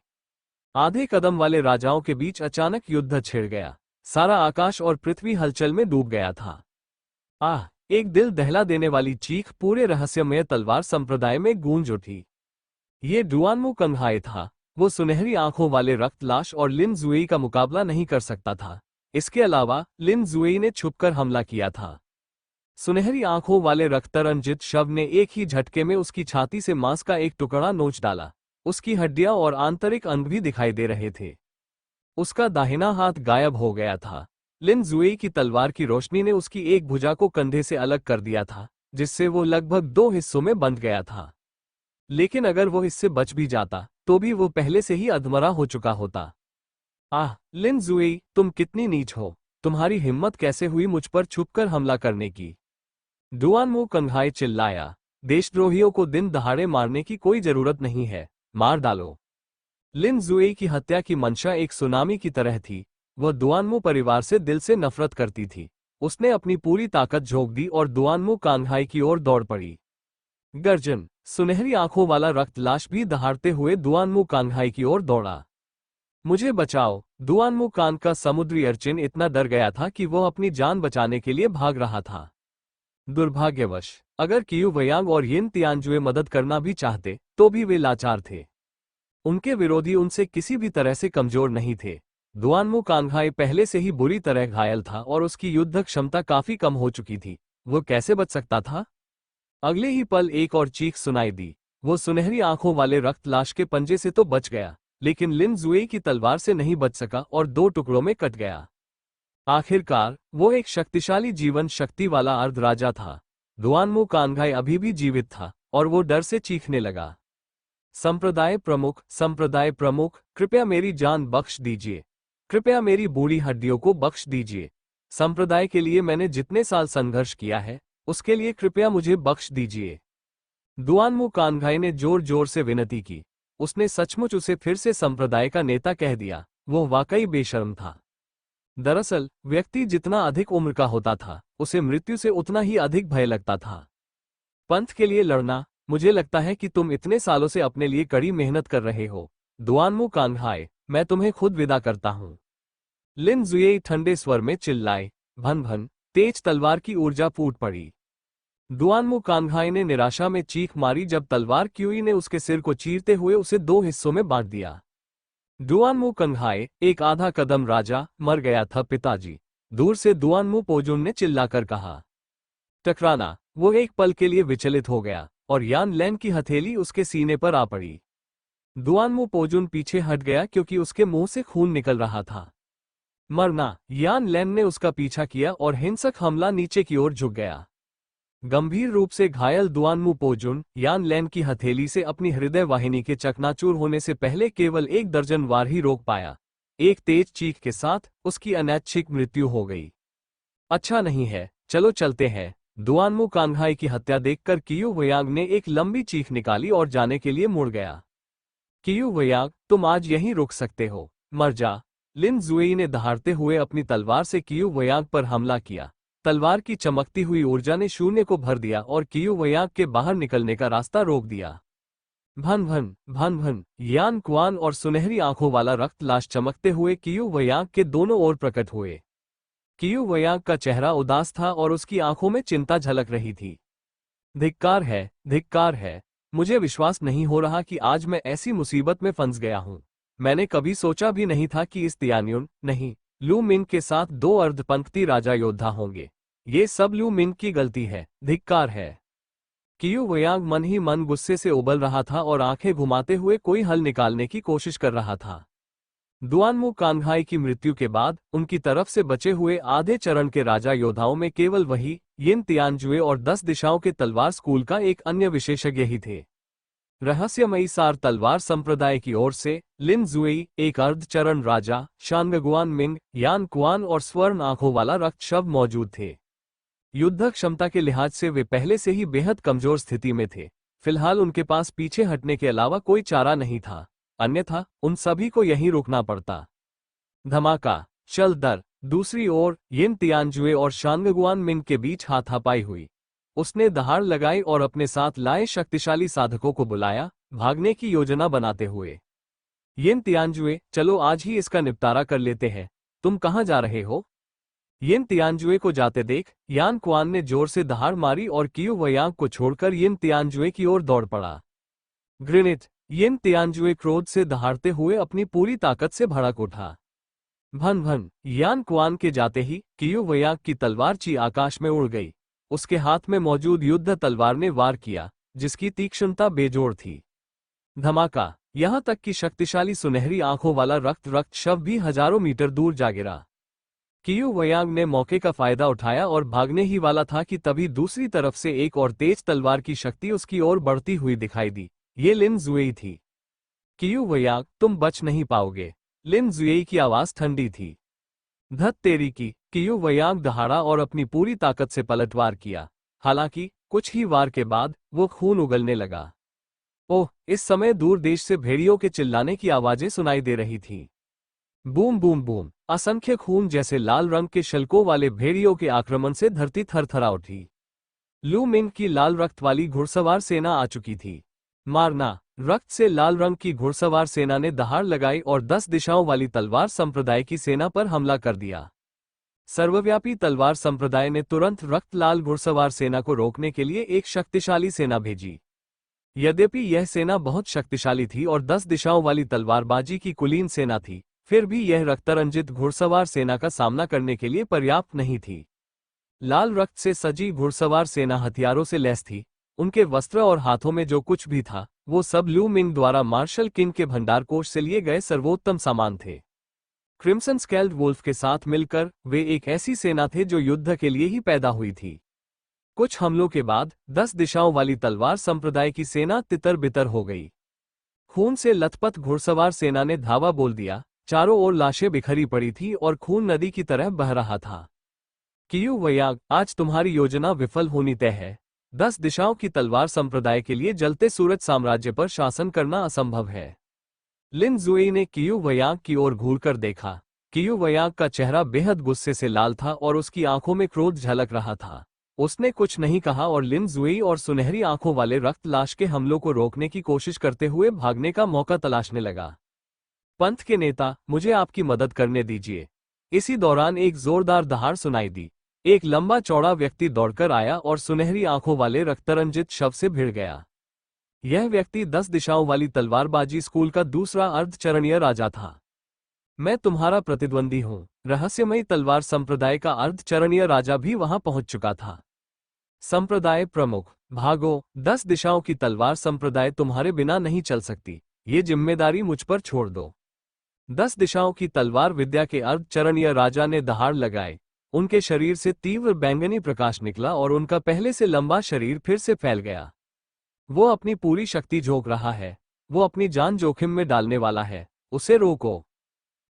आधे कदम वाले राजाओं के बीच अचानक युद्ध छिड़ गया। सारा आकाश और पृथ्वी हलचल में डूब गया था। आह, एक दिल दहला देने वाली चीख पूरे रहस्यमय तलवार संप्रदाय में गूंज उठी। ये दुआनमू कांघाई था। वो सुनहरी आंखों वाले रक्त लाश और लिन जुई का मुकाबला नहीं कर सकता था। इसके अलावा लिन जुई ने छुपकर हमला किया था। सुनहरी आंखों वाले रक्तरंजित शव ने एक ही झटके में उसकी छाती से मांस का एक टुकड़ा नोच डाला। उसकी हड्डियां और आंतरिक अंग भी दिखाई दे रहे थे। उसका दाहिना हाथ गायब हो गया था। लिन जुई की तलवार की रोशनी ने उसकी एक भुजा को कंधे से अलग कर दिया था, जिससे वो लगभग दो हिस्सों में बंध गया था। लेकिन अगर वो इससे बच भी जाता, तो भी वो पहले से ही अधमरा हो चुका होता। आह, लिन जुई, तुम कितनी नीच हो। तुम्हारी हिम्मत कैसे हुई मुझ पर छुपकर हमला करने की? दुआनमू कांघाई चिल्लाया। देशद्रोहियों को दिन दहाड़े मारने की कोई जरूरत नहीं है, मार डालो। लिन जुई की हत्या की मंशा एक सुनामी की तरह थी। वह दुआनमू परिवार से दिल से नफरत करती थी। उसने अपनी पूरी ताकत झोंक दी और दुआनमू कांघाई की ओर दौड़ पड़ी। गर्जन। सुनहरी आंखों वाला रक्त लाश भी दहाड़ते हुए दुआनमू कांघाई की ओर दौड़ा। मुझे बचाओ। दुआनमू कान का समुद्री अर्चिन इतना डर गया था कि वह अपनी जान बचाने के लिए भाग रहा था। दुर्भाग्यवश, अगर कियू वयांग और यिन तियानजुए मदद करना भी चाहते, तो भी वे लाचार थे। उनके विरोधी उनसे किसी भी तरह से कमजोर नहीं थे। दुआनमू कांघाई पहले से ही बुरी तरह घायल था और उसकी युद्ध क्षमता काफी कम हो चुकी थी। वो कैसे बच सकता था? अगले ही पल एक और चीख सुनाई दी। वो सुनहरी आंखों वाले रक्त लाश के पंजे से तो बच गया, लेकिन लिन जुई की तलवार से नहीं बच सका और दो टुकड़ों में कट गया। आखिरकार वो एक शक्तिशाली जीवन शक्ति वाला अर्ध राजा था। दुआनमू कांघाई अभी भी जीवित था और वो डर से चीखने लगा। संप्रदाय प्रमुख, कृपया मेरी जान बख्श दीजिए। कृपया मेरी बूढ़ी हड्डियों को बख्श दीजिए। संप्रदाय के लिए मैंने जितने साल संघर्ष किया है, उसके लिए कृपया मुझे बख्श दीजिए। दुआनमू कांघाई ने जोर जोर से विनती की। उसने सचमुच उसे फिर से संप्रदाय का नेता कह दिया। वो वाकई बेशर्म था। दरअसल व्यक्ति जितना अधिक उम्र का होता था, उसे मृत्यु से उतना ही अधिक भय लगता था। पंथ के लिए लड़ना, मुझे लगता है कि तुम इतने सालों से अपने लिए कड़ी मेहनत कर रहे हो। दुआनमू कांगहाई, मैं तुम्हें खुद विदा करता हूं। लिन जुएई ठंडे स्वर में चिल्लाए। भन भन, तेज तलवार की ऊर्जा फूट पड़ी। दुआनमू कांगहाई ने निराशा में चीख मारी जब तलवार क्यूई ने उसके सिर को चीरते हुए उसे 2 हिस्सों में बांट दिया। दुआनमू कांगहाई, एक आधा कदम राजा, मर गया था पिताजी। दूर से दुआनमू पोजुन ने चिल्लाकर कहा। टकराना, वो एक पल के लिए विचलित हो गया और यान लैन की हथेली उसके सीने पर आ पड़ी। दुआनमू पोजुन पीछे हट गया क्योंकि उसके मुंह से खून निकल रहा था। मरना, यान लैन ने उसका पीछा किया और हिंसक हमला नीचे की ओर झुक गया। गंभीर रूप से घायल दुआनमू पोजुन यान लैन की हथेली से अपनी हृदय वाहिनी के चकनाचूर होने से पहले केवल 1 दर्जन वार ही रोक पाया। एक तेज चीख के साथ उसकी अनैच्छिक मृत्यु हो गई। अच्छा नहीं है, चलो चलते हैं। दुआनमू कांगहाई की हत्या देखकर कियू वयांग ने एक लंबी चीख निकाली और जाने के लिए मुड़ गया। कियू वयांग, तुम आज यहीं रुक सकते हो, मर जा। लिन जुएई ने दहाड़ते हुए अपनी तलवार से कियू वयांग पर हमला किया। तलवार की चमकती हुई ऊर्जा ने शून्य को भर दिया और कियू वयांग के बाहर निकलने का रास्ता रोक दिया। भन भन भन भन, यान क्वान और सुनहरी आंखों वाला रक्त लाश चमकते हुए कियू वयांग के दोनों ओर प्रकट हुए। कियू वयांग का चेहरा उदास था और उसकी आंखों में चिंता झलक रही थी। धिक्कार है, धिक्कार है। मुझे विश्वास नहीं हो रहा कि आज मैं ऐसी मुसीबत में फंस गया हूं। मैंने कभी सोचा भी नहीं था कि इस तियान्युन, नहीं, लू मिंग के साथ 2 अर्धपंक्ति राजा योद्धा होंगे। ये सब लू मिंग की गलती है, धिक्कार है। कियू वयांग मन ही मन गुस्से से उबल रहा था और आंखें घुमाते हुए कोई हल निकालने की कोशिश कर रहा था। दुआनमू कांगहाई की मृत्यु के बाद उनकी तरफ से बचे हुए आधे चरण के राजा योद्धाओं में केवल वही यिन तियानजुए और 10 दिशाओं के तलवार स्कूल का एक अन्य विशेषज्ञ ही थे। रहस्यमयी सार तलवार संप्रदाय की ओर से लिन जुएई, एक अर्धचरण राजा, शानगगुआन मिंग, यान कुआन और स्वर्ण आंखों वाला रक्तशव मौजूद थे। युद्ध क्षमता के लिहाज से वे पहले से ही बेहद कमजोर स्थिति में थे। फिलहाल उनके पास पीछे हटने के अलावा कोई चारा नहीं था, अन्यथा उन सभी को यहीं रुकना पड़ता। धमाका, चल दर। दूसरी ओर यिन तियानजुए और शानगगुआन मिंग के बीच हाथापाई हुई। उसने दहाड़ लगाई और अपने साथ लाए शक्तिशाली साधकों को बुलाया, भागने की योजना बनाते हुए। यिन तियानजुए, चलो आज ही इसका निपटारा कर लेते हैं। तुम कहां जा रहे हो? यिन तियानजुए को जाते देख यान क्वान ने जोर से दहाड़ मारी और कियू वयांग को छोड़कर यिन तियानजुए की ओर दौड़ पड़ा। ग्रेनेड, यिन तियानजुए क्रोध से दहाड़ते हुए अपनी पूरी ताकत से भड़क उठा। भन भन, यान क्वान के जाते ही कियू वयांग की तलवार ची आकाश में उड़ गई। उसके हाथ में मौजूद युद्ध तलवार ने वार किया, जिसकी तीक्ष्णता बेजोड़ थी। धमाका, यहां तक कि शक्तिशाली सुनहरी आंखों वाला रक्त शव भी हजारों मीटर दूर जा गिरा। कियू वयांग ने मौके का फायदा उठाया और भागने ही वाला था कि तभी दूसरी तरफ से एक और तेज तलवार की शक्ति उसकी ओर बढ़ती हुई दिखाई दी। ये लिन जुएई थी। कियू वयांग, तुम बच नहीं पाओगे। लिन जुएई की आवाज ठंडी थी। धत तेरी की। कियू वयांग दहाड़ा और अपनी पूरी ताकत से पलटवार किया। हालांकि कुछ ही वार के बाद वो खून उगलने लगा। ओह, इस समय दूर देश से भेड़ियों के चिल्लाने की आवाजें सुनाई दे रही थीं। बूम बूम बूम, असंख्य खून जैसे लाल रंग के शल्कों वाले भेड़ियों के आक्रमण से धरती थरथरा उठी। लू मिंग की लाल रक्त वाली घुड़सवार सेना आ चुकी थी। मारना, रक्त से लाल रंग की घुड़सवार सेना ने दहाड़ लगाई और 10 दिशाओं वाली तलवार संप्रदाय की सेना पर हमला कर दिया। सर्वव्यापी तलवार संप्रदाय ने तुरंत रक्त लाल घुड़सवार सेना को रोकने के लिए एक शक्तिशाली सेना भेजी। यद्यपि यह सेना बहुत शक्तिशाली थी और 10 दिशाओं वाली तलवारबाजी की कुलीन सेना थी, फिर भी यह रक्तरंजित घुड़सवार सेना का सामना करने के लिए पर्याप्त नहीं थी। लाल रक्त से सजी घुड़सवार सेना हथियारों से लैस थी। उनके वस्त्र और हाथों में जो कुछ भी था, वो सब लू मिंग द्वारा मार्शल किंग के भंडारकोष से लिए गए सर्वोत्तम सामान थे। क्रिम्सन स्केल्ड वुल्फ के साथ मिलकर वे एक ऐसी सेना थे जो युद्ध के लिए ही पैदा हुई थी। कुछ हमलों के बाद 10 दिशाओं वाली तलवार संप्रदाय की सेना तितर बितर हो गई। खून से लथपथ घुड़सवार सेना ने धावा बोल दिया। चारों ओर लाशें बिखरी पड़ी थी और खून नदी की तरह बह रहा था। कियू वयांग, आज तुम्हारी योजना विफल होनी तय है। 10 दिशाओं की तलवार संप्रदाय के लिए जलते सूरज साम्राज्य पर शासन करना असंभव है। लिन जुएई ने कियू वयांग की ओर घूरकर देखा। कियू वयांग का चेहरा बेहद गुस्से से लाल था और उसकी आंखों में क्रोध झलक रहा था। उसने कुछ नहीं कहा और लिन जुई और सुनहरी आंखों वाले रक्त लाश के हमलों को रोकने की कोशिश करते हुए भागने का मौका तलाशने लगा। पंथ के नेता, मुझे आपकी मदद करने दीजिए। इसी दौरान एक जोरदार दहाड़ सुनाई दी। एक लंबा चौड़ा व्यक्ति दौड़कर आया और सुनहरी आंखों वाले रक्तरंजित शव से भिड़ गया। यह व्यक्ति 10 दिशाओं वाली तलवारबाजी स्कूल का दूसरा अर्धचरणीय राजा था। मैं तुम्हारा प्रतिद्वंदी हूं। रहस्यमयी तलवार संप्रदाय का अर्धचरणीय राजा भी वहां पहुंच चुका था। संप्रदाय प्रमुख, भागो। 10 दिशाओं की तलवार संप्रदाय तुम्हारे बिना नहीं चल सकती। ये जिम्मेदारी मुझ पर छोड़ दो। 10 दिशाओं की तलवार विद्या के अर्धचरणीय राजा ने दहाड़ लगाए। उनके शरीर से तीव्र बैंगनी प्रकाश निकला और उनका पहले से लंबा शरीर फिर से फैल गया। वो अपनी पूरी शक्ति झोंक रहा है। वो अपनी जान जोखिम में डालने वाला है। उसे रोको।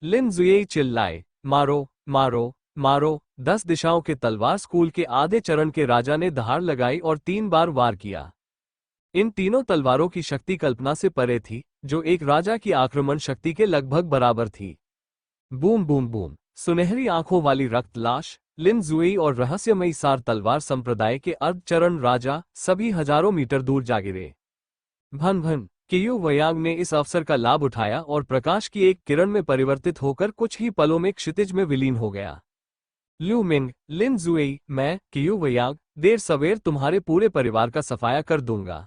लिन जुई चिल्लाए, मारो, मारो, मारो। 10 दिशाओं के तलवार स्कूल के आधे चरण के राजा ने दहाड़ लगाई और 3 बार वार किया। इन तीनों तलवारों की शक्ति कल्पना से परे थी, जो एक राजा की आक्रमण शक्ति के लगभग बराबर थी। Boom boom boom. सुनहरी आंखों वाली रक्त लाश, लिन जुई और रहस्यमयी सार तलवार संप्रदाय के अर्धचरण राजा सभी हजारों मीटर दूर जा गिरे। भन भन। कियू वयांग ने इस अवसर का लाभ उठाया और प्रकाश की एक किरण में परिवर्तित होकर कुछ ही पलों में क्षितिज में विलीन हो गया। लू मिंग, लिन जुई, मैं, कियू वयांग, देर सवेर तुम्हारे पूरे परिवार का सफाया कर दूंगा।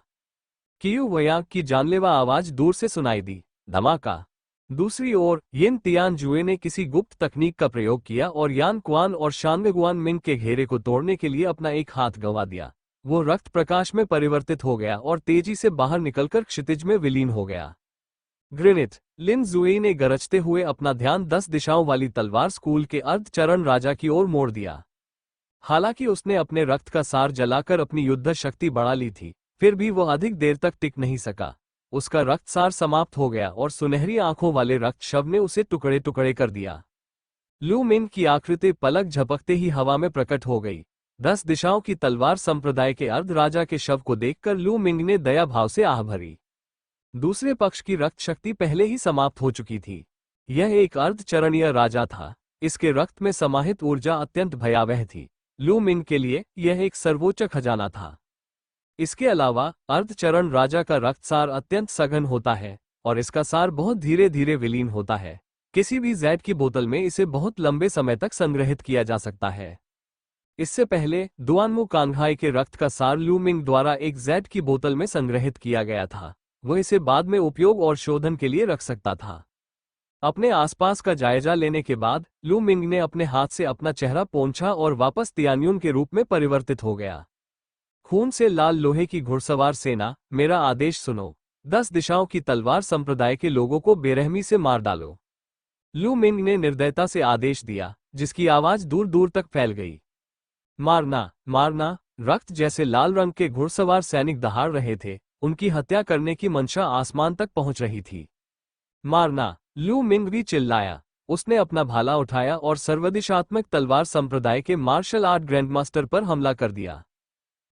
कियू वयांग की जानलेवा आवाज दूर से सुनाई दी। धमाका। दूसरी ओर यिन तियान जुए ने किसी गुप्त तकनीक का प्रयोग किया और यान क्वान और शानवेगुआन मिंग के घेरे को तोड़ने के लिए अपना एक हाथ गंवा दिया। वो रक्त प्रकाश में परिवर्तित हो गया और तेजी से बाहर निकलकर क्षितिज में विलीन हो गया। ग्रेनिथ, लिन जुई ने गरजते हुए अपना ध्यान 10 दिशाओं वाली तलवार स्कूल के अर्धचरण राजा की ओर मोड़ दिया। हालांकि उसने अपने रक्त का सार जलाकर अपनी युद्ध शक्ति बढ़ा ली थी, फिर भी वह अधिक देर तक टिक नहीं सका। उसका रक्तसार समाप्त हो गया और सुनहरी आंखों वाले रक्त शव ने उसे टुकड़े टुकड़े कर दिया। लू मिंग की आकृति पलक झपकते ही हवा में प्रकट हो गई। 10 दिशाओं की तलवार संप्रदाय के अर्ध राजा के शव को देखकर लू मिंग ने दया भाव से आह भरी। दूसरे पक्ष की रक्त शक्ति पहले ही समाप्त हो चुकी थी। यह एक अर्धचरणीय राजा था। इसके रक्त में समाहित ऊर्जा अत्यंत भयावह थी। लू मिंग के लिए यह एक सर्वोच्च खजाना था। इसके अलावा अर्धचरण राजा का रक्तसार अत्यंत सघन होता है और इसका सार बहुत धीरे धीरे विलीन होता है। किसी भी जैड की बोतल में इसे बहुत लंबे समय तक संग्रहित किया जा सकता है। इससे पहले दुआनमू कांगहाई के रक्त का सार लू मिंग द्वारा एक जैड की बोतल में संग्रहित किया गया था। वह इसे बाद में उपयोग और शोधन के लिए रख सकता था। अपने आसपास का जायजा लेने के बाद लू मिंग ने अपने हाथ से अपना चेहरा पोंछा और वापस तियान्यून के रूप में परिवर्तित हो गया। खून से लाल लोहे की घुड़सवार सेना, मेरा आदेश सुनो। 10 दिशाओं की तलवार संप्रदाय के लोगों को बेरहमी से मार डालो। लू मिंग ने निर्दयता से आदेश दिया, जिसकी आवाज दूर दूर तक फैल गई। मारना, मारना। रक्त जैसे लाल रंग के घुड़सवार सैनिक दहाड़ रहे थे। उनकी हत्या करने की मंशा आसमान तक पहुंच रही थी। मारना। लू मिंग भी चिल्लाया। उसने अपना भाला उठाया और सर्वदिशात्मक तलवार संप्रदाय के मार्शल आर्ट ग्रैंडमास्टर पर हमला कर दिया।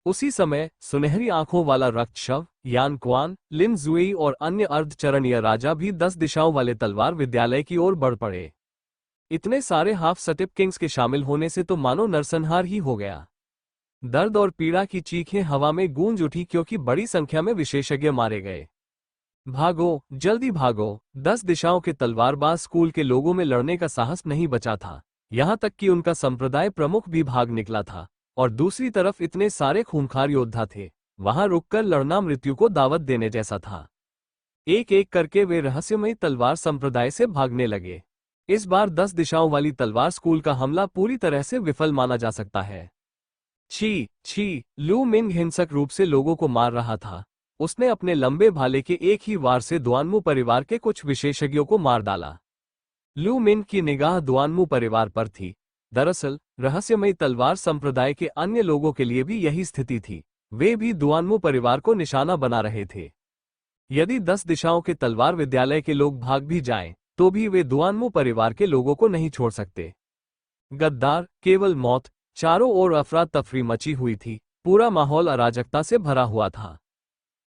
उसी समय सुनहरी आंखों वाला रक्त शव, यान क्वान, लिन जुई और अन्य अर्धचरणीय राजा भी 10 दिशाओं वाले तलवार विद्यालय की ओर बढ़ पड़े। इतने सारे हाफ स्टेप किंग्स के शामिल होने से तो मानो नरसंहार ही हो गया। दर्द और पीड़ा की चीखें हवा में गूंज उठी क्योंकि बड़ी संख्या में विशेषज्ञ मारे गए। भागो, जल्दी भागो। 10 दिशाओं के तलवारबाज स्कूल के लोगों में लड़ने का साहस नहीं बचा था। यहां तक कि उनका संप्रदाय प्रमुख भी भाग निकला था। और दूसरी तरफ इतने सारे खूंखार योद्धा थे। वहां रुककर लड़ना मृत्यु को दावत देने जैसा था। एक एक करके वे रहस्यमयी तलवार संप्रदाय से भागने लगे। इस बार 10 दिशाओं वाली तलवार स्कूल का हमला पूरी तरह से विफल माना जा सकता है। छी छी। लू मिंग हिंसक रूप से लोगों को मार रहा था। उसने अपने लंबे भाले के एक ही वार से दुआनमू परिवार के कुछ विशेषज्ञों को मार डाला। लू मिंग की निगाह दुआनमू परिवार पर थी। दरअसल रहस्यमयी तलवार संप्रदाय के अन्य लोगों के लिए भी यही स्थिति थी। वे भी दुआनमू परिवार को निशाना बना रहे थे। यदि 10 दिशाओं के तलवार विद्यालय के लोग भाग भी जाएं, तो भी वे दुआनमू परिवार के लोगों को नहीं छोड़ सकते। गद्दार, केवल मौत। चारों ओर अफरा तफरी मची हुई थी। पूरा माहौल अराजकता से भरा हुआ था।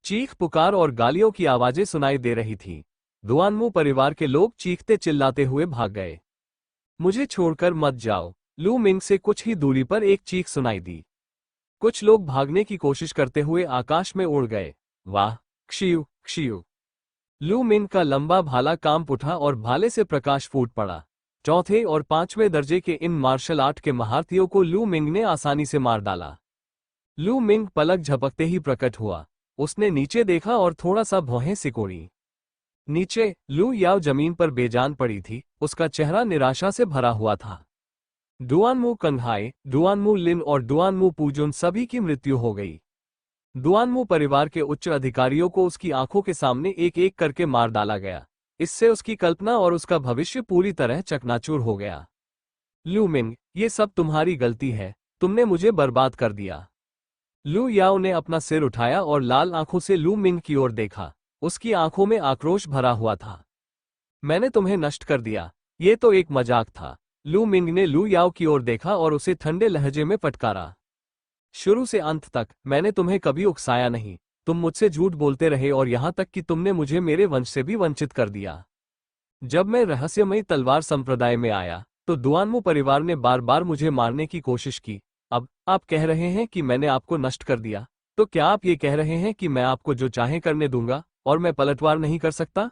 चीख पुकार और गालियों की आवाजें सुनाई दे रही थी। दुआनमू परिवार के लोग चीखते चिल्लाते हुए भाग गए। मुझे छोड़कर मत जाओ। लू मिंग से कुछ ही दूरी पर एक चीख सुनाई दी। कुछ लोग भागने की कोशिश करते हुए आकाश में उड़ गए। वाह, क्षियु क्षियु। लू मिंग का लंबा भाला कांप उठा और भाले से प्रकाश फूट पड़ा। चौथे और पांचवें दर्जे के इन मार्शल आर्ट के महारथियों को लू मिंग ने आसानी से मार डाला। लू मिंग पलक झपकते ही प्रकट हुआ। उसने नीचे देखा और थोड़ा सा भौहें सिकोड़ी। नीचे लू याओ जमीन पर बेजान पड़ी थी, उसका चेहरा निराशा से भरा हुआ था। डुआनमू कंघाई, डुआनमू लिन और डुआनमू पूजुन सभी की मृत्यु हो गई। डुआनमू परिवार के उच्च अधिकारियों को उसकी आंखों के सामने एक एक करके मार डाला गया। इससे उसकी कल्पना और उसका भविष्य पूरी तरह चकनाचूर हो गया। लू मिंग, ये सब तुम्हारी गलती है, तुमने मुझे बर्बाद कर दिया। लू याओ ने अपना सिर उठाया और लाल आंखों से लू मिंग की ओर देखा। उसकी आंखों में आक्रोश भरा हुआ था। मैंने तुम्हें नष्ट कर दिया, ये तो एक मजाक था। लू मिंग ने लू याओ की ओर देखा और उसे ठंडे लहजे में फटकारा। शुरू से अंत तक मैंने तुम्हें कभी उकसाया नहीं। तुम मुझसे झूठ बोलते रहे और यहां तक कि तुमने मुझे मेरे वंश से भी वंचित कर दिया। जब मैं रहस्यमयी तलवार संप्रदाय में आया तो डुआनमू परिवार ने बार बार मुझे मारने की कोशिश की। अब आप कह रहे हैं कि मैंने आपको नष्ट कर दिया, तो क्या आप ये कह रहे हैं कि मैं आपको जो चाहे करने दूंगा और मैं पलटवार नहीं कर सकता?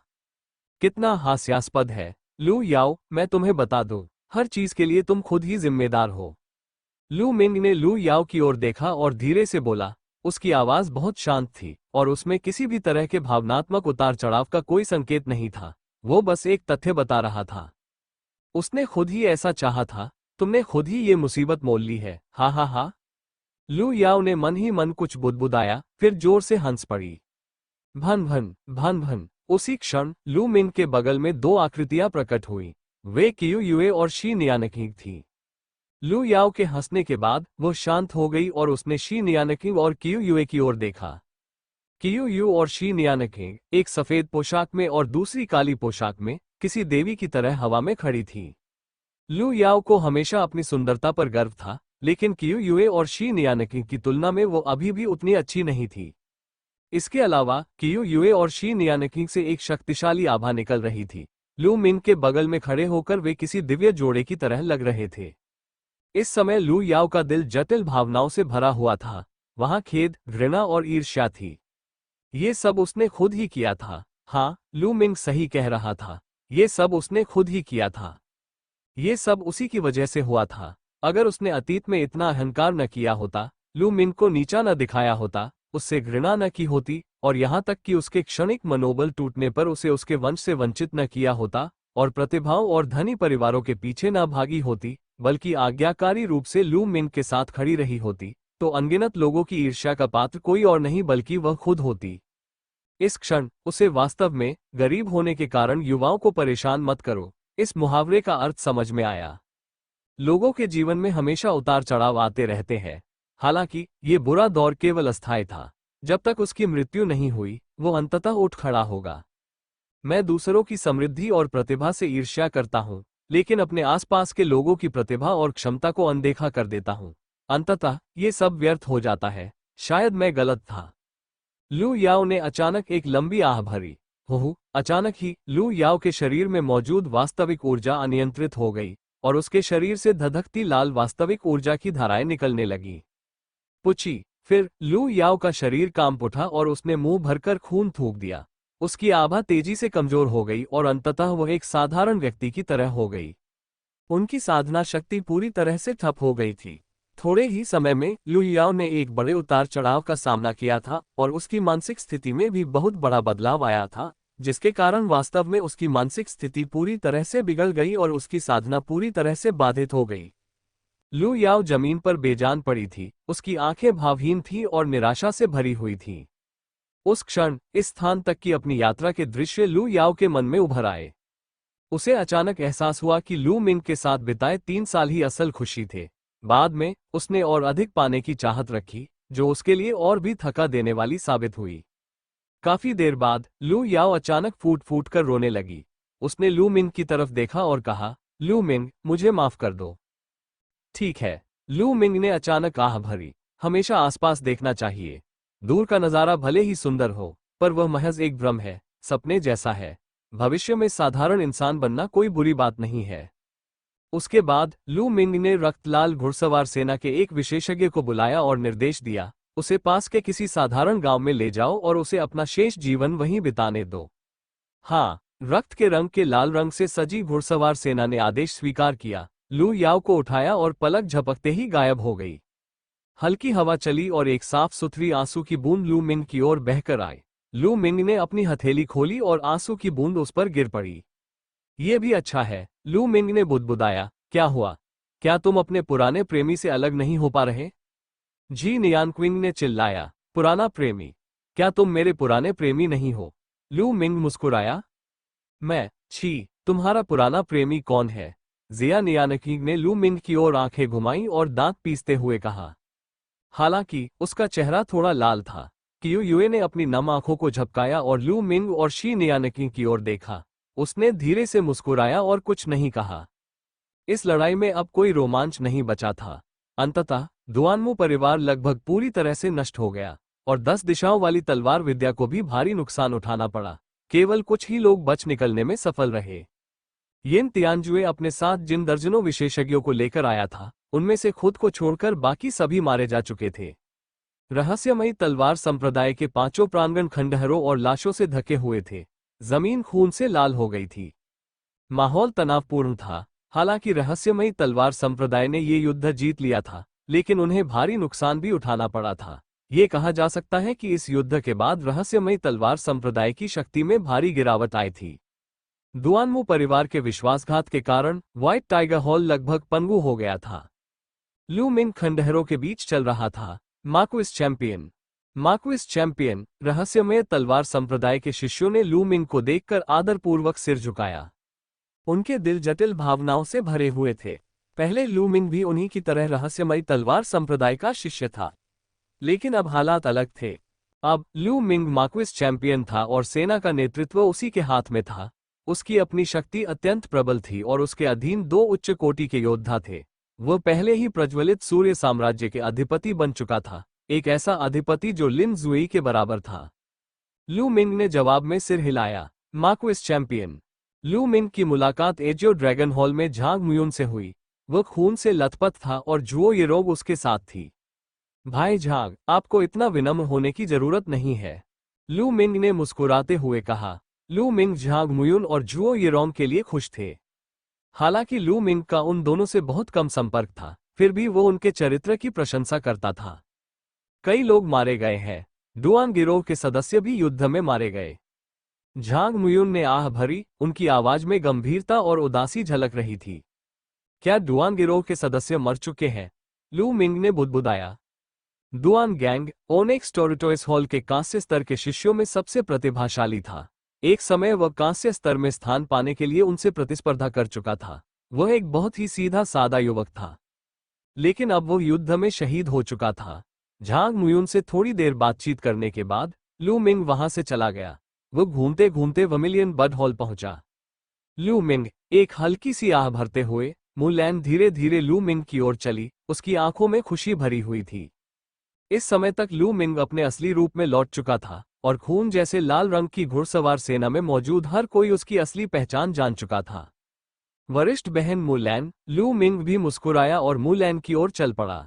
कितना हास्यास्पद है। लू याओ, मैं तुम्हें बता दूं, हर चीज के लिए तुम खुद ही जिम्मेदार हो। लू मिंग ने लू याओ की ओर देखा और धीरे से बोला। उसकी आवाज बहुत शांत थी और उसमें किसी भी तरह के भावनात्मक उतार चढ़ाव का कोई संकेत नहीं था। वो बस एक तथ्य बता रहा था। उसने खुद ही ऐसा चाहा था, तुमने खुद ही ये मुसीबत मोल ली है। हा हा हा। लू याओ ने मन ही मन कुछ बुदबुदाया, फिर जोर से हंस पड़ी। भन भन भन भन। उसी क्षण लू मिंग के बगल में दो आकृतियां प्रकट हुई। वे कियू युए और शी नियानकिंग थी। लू याओ के हंसने के बाद वो शांत हो गई और उसने शी नियानकिंग और कियू युए की ओर देखा। कियू यू और शी नियानकिंग एक सफेद पोशाक में और दूसरी काली पोशाक में किसी देवी की तरह हवा में खड़ी थी। लू याओ को हमेशा अपनी सुंदरता पर गर्व था, लेकिन कियू युए और शी नियानकिंग की तुलना में वो अभी भी उतनी अच्छी नहीं थी। इसके अलावा कियू युए और शी नियानकिंग से एक शक्तिशाली आभा निकल रही थी। लू मिंग के बगल में खड़े होकर वे किसी दिव्य जोड़े की तरह लग रहे थे। इस समय लू याओ का दिल जटिल भावनाओं से भरा हुआ था। वहां खेद, घृणा और ईर्ष्या थी। ये सब उसने खुद ही किया था। हाँ, लू मिंग सही कह रहा था, ये सब उसने खुद ही किया था। ये सब उसी की वजह से हुआ था। अगर उसने अतीत में इतना अहंकार न किया होता, लू मिंग को नीचा न दिखाया होता, उससे घृणा न की होती और यहां तक कि उसके क्षणिक मनोबल टूटने पर उसे उसके वंश से वंचित न किया होता और प्रतिभाओं और धनी परिवारों के पीछे न भागी होती, बल्कि आज्ञाकारी रूप से लू मिंग के साथ खड़ी रही होती, तो अनगिनत लोगों की ईर्ष्या का पात्र कोई और नहीं बल्कि वह खुद होती। इस क्षण उसे वास्तव में गरीब होने के कारण युवाओं को परेशान मत करो, इस मुहावरे का अर्थ समझ में आया। लोगों के जीवन में हमेशा उतार चढ़ाव आते रहते हैं। हालांकि ये बुरा दौर केवल अस्थायी था। जब तक उसकी मृत्यु नहीं हुई, वो अंततः उठ खड़ा होगा। मैं दूसरों की समृद्धि और प्रतिभा से ईर्ष्या करता हूँ, लेकिन अपने आसपास के लोगों की प्रतिभा और क्षमता को अनदेखा कर देता हूँ। अंततः ये सब व्यर्थ हो जाता है। शायद मैं गलत था। लू याओ ने अचानक एक लंबी आह भरी। हो, अचानक ही लू याओ के शरीर में मौजूद वास्तविक ऊर्जा अनियंत्रित हो गई और उसके शरीर से धधकती लाल वास्तविक ऊर्जा की धाराएं निकलने लगीं। पुची। फिर लू याओ का शरीर कांप उठा और उसने मुंह भरकर खून थूक दिया। उसकी आभा तेजी से कमजोर हो गई और अंततः वह एक साधारण व्यक्ति की तरह हो गई। उनकी साधना शक्ति पूरी तरह से ठप हो गई थी। थोड़े ही समय में लू याओ ने एक बड़े उतार चढ़ाव का सामना किया था और उसकी मानसिक स्थिति में भी बहुत बड़ा बदलाव आया था, जिसके कारण वास्तव में उसकी मानसिक स्थिति पूरी तरह से बिगड़ गई और उसकी साधना पूरी तरह से बाधित हो गई। लू याओ जमीन पर बेजान पड़ी थी, उसकी आंखें भावहीन थीं और निराशा से भरी हुई थीं। उस क्षण इस स्थान तक की अपनी यात्रा के दृश्य लू याओ के मन में उभर आए। उसे अचानक एहसास हुआ कि लू मिंग के साथ बिताए 3 साल ही असल खुशी थे। बाद में उसने और अधिक पाने की चाहत रखी, जो उसके लिए और भी थका देने वाली साबित हुई। काफी देर बाद लू याओ अचानक फूट फूट कर रोने लगी। उसने लू मिंग की तरफ देखा और कहा, लू मिंग, मुझे माफ कर दो। ठीक है। लू मिंग ने अचानक आह भरी। हमेशा आसपास देखना चाहिए। दूर का नजारा भले ही सुंदर हो, पर वह महज एक भ्रम है, सपने जैसा है। भविष्य में साधारण इंसान बनना कोई बुरी बात नहीं है। उसके बाद लू मिंग ने रक्तलाल घुड़सवार सेना के एक विशेषज्ञ को बुलाया और निर्देश दिया, उसे पास के किसी साधारण गांव में ले जाओ और उसे अपना शेष जीवन वहीं बिताने दो। हाँ, रक्त के रंग के लाल रंग से सजी घुड़सवार सेना ने आदेश स्वीकार किया। लू याओ को उठाया और पलक झपकते ही गायब हो गई। हल्की हवा चली और एक साफ सुथरी आंसू की बूंद लू मिंग की ओर बहकर आई। लू मिंग ने अपनी हथेली खोली और आंसू की बूंद उस पर गिर पड़ी। ये भी अच्छा है, लू मिंग ने बुदबुदाया। क्या हुआ? क्या तुम अपने पुराने प्रेमी से अलग नहीं हो पा रहे? जी नियानक्विंग ने चिल्लाया। पुराना प्रेमी? क्या तुम मेरे पुराने प्रेमी नहीं हो? लू मिंग मुस्कुराया। मैं? छी, तुम्हारा पुराना प्रेमी कौन है? जिया नियानक्विंग ने लू मिंग की ओर आंखें घुमाई और दांत पीसते हुए कहा। हालांकि उसका चेहरा थोड़ा लाल था। कियू युए ने अपनी नम आंखों को झपकाया और लू मिंग और शी नियानक्विंग की ओर देखा। उसने धीरे से मुस्कुराया और कुछ नहीं कहा। इस लड़ाई में अब कोई रोमांच नहीं बचा था। अंततः दुआनमू परिवार लगभग पूरी तरह से नष्ट हो गया और 10 दिशाओं वाली तलवार विद्या को भी भारी नुकसान उठाना पड़ा। केवल कुछ ही लोग बच निकलने में सफल रहे। यिन तियानजुए अपने साथ जिन दर्जनों विशेषज्ञों को लेकर आया था, उनमें से खुद को छोड़कर बाकी सभी मारे जा चुके थे। रहस्यमयी तलवार संप्रदाय के पांचों प्रांगण खंडहरों और लाशों से ढके हुए थे। जमीन खून से लाल हो गई थी। माहौल तनावपूर्ण था। हालांकि रहस्यमयी तलवार संप्रदाय ने ये युद्ध जीत लिया था, लेकिन उन्हें भारी नुकसान भी उठाना पड़ा था। ये कहा जा सकता है कि इस युद्ध के बाद रहस्यमयी तलवार संप्रदाय की शक्ति में भारी गिरावट आई थी। दुआनमू परिवार के विश्वासघात के कारण व्हाइट टाइगर हॉल लगभग पनगु हो गया था। लू मिंग खंडहरों के बीच चल रहा था। Marquis champion. मार्क्विस चैंपियन, रहस्यमय तलवार संप्रदाय के शिष्यों ने लू मिंग को देखकर आदरपूर्वक सिर झुकाया। उनके दिल जटिल भावनाओं से भरे हुए थे। पहले लू मिंग भी उन्हीं की तरह रहस्यमयी तलवार संप्रदाय का शिष्य था, लेकिन अब हालात अलग थे। अब लू मिंग मार्क्विस चैंपियन था और सेना का नेतृत्व उसी के हाथ में था। उसकी अपनी शक्ति अत्यंत प्रबल थी और उसके अधीन 2 उच्च कोटि के योद्धा थे। वह पहले ही प्रज्वलित सूर्य साम्राज्य के अधिपति बन चुका था, एक ऐसा अधिपति जो लिन जुई के बराबर था। लू मिंग ने जवाब में सिर हिलाया। Marquis champion. लू मिंग की मुलाकात एजियो ड्रैगन हॉल में झांग मुयुन से हुई। वह खून से लथपथ था और जुओ येरोग उसके साथ थी। भाई झांग, आपको इतना विनम्र होने की जरूरत नहीं है, लू मिंग ने मुस्कुराते हुए कहा। लू मिंग झांग मुयुन और जुओ येरोंग के लिए खुश थे। हालांकि लू मिंग का उन दोनों से बहुत कम संपर्क था, फिर भी वो उनके चरित्र की प्रशंसा करता था। कई लोग मारे गए हैं। डुआन गिरोह के सदस्य भी युद्ध में मारे गए। झांग मुयुन ने आह भरी, उनकी आवाज में गंभीरता और उदासी झलक रही थी। क्या डुआन गिरोह के सदस्य मर चुके हैं? लू मिंग ने बुदबुदाया। डुआन गैंग ओनेक्स टोरिटोइस हॉल के कांस्य स्तर के शिष्यों में सबसे प्रतिभाशाली था। एक समय वह कांस्य स्तर में स्थान पाने के लिए उनसे प्रतिस्पर्धा कर चुका था। वह एक बहुत ही सीधा सादा युवक था, लेकिन अब वो युद्ध में शहीद हो चुका था। झांग मुयुन से थोड़ी देर बातचीत करने के बाद लू मिंग वहां से चला गया। वो घूमते घूमते वर्मिलियन बड हॉल पहुंचा। लू मिंग, एक हल्की सी आह भरते हुए मुलैन धीरे धीरे लू मिंग की ओर चली। उसकी आंखों में खुशी भरी हुई थी। इस समय तक लू मिंग अपने असली रूप में लौट चुका था और खून जैसे लाल रंग की घुड़सवार सेना में मौजूद हर कोई उसकी असली पहचान जान चुका था। वरिष्ठ बहन मुलैन। लू मिंग भी मुस्कुराया और मुलैन की ओर चल पड़ा।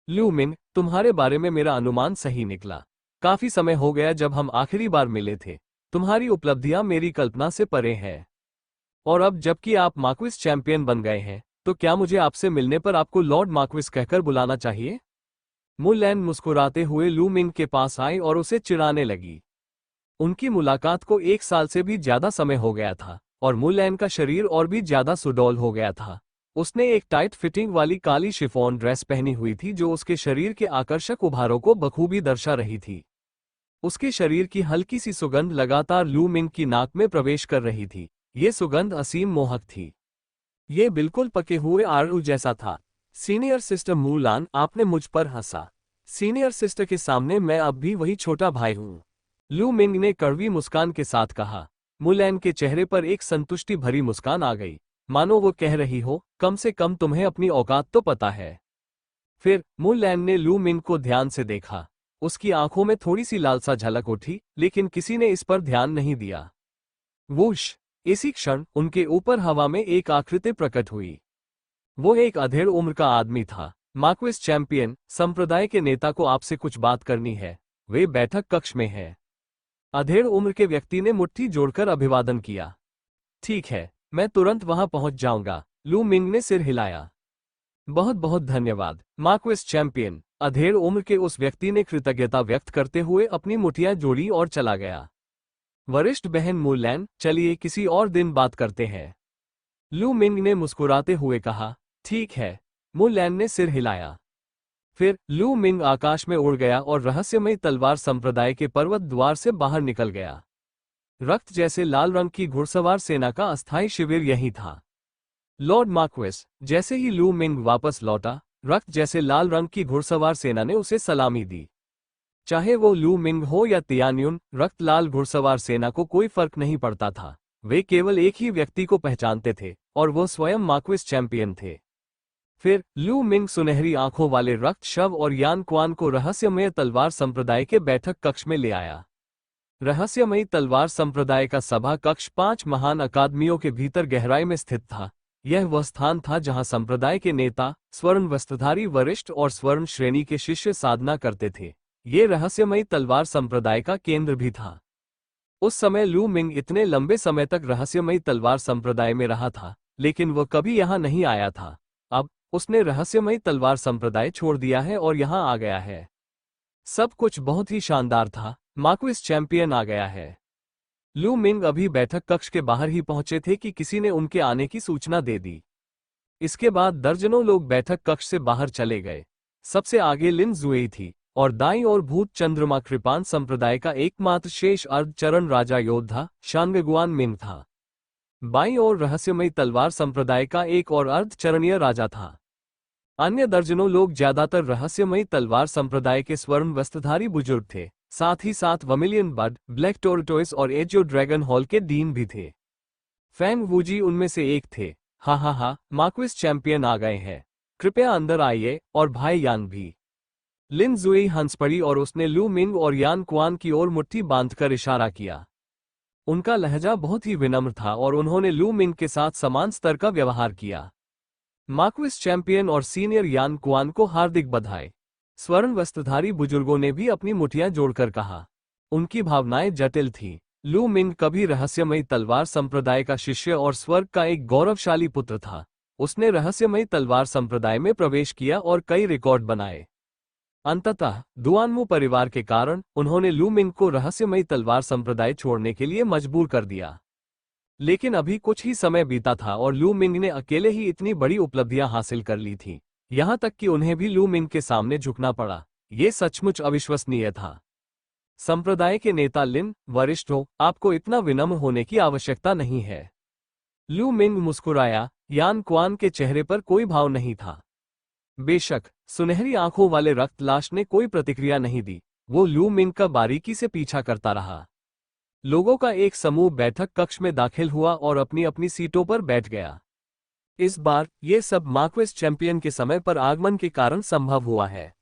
लू मिंग, तुम्हारे बारे में मेरा अनुमान सही निकला। काफी समय हो गया जब हम आखिरी बार मिले थे। तुम्हारी उपलब्धियां मेरी कल्पना से परे हैं। और अब जबकि आप मार्क्विस चैंपियन बन गए हैं, तो क्या मुझे आपसे मिलने पर आपको लॉर्ड मार्क्विस कहकर बुलाना चाहिए? मुलैन मुस्कुराते हुए लू मिंग के पास आई और उसे चिढ़ाने लगी। उनकी मुलाकात को 1 साल से भी ज्यादा समय हो गया था और मुलैन का शरीर और भी ज्यादा सुडौल हो गया था। उसने एक टाइट फिटिंग वाली काली शिफॉन ड्रेस पहनी हुई थी जो उसके शरीर के आकर्षक उभारों को बखूबी दर्शा रही थी। उसके शरीर की हल्की सी सुगंध लगातार लू मिंग की नाक में प्रवेश कर रही थी। ये सुगंध असीम मोहक थी। ये बिल्कुल पके हुए आड़ू जैसा था। सीनियर सिस्टर मुलान, आपने मुझ पर हंसा। सीनियर सिस्टर के सामने मैं अब भी वही छोटा भाई हूँ, लू मिंग ने कड़वी मुस्कान के साथ कहा। मुलैन के चेहरे पर एक संतुष्टि भरी मुस्कान आ गई, मानो वो कह रही हो, कम से कम तुम्हें अपनी औकात तो पता है। फिर मुलैन ने लू मिंग को ध्यान से देखा। उसकी आंखों में थोड़ी सी लालसा झलक उठी, लेकिन किसी ने इस पर ध्यान नहीं दिया। वूश! इसी क्षण उनके ऊपर हवा में एक आकृति प्रकट हुई। वो एक अधेड़ उम्र का आदमी था। मार्क्वेस चैंपियन, संप्रदाय के नेता को आपसे कुछ बात करनी है। वे बैठक कक्ष में हैं। अधेड़ उम्र के व्यक्ति ने मुट्ठी जोड़कर अभिवादन किया। ठीक है, मैं तुरंत वहां पहुंच जाऊंगा, लू मिंग ने सिर हिलाया। बहुत बहुत धन्यवाद, मार्क्वेस चैंपियन, अधेड़ उम्र के उस व्यक्ति ने कृतज्ञता व्यक्त करते हुए अपनी मुठियां जोड़ी और चला गया। वरिष्ठ बहन मुलैन, चलिए किसी और दिन बात करते हैं, लू मिंग ने मुस्कुराते हुए कहा। ठीक है, मुलैन ने सिर हिलाया। फिर लू मिंग आकाश में उड़ गया और रहस्यमयी तलवार संप्रदाय के पर्वत द्वार से बाहर निकल गया। रक्त जैसे लाल रंग की घुड़सवार सेना का अस्थायी शिविर यही था। लॉर्ड मार्क्वेस, जैसे ही लू मिंग वापस लौटा, रक्त जैसे लाल रंग की घुड़सवार सेना ने उसे सलामी दी। चाहे वो लू मिंग हो या तियान्युन, रक्त लाल घुड़सवार सेना को कोई फर्क नहीं पड़ता था। वे केवल एक ही व्यक्ति को पहचानते थे और वो स्वयं मार्क्वेस चैंपियन थे। फिर लू मिंग सुनहरी आंखों वाले रक्त शव और यान क्वान को रहस्यमय तलवार संप्रदाय के बैठक कक्ष में ले आया। रहस्यमयी तलवार संप्रदाय का सभा कक्ष 5 महान अकादमियों के भीतर गहराई में स्थित था। यह वह स्थान था जहां संप्रदाय के नेता, स्वर्ण वस्त्रधारी वरिष्ठ और स्वर्ण श्रेणी के शिष्य साधना करते थे। ये रहस्यमयी तलवार संप्रदाय का केंद्र भी था। उस समय लू मिंग इतने लंबे समय तक रहस्यमयी तलवार संप्रदाय में रहा था, लेकिन वह कभी यहां नहीं आया था। अब उसने रहस्यमयी तलवार संप्रदाय छोड़ दिया है और यहां आ गया है। सब कुछ बहुत ही शानदार था। मार्क्वेस चैंपियन आ गया है। लू मिंग अभी बैठक कक्ष के बाहर ही पहुंचे थे कि किसी ने उनके आने की सूचना दे दी। इसके बाद दर्जनों लोग बैठक कक्ष से बाहर चले गए। सबसे आगे लिन जुएई थी और दाईं ओर भूत चंद्रमा कृपान संप्रदाय का एकमात्र शेष अर्धचरण राजा योद्धा शांगगुआन मिंग था। बाईं ओर रहस्यमयी तलवार संप्रदाय का एक और अर्धचरणीय राजा था। अन्य दर्जनों लोग ज्यादातर रहस्यमयी तलवार संप्रदाय के स्वर्ण वस्त्रधारी बुजुर्ग थे। साथ ही साथ वमिलियन बड, ब्लैक टोरटोइस और एजो ड्रैगन हॉल के डीन भी थे। फैंग वूजी उनमें से एक थे। हा, मार्क्वेस चैंपियन आ गए हैं, कृपया अंदर आइए, और भाई यान भी। लिन जुएई हंस पड़ी और उसने लू मिंग और यान क्वान की ओर मुट्ठी बांधकर इशारा किया। उनका लहजा बहुत ही विनम्र था और उन्होंने लू मिंग के साथ समान स्तर का व्यवहार किया। मार्क्वेस चैंपियन और सीनियर यान क्वान को हार्दिक बधाई। स्वर्ण वस्त्रधारी बुजुर्गों ने भी अपनी मुठियां जोड़कर कहा। उनकी भावनाएं जटिल थीं। लू मिंग कभी रहस्यमयी तलवार संप्रदाय का शिष्य और स्वर्ग का एक गौरवशाली पुत्र था। उसने रहस्यमयी तलवार संप्रदाय में प्रवेश किया और कई रिकॉर्ड बनाए। अंततः दुआनमू परिवार के कारण उन्होंने लू मिंग को रहस्यमयी तलवार संप्रदाय छोड़ने के लिए मजबूर कर दिया। लेकिन अभी कुछ ही समय बीता था और लू मिंग ने अकेले ही इतनी बड़ी उपलब्धियां हासिल कर ली थीं। यहां तक कि उन्हें भी लू मिंग के सामने झुकना पड़ा। ये सचमुच अविश्वसनीय था। संप्रदाय के नेता लिन, वरिष्ठों, आपको इतना विनम्र होने की आवश्यकता नहीं है। लू मिंग मुस्कुराया। यान क्वान के चेहरे पर कोई भाव नहीं था। बेशक सुनहरी आंखों वाले रक्तलाश ने कोई प्रतिक्रिया नहीं दी। वो लू मिंग का बारीकी से पीछा करता रहा। लोगों का एक समूह बैठक कक्ष में दाखिल हुआ और अपनी अपनी सीटों पर बैठ गया। इस बार ये सब मार्क्वेस चैंपियन के समय पर आगमन के कारण संभव हुआ है।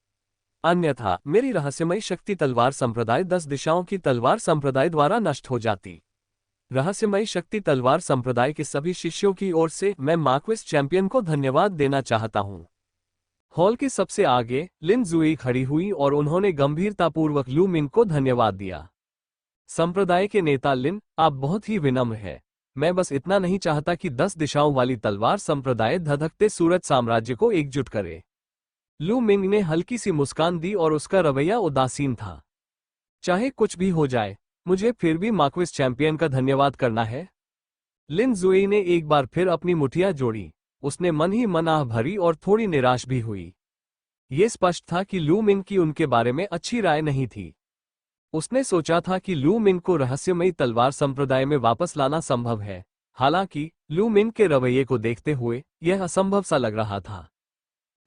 अन्यथा मेरी रहस्यमयी शक्ति तलवार संप्रदाय 10 दिशाओं की तलवार संप्रदाय द्वारा नष्ट हो जाती। रहस्यमयी शक्ति तलवार संप्रदाय के सभी शिष्यों की ओर से मैं मार्क्वेस चैंपियन को धन्यवाद देना चाहता हूँ। हॉल के सबसे आगे लिन जुएई खड़ी हुई और उन्होंने गंभीरतापूर्वक लू मिंग को धन्यवाद दिया। संप्रदाय के नेता लिन, आप बहुत ही विनम्र हैं। मैं बस इतना नहीं चाहता कि 10 दिशाओं वाली तलवार संप्रदाय धधकते सूरज साम्राज्य को एकजुट करे। लू मिंग ने हल्की सी मुस्कान दी और उसका रवैया उदासीन था। चाहे कुछ भी हो जाए, मुझे फिर भी मार्क्वेस चैंपियन का धन्यवाद करना है। लिन जुएई ने एक बार फिर अपनी मुठियां जोड़ी। उसने मन ही मन आह भरी और थोड़ी निराश भी हुई। ये स्पष्ट था कि लू मिंग की उनके बारे में अच्छी राय नहीं थी। उसने सोचा था कि लू मिंग को रहस्यमयी तलवार संप्रदाय में वापस लाना संभव है। हालांकि लू मिंग के रवैये को देखते हुए यह असंभव सा लग रहा था।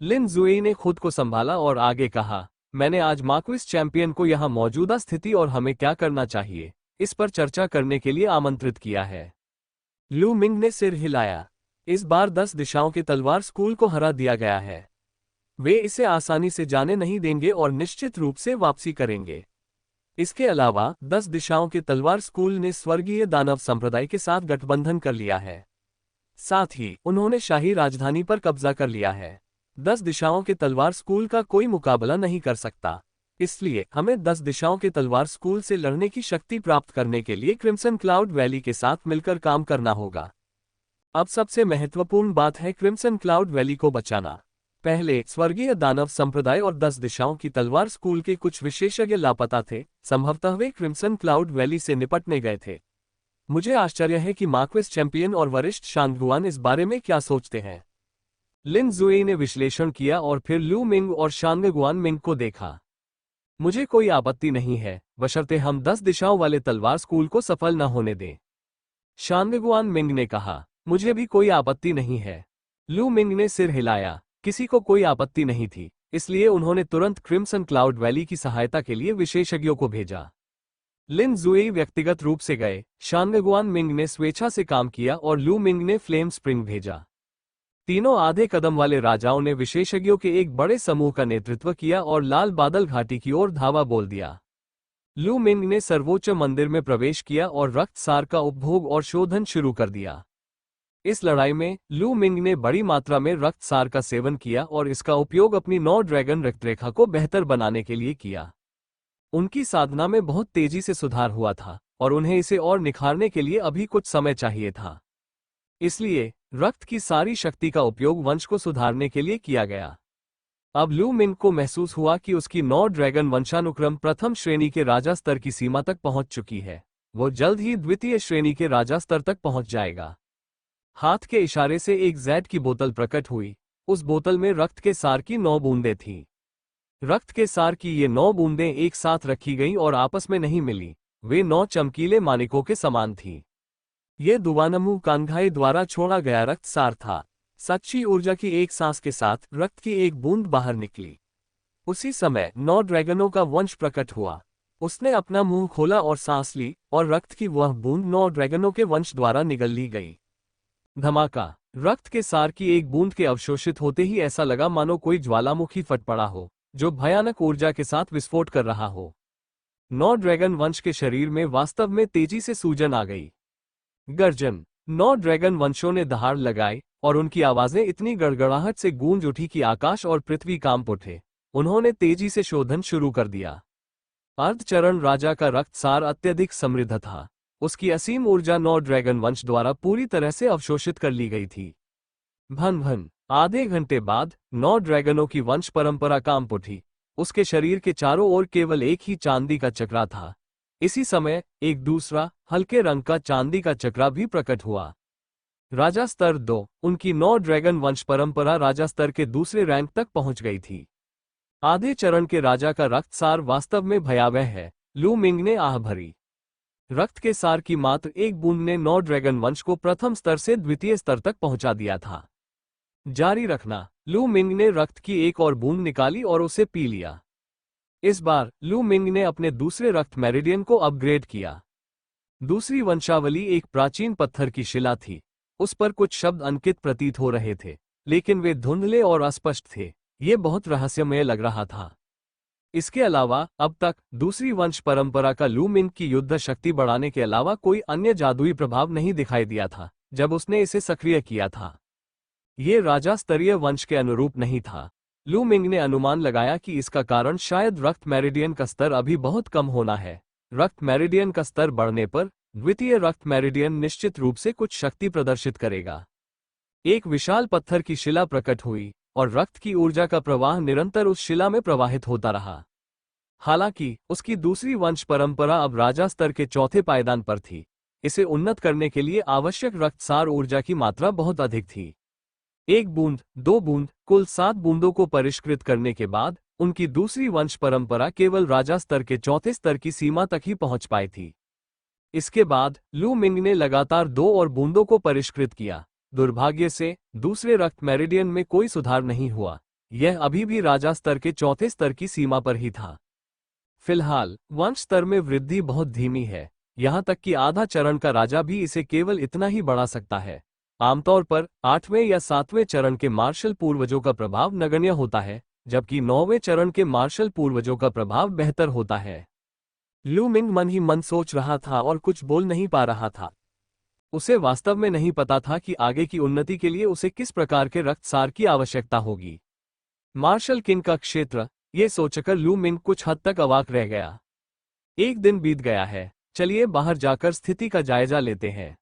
लिन जुएई ने खुद को संभाला और आगे कहा, मैंने आज मार्क्वेस चैंपियन को यहां मौजूदा स्थिति और हमें क्या करना चाहिए, इस पर चर्चा करने के लिए आमंत्रित किया है। लू मिंग ने सिर हिलाया। इस बार 10 दिशाओं के तलवार स्कूल को हरा दिया गया है। वे इसे आसानी से जाने नहीं देंगे और निश्चित रूप से वापसी करेंगे। इसके अलावा 10 दिशाओं के तलवार स्कूल ने स्वर्गीय दानव संप्रदाय के साथ गठबंधन कर लिया है। साथ ही उन्होंने शाही राजधानी पर कब्जा कर लिया है। 10 दिशाओं के तलवार स्कूल का कोई मुकाबला नहीं कर सकता। इसलिए हमें 10 दिशाओं के तलवार स्कूल से लड़ने की शक्ति प्राप्त करने के लिए क्रिम्सन क्लाउड वैली के साथ मिलकर काम करना होगा। अब सबसे महत्वपूर्ण बात है क्रिम्सन क्लाउड वैली को बचाना। पहले स्वर्गीय दानव संप्रदाय और 10 दिशाओं की तलवार स्कूल के कुछ विशेषज्ञ लापता थे, संभवतः वे क्रिम्सन क्लाउड वैली से निपटने गए थे। मुझे आश्चर्य है कि मार्क्वेस चैंपियन और वरिष्ठ शांगगुआन इस बारे में क्या सोचते हैं। लिन जुई ने विश्लेषण किया और फिर लू मिंग और शांगगुआन मिंग को देखा। मुझे कोई आपत्ति नहीं है, बशर्ते हम 10 दिशाओं वाले तलवार स्कूल को सफल न होने दें। शांगगुआन मिंग ने कहा, मुझे भी कोई आपत्ति नहीं है। लू मिंग ने सिर हिलाया। किसी को कोई आपत्ति नहीं थी, इसलिए उन्होंने तुरंत क्रिम्सन क्लाउड वैली की सहायता के लिए विशेषज्ञों को भेजा। लिन जुई व्यक्तिगत रूप से गए, शांगगुआन मिंग ने स्वेच्छा से काम किया और लू मिंग ने फ्लेम स्प्रिंग भेजा। तीनों आधे कदम वाले राजाओं ने विशेषज्ञों के एक बड़े समूह का नेतृत्व किया और लाल बादल घाटी की ओर धावा बोल दिया। लू मिंग ने सर्वोच्च मंदिर में प्रवेश किया और रक्त सार का उपभोग और शोधन शुरू कर दिया। इस लड़ाई में लू मिंग ने बड़ी मात्रा में रक्त सार का सेवन किया और इसका उपयोग अपनी 9 ड्रैगन रक्तरेखा को बेहतर बनाने के लिए किया। उनकी साधना में बहुत तेजी से सुधार हुआ था और उन्हें इसे और निखारने के लिए अभी कुछ समय चाहिए था। इसलिए रक्त की सारी शक्ति का उपयोग वंश को सुधारने के लिए किया गया। अब लू मिंग को महसूस हुआ कि उसकी 9 ड्रैगन वंशानुक्रम प्रथम श्रेणी के राजा स्तर की सीमा तक पहुंच चुकी है। वो जल्द ही द्वितीय श्रेणी के राजा स्तर तक पहुंच जाएगा। हाथ के इशारे से एक जैड की बोतल प्रकट हुई। उस बोतल में रक्त के सार की 9 बूंदें थीं। रक्त के सार की ये 9 बूंदें एक साथ रखी गईं और आपस में नहीं मिली। वे 9 चमकीले मानिकों के समान थीं। ये दुवानमू कांघाई द्वारा छोड़ा गया रक्त सार था। सच्ची ऊर्जा की एक सांस के साथ रक्त की एक बूंद बाहर निकली। उसी समय 9 ड्रैगनों का वंश प्रकट हुआ। उसने अपना मुंह खोला और सांस ली और रक्त की वह बूंद 9 ड्रैगनों के वंश द्वारा निगल ली गई। धमाका। रक्त के सार की एक बूंद के अवशोषित होते ही ऐसा लगा मानो कोई ज्वालामुखी फट पड़ा हो, जो भयानक ऊर्जा के साथ विस्फोट कर रहा हो। 9 ड्रैगन वंश के शरीर में वास्तव में तेजी से सूजन आ गई। गर्जन। 9 ड्रैगन वंशों ने दहाड़ लगाई और उनकी आवाजें इतनी गड़गड़ाहट से गूंज उठी कि आकाश और पृथ्वी कांप उठे। उन्होंने तेजी से शोधन शुरू कर दिया। अर्धचरण राजा का रक्त सार अत्यधिक समृद्ध था। उसकी असीम ऊर्जा 9 ड्रैगन वंश द्वारा पूरी तरह से अवशोषित कर ली गई थी। भन भन। आधे घंटे बाद 9 ड्रैगनों की वंश परंपरा कांप उठी। उसके शरीर के चारों ओर केवल एक ही चांदी का चक्रा था। इसी समय एक दूसरा हल्के रंग का चांदी का चक्रा भी प्रकट हुआ। राजा स्तर 2। उनकी 9 ड्रैगन वंश परंपरा राजा स्तर के दूसरे रैंक तक पहुंच गई थी। आधे चरण के राजा का रक्त सार वास्तव में भयावह है, लू मिंग ने आह भरी। रक्त के सार की मात्र एक बूंद ने 9 ड्रैगन वंश को प्रथम स्तर से द्वितीय स्तर तक पहुंचा दिया था। जारी रखना। लू मिंग ने रक्त की एक और बूंद निकाली और उसे पी लिया। इस बार लू मिंग ने अपने दूसरे रक्त मेरिडियन को अपग्रेड किया। दूसरी वंशावली एक प्राचीन पत्थर की शिला थी। उस पर कुछ शब्द अंकित प्रतीत हो रहे थे, लेकिन वे धुंधले और अस्पष्ट थे। ये बहुत रहस्यमय लग रहा था। इसके अलावा अब तक दूसरी वंश परंपरा का लू मिंग की युद्ध शक्ति बढ़ाने के अलावा कोई अन्य जादुई प्रभाव नहीं दिखाई दिया था जब उसने इसे सक्रिय किया था। ये राजा स्तरीय वंश के अनुरूप नहीं था। लू मिंग ने अनुमान लगाया कि इसका कारण शायद रक्त मेरिडियन का स्तर अभी बहुत कम होना है। रक्त मेरिडियन का स्तर बढ़ने पर द्वितीय रक्त मेरिडियन निश्चित रूप से कुछ शक्ति प्रदर्शित करेगा। एक विशाल पत्थर की शिला प्रकट हुई और रक्त की ऊर्जा का प्रवाह निरंतर उस शिला में प्रवाहित होता रहा। हालांकि उसकी दूसरी वंश परंपरा अब राजा स्तर के चौथे पायदान पर थी। इसे उन्नत करने के लिए आवश्यक रक्तसार ऊर्जा की मात्रा बहुत अधिक थी। 1 बूंद, 2 बूंद, कुल 7 बूंदों को परिष्कृत करने के बाद उनकी दूसरी वंश परंपरा केवल राजा स्तर के चौथे स्तर की सीमा तक ही पहुंच पाई थी। इसके बाद लू मिंग ने लगातार 2 और बूंदों को परिष्कृत किया। दुर्भाग्य से दूसरे रक्त मेरिडियन में कोई सुधार नहीं हुआ। यह अभी भी राजा स्तर के चौथे स्तर की सीमा पर ही था। फिलहाल वंश स्तर में वृद्धि बहुत धीमी है, यहां तक कि आधा चरण का राजा भी इसे केवल इतना ही बढ़ा सकता है। आमतौर पर 8वें या 7वें चरण के मार्शल पूर्वजों का प्रभाव नगण्य होता है, जबकि 9वें चरण के मार्शल पूर्वजों का प्रभाव बेहतर होता है। लू मिंग मन ही मन सोच रहा था और कुछ बोल नहीं पा रहा था। उसे वास्तव में नहीं पता था कि आगे की उन्नति के लिए उसे किस प्रकार के रक्तसार की आवश्यकता होगी। मार्शल किंग का क्षेत्र, ये सोचकर लू मिंग कुछ हद तक अवाक रह गया। एक दिन बीत गया है, चलिए बाहर जाकर स्थिति का जायजा लेते हैं।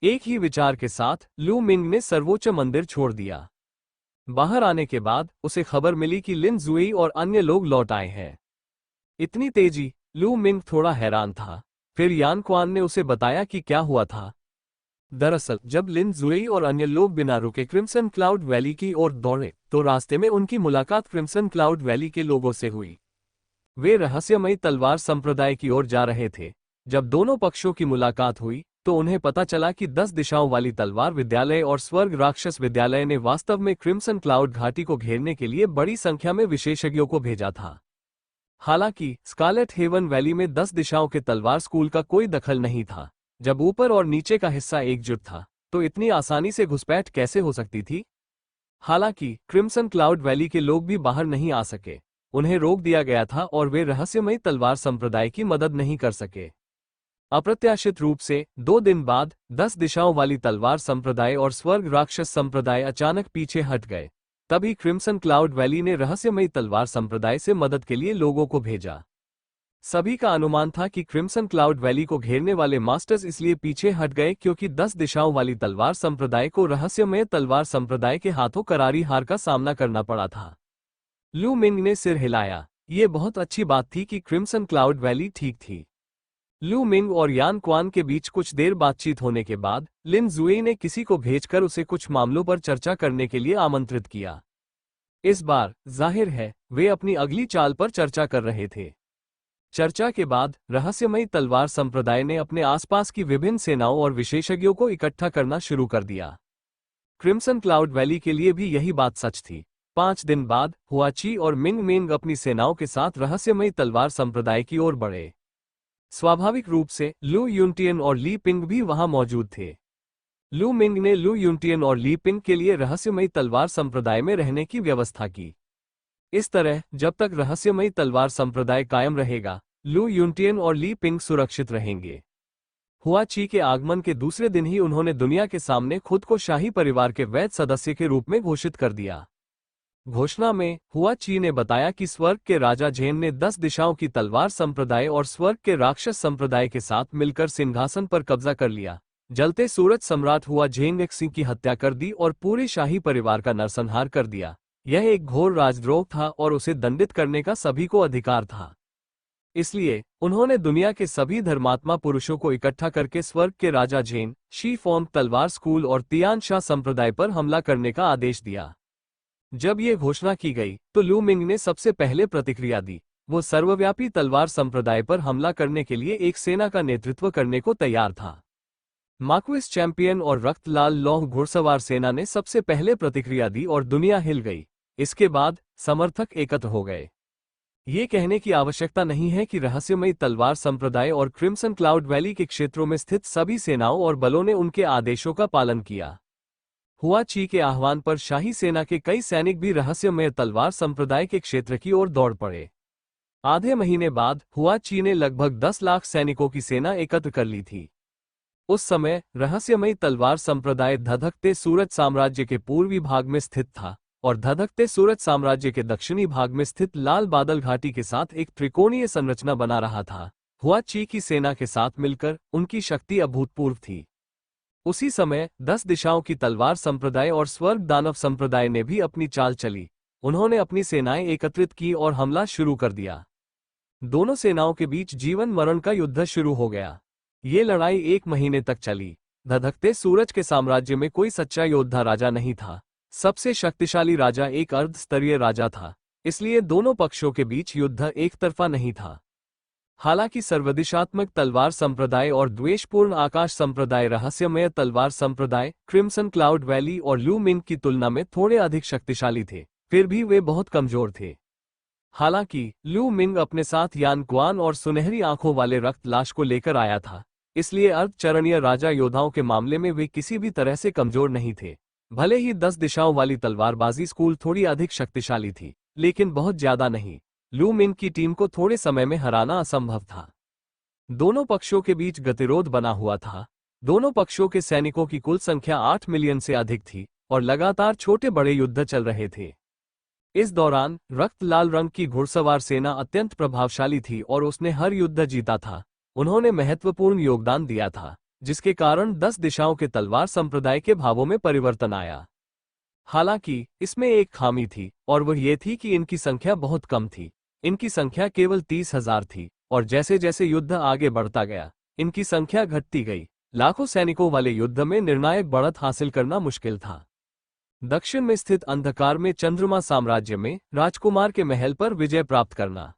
एक ही विचार के साथ लू मिंग ने सर्वोच्च मंदिर छोड़ दिया। बाहर आने के बाद उसे खबर मिली कि लिन जुई और अन्य लोग लौट आए हैं। इतनी तेजी, लू मिंग थोड़ा हैरान था। फिर यान क्वान ने उसे बताया कि क्या हुआ था। दरअसल जब लिन जुई और अन्य लोग बिना रुके क्रिम्सन क्लाउड वैली की ओर दौड़े तो रास्ते में उनकी मुलाकात क्रिम्सन क्लाउड वैली के लोगों से हुई। वे रहस्यमयी तलवार संप्रदाय की ओर जा रहे थे। जब दोनों पक्षों की मुलाकात हुई तो उन्हें पता चला कि 10 दिशाओं वाली तलवार विद्यालय और स्वर्ग राक्षस विद्यालय ने वास्तव में क्रिम्सन क्लाउड घाटी को घेरने के लिए बड़ी संख्या में विशेषज्ञों को भेजा था। हालांकि स्कारलेट हेवन वैली में 10 दिशाओं के तलवार स्कूल का कोई दखल नहीं था। जब ऊपर और नीचे का हिस्सा एकजुट था तो इतनी आसानी से घुसपैठ कैसे हो सकती थी। हालांकि क्रिम्सन क्लाउड वैली के लोग भी बाहर नहीं आ सके। उन्हें रोक दिया गया था और वे रहस्यमयी तलवार संप्रदाय की मदद नहीं कर सके। अप्रत्याशित रूप से 2 दिन बाद 10 दिशाओं वाली तलवार संप्रदाय और स्वर्ग राक्षस संप्रदाय अचानक पीछे हट गए। तभी क्रिम्सन क्लाउड वैली ने रहस्यमयी तलवार संप्रदाय से मदद के लिए लोगों को भेजा। सभी का अनुमान था कि क्रिम्सन क्लाउड वैली को घेरने वाले मास्टर्स इसलिए पीछे हट गए क्योंकि 10 दिशाओं वाली तलवार संप्रदाय को रहस्यमय तलवार संप्रदाय के हाथों करारी हार का सामना करना पड़ा था। लू मिंग ने सिर हिलाया। ये बहुत अच्छी बात थी कि क्रिम्सन क्लाउड वैली ठीक थी। लू मिंग और यान क्वान के बीच कुछ देर बातचीत होने के बाद लिन जुई ने किसी को भेजकर उसे कुछ मामलों पर चर्चा करने के लिए आमंत्रित किया। इस बार जाहिर है वे अपनी अगली चाल पर चर्चा कर रहे थे। चर्चा के बाद रहस्यमयी तलवार संप्रदाय ने अपने आसपास की विभिन्न सेनाओं और विशेषज्ञों को इकट्ठा करना शुरू कर दिया। क्रिम्सन क्लाउड वैली के लिए भी यही बात सच थी। 5 दिन बाद हुआची और मिंग मिंग अपनी सेनाओं के साथ रहस्यमयी तलवार संप्रदाय की ओर बढ़े। स्वाभाविक रूप से लू यूनटियन और ली पिंग भी वहां मौजूद थे। लू मिंग ने लू यूनटियन और ली पिंग के लिए रहस्यमयी तलवार संप्रदाय में रहने की व्यवस्था की। इस तरह जब तक रहस्यमयी तलवार संप्रदाय कायम रहेगा, लू यूनटियन और ली पिंग सुरक्षित रहेंगे। हुआची के आगमन के दूसरे दिन ही उन्होंने दुनिया के सामने खुद को शाही परिवार के वैध सदस्य के रूप में घोषित कर दिया। घोषणा में हुआची ने बताया कि स्वर्ग के राजा झेन ने 10 दिशाओं की तलवार संप्रदाय और स्वर्ग के राक्षस संप्रदाय के साथ मिलकर सिंहासन पर कब्जा कर लिया। जलते सूरज सम्राट हुआ झेंग सिंह की हत्या कर दी और पूरे शाही परिवार का नरसंहार कर दिया। यह एक घोर राजद्रोह था और उसे दंडित करने का सभी को अधिकार था। इसलिए उन्होंने दुनिया के सभी धर्मात्मा पुरुषों को इकट्ठा करके स्वर्ग के राजा झेन, शी फोंग तलवार स्कूल और तियान शाह संप्रदाय पर हमला करने का आदेश दिया। जब ये घोषणा की गई तो लू मिंग ने सबसे पहले प्रतिक्रिया दी। वो सर्वव्यापी तलवार संप्रदाय पर हमला करने के लिए एक सेना का नेतृत्व करने को तैयार था। मार्क्विस चैंपियन और रक्त लाल लौह घुड़सवार सेना ने सबसे पहले प्रतिक्रिया दी और दुनिया हिल गई। इसके बाद समर्थक एकत्र हो गए। ये कहने की आवश्यकता नहीं है कि रहस्यमयी तलवार संप्रदाय और क्रिम्सन क्लाउड वैली के क्षेत्रों में स्थित सभी सेनाओं और बलों ने उनके आदेशों का पालन किया। हुआची के आह्वान पर शाही सेना के कई सैनिक भी रहस्यमय तलवार संप्रदाय के क्षेत्र की ओर दौड़ पड़े। आधे महीने बाद हुआची ने लगभग 10 लाख सैनिकों की सेना एकत्र कर ली थी। उस समय रहस्यमयी तलवार संप्रदाय धधकते सूरज साम्राज्य के पूर्वी भाग में स्थित था और धधकते सूरज साम्राज्य के दक्षिणी भाग में स्थित लाल बादल घाटी के साथ एक त्रिकोणीय संरचना बना रहा था। हुआची की सेना के साथ मिलकर उनकी शक्ति अभूतपूर्व थी। उसी समय 10 दिशाओं की तलवार संप्रदाय और स्वर्ग दानव संप्रदाय ने भी अपनी चाल चली। उन्होंने अपनी सेनाएं एकत्रित की और हमला शुरू कर दिया। दोनों सेनाओं के बीच जीवन मरण का युद्ध शुरू हो गया। ये लड़ाई 1 महीने तक चली। धधकते सूरज के साम्राज्य में कोई सच्चा योद्धा राजा नहीं था। सबसे शक्तिशाली राजा एक अर्धस्तरीय राजा था, इसलिए दोनों पक्षों के बीच युद्ध एक तरफा नहीं था। हालांकि सर्वदिशात्मक तलवार संप्रदाय और द्वेषपूर्ण आकाश संप्रदाय रहस्यमय तलवार संप्रदाय, क्रिम्सन क्लाउड वैली और लू मिंग की तुलना में थोड़े अधिक शक्तिशाली थे, फिर भी वे बहुत कमजोर थे। हालांकि लू मिंग अपने साथ यान क्वान और सुनहरी आंखों वाले रक्त लाश को लेकर आया था, इसलिए अर्धचरणीय राजा योद्धाओं के मामले में वे किसी भी तरह से कमजोर नहीं थे। भले ही 10 दिशाओं वाली तलवारबाजी स्कूल थोड़ी अधिक शक्तिशाली थी, लेकिन बहुत ज्यादा नहीं। लू मिंग की टीम को थोड़े समय में हराना असंभव था। दोनों पक्षों के बीच गतिरोध बना हुआ था। दोनों पक्षों के सैनिकों की कुल संख्या 8 मिलियन से अधिक थी और लगातार छोटे बड़े युद्ध चल रहे थे। इस दौरान रक्त लाल रंग की घुड़सवार सेना अत्यंत प्रभावशाली थी और उसने हर युद्ध जीता था। उन्होंने महत्वपूर्ण योगदान दिया था, जिसके कारण 10 दिशाओं के तलवार संप्रदाय के भावों में परिवर्तन आया। हालांकि इसमें एक खामी थी और वह ये थी कि इनकी संख्या बहुत कम थी। इनकी संख्या केवल 30,000 थी और जैसे जैसे युद्ध आगे बढ़ता गया, इनकी संख्या घटती गई। लाखों सैनिकों वाले युद्ध में निर्णायक बढ़त हासिल करना मुश्किल था। दक्षिण में स्थित अंधकार में चंद्रमा साम्राज्य में राजकुमार के महल पर विजय प्राप्त करना।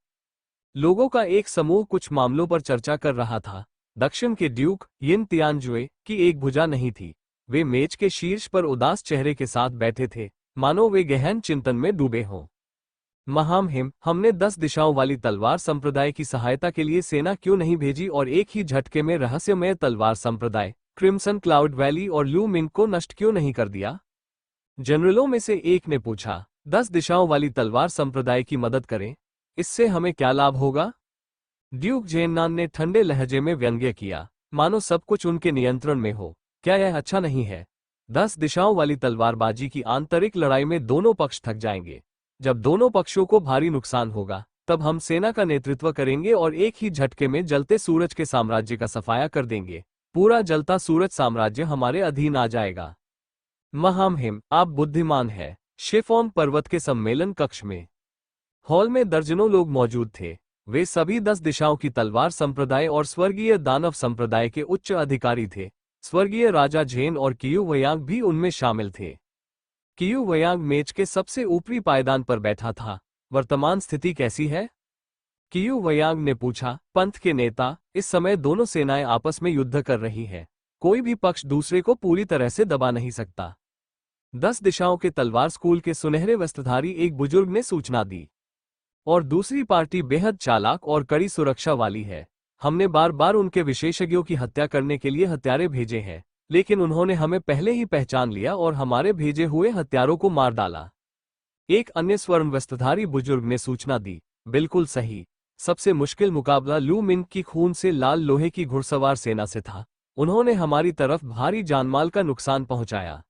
लोगों का एक समूह कुछ मामलों पर चर्चा कर रहा था। दक्षिण के ड्यूक यिन तियानजुए की एक भुजा नहीं थी। वे मेज के शीर्ष पर उदास चेहरे के साथ बैठे थे, मानो वे गहन चिंतन में डूबे हों। महामहिम, हमने 10 दिशाओं वाली तलवार संप्रदाय की सहायता के लिए सेना क्यों नहीं भेजी और एक ही झटके में रहस्यमय तलवार संप्रदाय क्रिम्सन क्लाउड वैली और लू मिंग को नष्ट क्यों नहीं कर दिया? जनरलों में से एक ने पूछा। 10 दिशाओं वाली तलवार संप्रदाय की मदद करें, इससे हमें क्या लाभ होगा? ड्यूक जेन्नान ने ठंडे लहजे में व्यंग्य किया, मानो सब कुछ उनके नियंत्रण में हो। क्या यह अच्छा नहीं है? 10 दिशाओं वाली तलवारबाजी की आंतरिक लड़ाई में दोनों पक्ष थक जाएंगे। जब दोनों पक्षों को भारी नुकसान होगा, तब हम सेना का नेतृत्व करेंगे और एक ही झटके में जलते सूरज के साम्राज्य का सफाया कर देंगे। पूरा जलता सूरज साम्राज्य हमारे अधीन आ जाएगा। महामहिम, आप बुद्धिमान हैं। शिफोन पर्वत के सम्मेलन कक्ष में हॉल में दर्जनों लोग मौजूद थे। वे सभी 10 दिशाओं की तलवार संप्रदाय और स्वर्गीय दानव संप्रदाय के उच्च अधिकारी थे। स्वर्गीय राजा झेन और कियू वयांग भी उनमें शामिल थे। कियू वयांग मेज के सबसे ऊपरी पायदान पर बैठा था। वर्तमान स्थिति कैसी है? कियू वयांग ने पूछा। पंथ के नेता, इस समय दोनों सेनाएं आपस में युद्ध कर रही हैं। कोई भी पक्ष दूसरे को पूरी तरह से दबा नहीं सकता। 10 दिशाओं के तलवार स्कूल के सुनहरे वस्त्रधारी एक बुजुर्ग ने सूचना दी। और दूसरी पार्टी बेहद चालाक और कड़ी सुरक्षा वाली है। हमने बार बार उनके विशेषज्ञों की हत्या करने के लिए हत्यारे भेजे हैं, लेकिन उन्होंने हमें पहले ही पहचान लिया और हमारे भेजे हुए हत्यारों को मार डाला। एक अन्य स्वर्ण वस्त्रधारी बुजुर्ग ने सूचना दी। बिल्कुल सही। सबसे मुश्किल मुकाबला लू मिंग की खून से लाल लोहे की घुड़सवार सेना से था। उन्होंने हमारी तरफ भारी जानमाल का नुकसान पहुंचाया।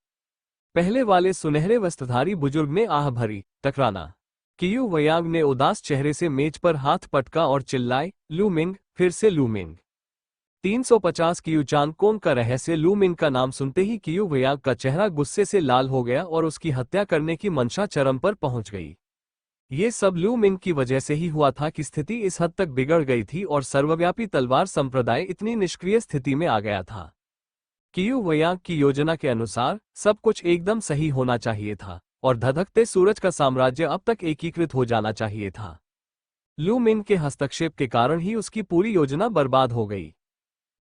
पहले वाले सुनहरे वस्त्रधारी बुजुर्ग ने आह भरी, टकराना। कियू वयांग ने उदास चेहरे से मेज पर हाथ पटका और चिल्लाए, लू मिंग, फिर से लू मिंग। 350 कियू चांगकोंग का रहस्य। लू मिंग का नाम सुनते ही कियू वयांग का चेहरा गुस्से से लाल हो गया और उसकी हत्या करने की मंशा चरम पर पहुंच गई। ये सब लू मिंग की वजह से ही हुआ था कि स्थिति इस हद तक बिगड़ गई थी और सर्वव्यापी तलवार संप्रदाय इतनी निष्क्रिय स्थिति में आ गया था। कियू वयांग की योजना के अनुसार सब कुछ एकदम सही होना चाहिए था और धधकते सूरज का साम्राज्य अब तक एकीकृत हो जाना चाहिए था। लू मिंग के हस्तक्षेप के कारण ही उसकी पूरी योजना बर्बाद हो गई।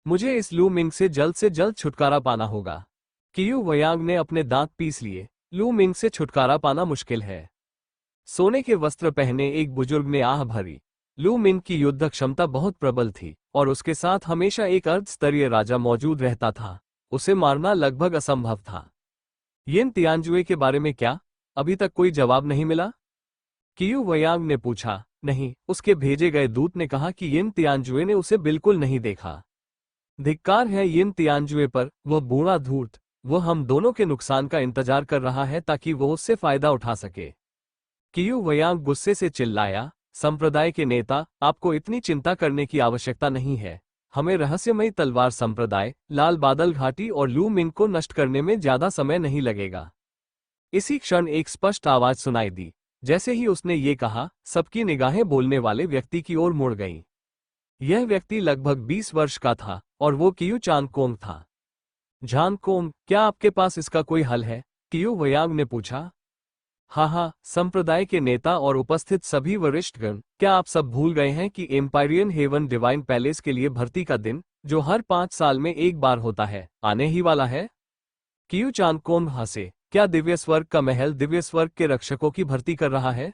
मुझे इस लू मिंग से जल्द छुटकारा पाना होगा। कियू वयांग ने अपने दांत पीस लिए। लू मिंग से छुटकारा पाना मुश्किल है। सोने के वस्त्र पहने एक बुजुर्ग ने आह भरी। लू मिंग की युद्ध क्षमता बहुत प्रबल थी और उसके साथ हमेशा एक अर्ध स्तरीय राजा मौजूद रहता था। उसे मारना लगभग असंभव था। यिन तियानजुए के बारे में क्या? अभी तक कोई जवाब नहीं मिला? कियू वयांग ने पूछा। नहीं, उसके भेजे गए दूत ने कहा कि यिन तियानजुए ने उसे बिल्कुल नहीं देखा। धिक्कार है यिन तियानजुए पर, वह बूढ़ा धूर्त। वह हम दोनों के नुकसान का इंतजार कर रहा है ताकि वो उससे फायदा उठा सके। कियू वयांग गुस्से से चिल्लाया, संप्रदाय के नेता, आपको इतनी चिंता करने की आवश्यकता नहीं है। हमें रहस्यमयी तलवार संप्रदाय, लाल बादल घाटी और लू मिंग को नष्ट करने में ज्यादा समय नहीं लगेगा। इसी क्षण एक स्पष्ट आवाज सुनाई दी। जैसे ही उसने ये कहा, सबकी निगाहें बोलने वाले व्यक्ति की ओर मुड़ गईं। यह व्यक्ति लगभग 20 वर्ष का था और वो कियू चांगकोंग था। झांगकोंग, क्या आपके पास इसका कोई हल है? कियू वयांग ने पूछा। हाँ, संप्रदाय के नेता और उपस्थित सभी वरिष्ठगण, क्या आप सब भूल गए हैं कि एम्पायरियन हेवन डिवाइन पैलेस के लिए भर्ती का दिन, जो हर 5 साल में एक बार होता है, आने ही वाला है? कियू चांगकोंग हंसे। क्या दिव्य स्वर्ग का महल दिव्य स्वर्ग के रक्षकों की भर्ती कर रहा है?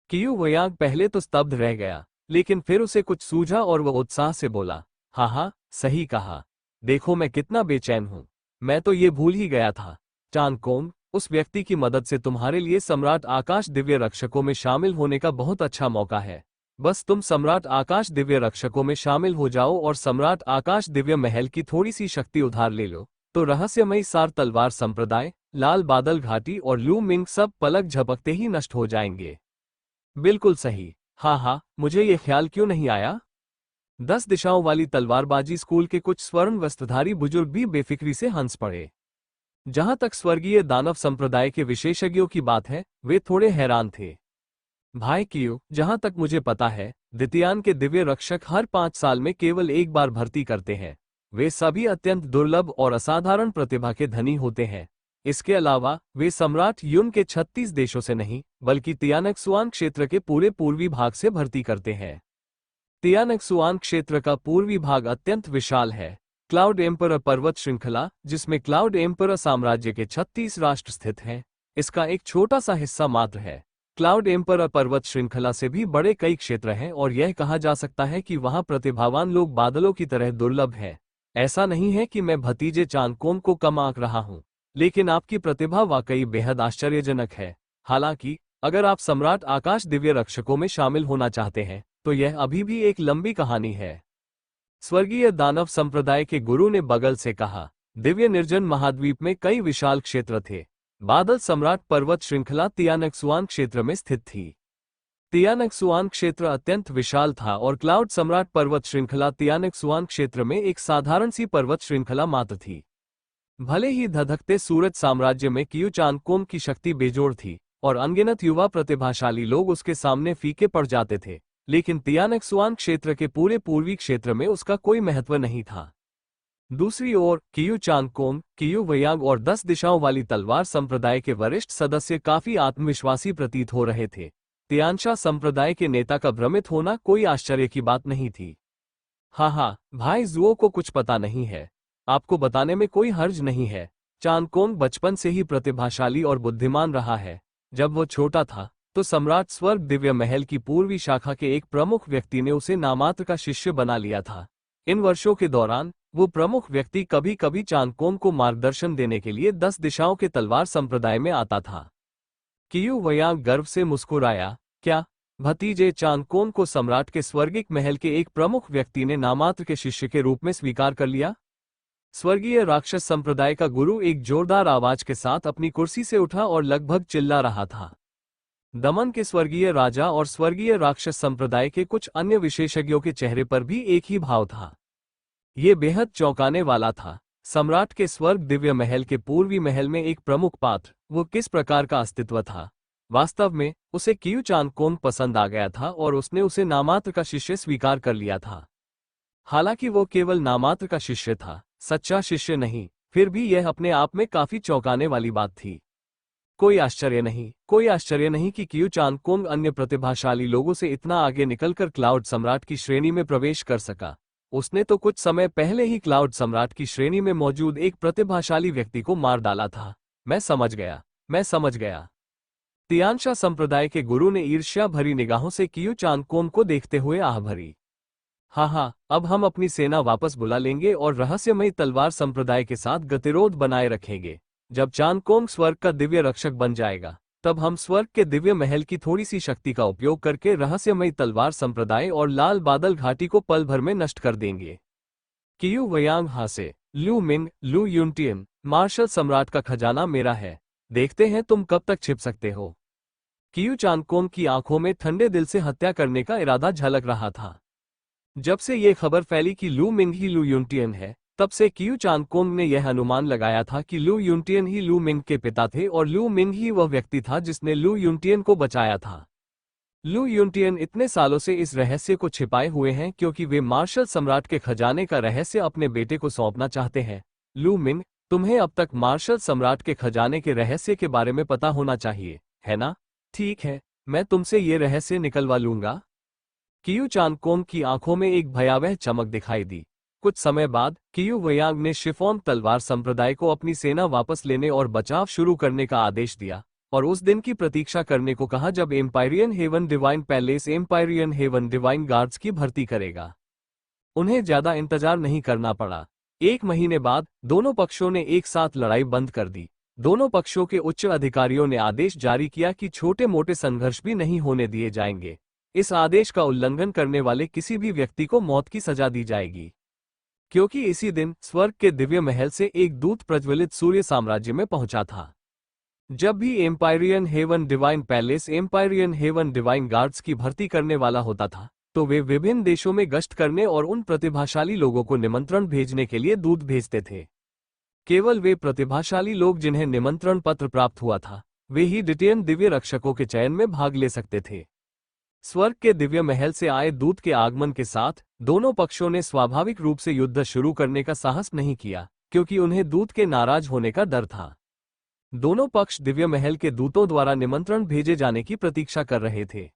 कियू वयांग पहले तो स्तब्ध रह गया, लेकिन फिर उसे कुछ सूझा और वह उत्साह से बोला, हाँ, सही कहा। देखो मैं कितना बेचैन हूं। मैं तो ये भूल ही गया था। चांगकोंग, उस व्यक्ति की मदद से तुम्हारे लिए सम्राट आकाश दिव्य रक्षकों में शामिल होने का बहुत अच्छा मौका है। बस तुम सम्राट आकाश दिव्य रक्षकों में शामिल हो जाओ और सम्राट आकाश दिव्य महल की थोड़ी सी शक्ति उधार ले लो, तो रहस्यमयी सार तलवार संप्रदाय, लाल बादल घाटी और लू मिंग सब पलक झपकते ही नष्ट हो जाएंगे। बिल्कुल सही। हाँ हाँ, मुझे ये ख्याल क्यों नहीं आया। 10 दिशाओं वाली तलवारबाजी स्कूल के कुछ स्वर्ण वस्त्रधारी बुजुर्ग भी बेफिक्री से हंस पड़े। जहां तक स्वर्गीय दानव संप्रदाय के विशेषज्ञों की बात है, वे थोड़े हैरान थे। भाई कियो, जहां तक मुझे पता है, द्वितीयान के दिव्य रक्षक हर 5 साल में केवल एक बार भर्ती करते हैं। वे सभी अत्यंत दुर्लभ और असाधारण प्रतिभा के धनी होते हैं। इसके अलावा वे सम्राट युन के 36 देशों से नहीं, बल्कि तियानक्सुआन क्षेत्र के पूरे पूर्वी भाग से भर्ती करते हैं। तियानक्सुआन क्षेत्र का पूर्वी भाग अत्यंत विशाल है। क्लाउड एम्परर पर्वत श्रृंखला, जिसमें क्लाउड एम्परर साम्राज्य के 36 राष्ट्र स्थित हैं, इसका एक छोटा सा हिस्सा मात्र है। क्लाउड एम्परर पर्वत श्रृंखला से भी बड़े कई क्षेत्र हैं और यह कहा जा सकता है कि वहां प्रतिभावान लोग बादलों की तरह दुर्लभ हैं। ऐसा नहीं है कि मैं भतीजे चांगकोम को कम आंक रहा हूं, लेकिन आपकी प्रतिभा वाकई बेहद आश्चर्यजनक है। हालांकि अगर आप सम्राट आकाश दिव्य रक्षकों में शामिल होना चाहते हैं, तो यह अभी भी एक लंबी कहानी है। स्वर्गीय दानव संप्रदाय के गुरु ने बगल से कहा। दिव्य निर्जन महाद्वीप में कई विशाल क्षेत्र थे। बादल सम्राट पर्वत श्रृंखला तियानक्सुआन क्षेत्र में स्थित थी। तियानक्सुआन क्षेत्र अत्यंत विशाल था और क्लाउड सम्राट पर्वत श्रृंखला तियानक्सुआन क्षेत्र में एक साधारण सी पर्वत श्रृंखला मात्र थी। भले ही धधकते सूरज साम्राज्य में कियू चांगकोम की शक्ति बेजोड़ थी और अनगिनत युवा प्रतिभाशाली लोग उसके सामने फीके पड़ जाते थे, लेकिन तियानक्सुआन क्षेत्र के पूरे पूर्वी क्षेत्र में उसका कोई महत्व नहीं था। दूसरी ओर कियू चांगकोम, कियू वयांग और 10 दिशाओं वाली तलवार संप्रदाय के वरिष्ठ सदस्य काफी आत्मविश्वासी प्रतीत हो रहे थे। तियानशा संप्रदाय के नेता का भ्रमित होना कोई आश्चर्य की बात नहीं थी। हाँ, भाई जुओ को कुछ पता नहीं है। आपको बताने में कोई हर्ज नहीं है। चांगकोम बचपन से ही प्रतिभाशाली और बुद्धिमान रहा है। जब वो छोटा था, तो सम्राट स्वर्ग दिव्य महल की पूर्वी शाखा के एक प्रमुख व्यक्ति ने उसे नामात्र का शिष्य बना लिया था। इन वर्षों के दौरान वो प्रमुख व्यक्ति कभी कभी चांगकोम को मार्गदर्शन देने के लिए 10 दिशाओं के तलवार संप्रदाय में आता था। कियू वयांग गर्व से मुस्कुराया। क्या भतीजे चांगकोम को सम्राट के स्वर्गिक महल के एक प्रमुख व्यक्ति ने नामात्र के शिष्य के रूप में स्वीकार कर लिया? स्वर्गीय राक्षस संप्रदाय का गुरु एक जोरदार आवाज के साथ अपनी कुर्सी से उठा और लगभग चिल्ला रहा था। दमन के स्वर्गीय राजा और स्वर्गीय राक्षस संप्रदाय के कुछ अन्य विशेषज्ञों के चेहरे पर भी एक ही भाव था। ये बेहद चौंकाने वाला था। सम्राट के स्वर्ग दिव्य महल के पूर्वी महल में एक प्रमुख पात्र, वो किस प्रकार का अस्तित्व था। वास्तव में उसे कियू चांगकोम पसंद आ गया था और उसने उसे नामात्र का शिष्य स्वीकार कर लिया था। हालांकि वो केवल नामात्र का शिष्य था, सच्चा शिष्य नहीं, फिर भी यह अपने आप में काफी चौंकाने वाली बात थी। कोई आश्चर्य नहीं कि कियू चांगकोम अन्य प्रतिभाशाली लोगों से इतना आगे निकलकर क्लाउड सम्राट की श्रेणी में प्रवेश कर सका। उसने तो कुछ समय पहले ही क्लाउड सम्राट की श्रेणी में मौजूद एक प्रतिभाशाली व्यक्ति को मार डाला था। मैं समझ गया। तियानशा संप्रदाय के गुरु ने ईर्ष्या भरी निगाहों से कियू चांगकोम को देखते हुए आह भरी। हाँ, अब हम अपनी सेना वापस बुला लेंगे और रहस्यमयी तलवार संप्रदाय के साथ गतिरोध बनाए रखेंगे। जब चांगकोम स्वर्ग का दिव्य रक्षक बन जाएगा, तब हम स्वर्ग के दिव्य महल की थोड़ी सी शक्ति का उपयोग करके रहस्यमयी तलवार संप्रदाय और लाल बादल घाटी को पल भर में नष्ट कर देंगे। कियू वयांग हासे। लू मिंग, लू युनटियन, मार्शल सम्राट का खजाना मेरा है। देखते हैं तुम कब तक छिप सकते हो। कियू चांगकोम की आंखों में ठंडे दिल से हत्या करने का इरादा झलक रहा था। जब से ये खबर फैली कि लू मिंग ही लू युनटियन है, तब से कियू चांगकोम ने यह अनुमान लगाया था कि लू युनटियन ही लू मिंग के पिता थे और लू मिंग ही वह व्यक्ति था जिसने लू युनटियन को बचाया था। लू युनटियन इतने सालों से इस रहस्य को छिपाए हुए हैं क्योंकि वे मार्शल सम्राट के खजाने का रहस्य अपने बेटे को सौंपना चाहते हैं। लू मिंग, तुम्हें अब तक मार्शल सम्राट के खजाने के रहस्य के बारे में पता होना चाहिए, है ना? ठीक है, मैं तुमसे ये रहस्य निकलवा लूंगा। कियू चांगकोम की आंखों में एक भयावह चमक दिखाई दी। कुछ समय बाद कियू वयांग ने शिफोंग तलवार संप्रदाय को अपनी सेना वापस लेने और बचाव शुरू करने का आदेश दिया और उस दिन की प्रतीक्षा करने को कहा जब empyrean heaven divine palace empyrean heaven divine guards की भर्ती करेगा। उन्हें ज्यादा इंतजार नहीं करना पड़ा। 1 महीने बाद दोनों पक्षों ने एक साथ लड़ाई बंद कर दी। दोनों पक्षों के उच्च अधिकारियों ने आदेश जारी किया कि छोटे मोटे संघर्ष भी नहीं होने दिए जाएंगे। इस आदेश का उल्लंघन करने वाले किसी भी व्यक्ति को मौत की सजा दी जाएगी। क्योंकि इसी दिन स्वर्ग के दिव्य महल से एक दूत प्रज्वलित सूर्य साम्राज्य में पहुंचा था। जब भी empyrean heaven divine palace empyrean heaven divine guards की भर्ती करने वाला होता था, तो वे विभिन्न देशों में गश्त करने और उन प्रतिभाशाली लोगों को निमंत्रण भेजने के लिए दूत भेजते थे। केवल वे प्रतिभाशाली लोग जिन्हें निमंत्रण पत्र प्राप्त हुआ था, वे ही द्वितीय दिव्य रक्षकों के चयन में भाग ले सकते थे। स्वर्ग के दिव्य महल से आए दूत के आगमन के साथ दोनों पक्षों ने स्वाभाविक रूप से युद्ध शुरू करने का साहस नहीं किया, क्योंकि उन्हें दूत के नाराज होने का डर था। दोनों पक्ष दिव्य महल के दूतों द्वारा निमंत्रण भेजे जाने की प्रतीक्षा कर रहे थे।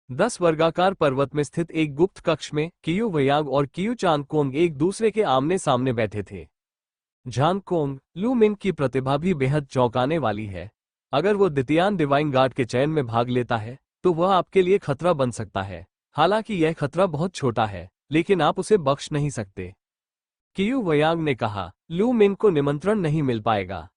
10 वर्गाकार पर्वत में स्थित एक गुप्त कक्ष में कियू वयांग और कियू चांगकोंग एक दूसरे के आमने सामने बैठे थे। झांगकोंग, लू मिंग की प्रतिभा भी बेहद चौंकाने वाली है। अगर वो द्वितीयान डिवाइन गार्ड के चयन में भाग लेता है तो वह आपके लिए खतरा बन सकता है। हालांकि यह खतरा बहुत छोटा है, लेकिन आप उसे बख्श नहीं सकते। कियू वयांग ने कहा, लू मिंग को निमंत्रण नहीं मिल पाएगा।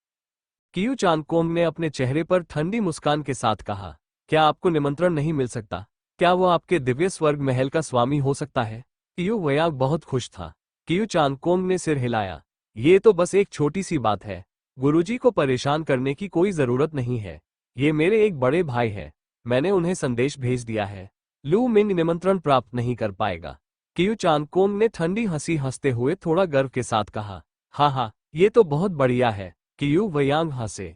कियू चांगकोंग ने अपने चेहरे पर ठंडी मुस्कान के साथ कहा, क्या आपको निमंत्रण नहीं मिल सकता? क्या वो आपके दिव्य स्वर्ग महल का स्वामी हो सकता है? कियू वयांग बहुत खुश था। कियू चांगकोंग ने सिर हिलाया, ये तो बस एक छोटी सी बात है। गुरुजी को परेशान करने की कोई जरूरत नहीं है। ये मेरे एक बड़े भाई है, मैंने उन्हें संदेश भेज दिया है। लू मिंग निमंत्रण प्राप्त नहीं कर पाएगा। कियू चांगकोंग ने ठंडी हंसी हंसते हुए थोड़ा गर्व के साथ कहा, हाँ हाँ, ये तो बहुत बढ़िया है। कियू वयांग हंसे।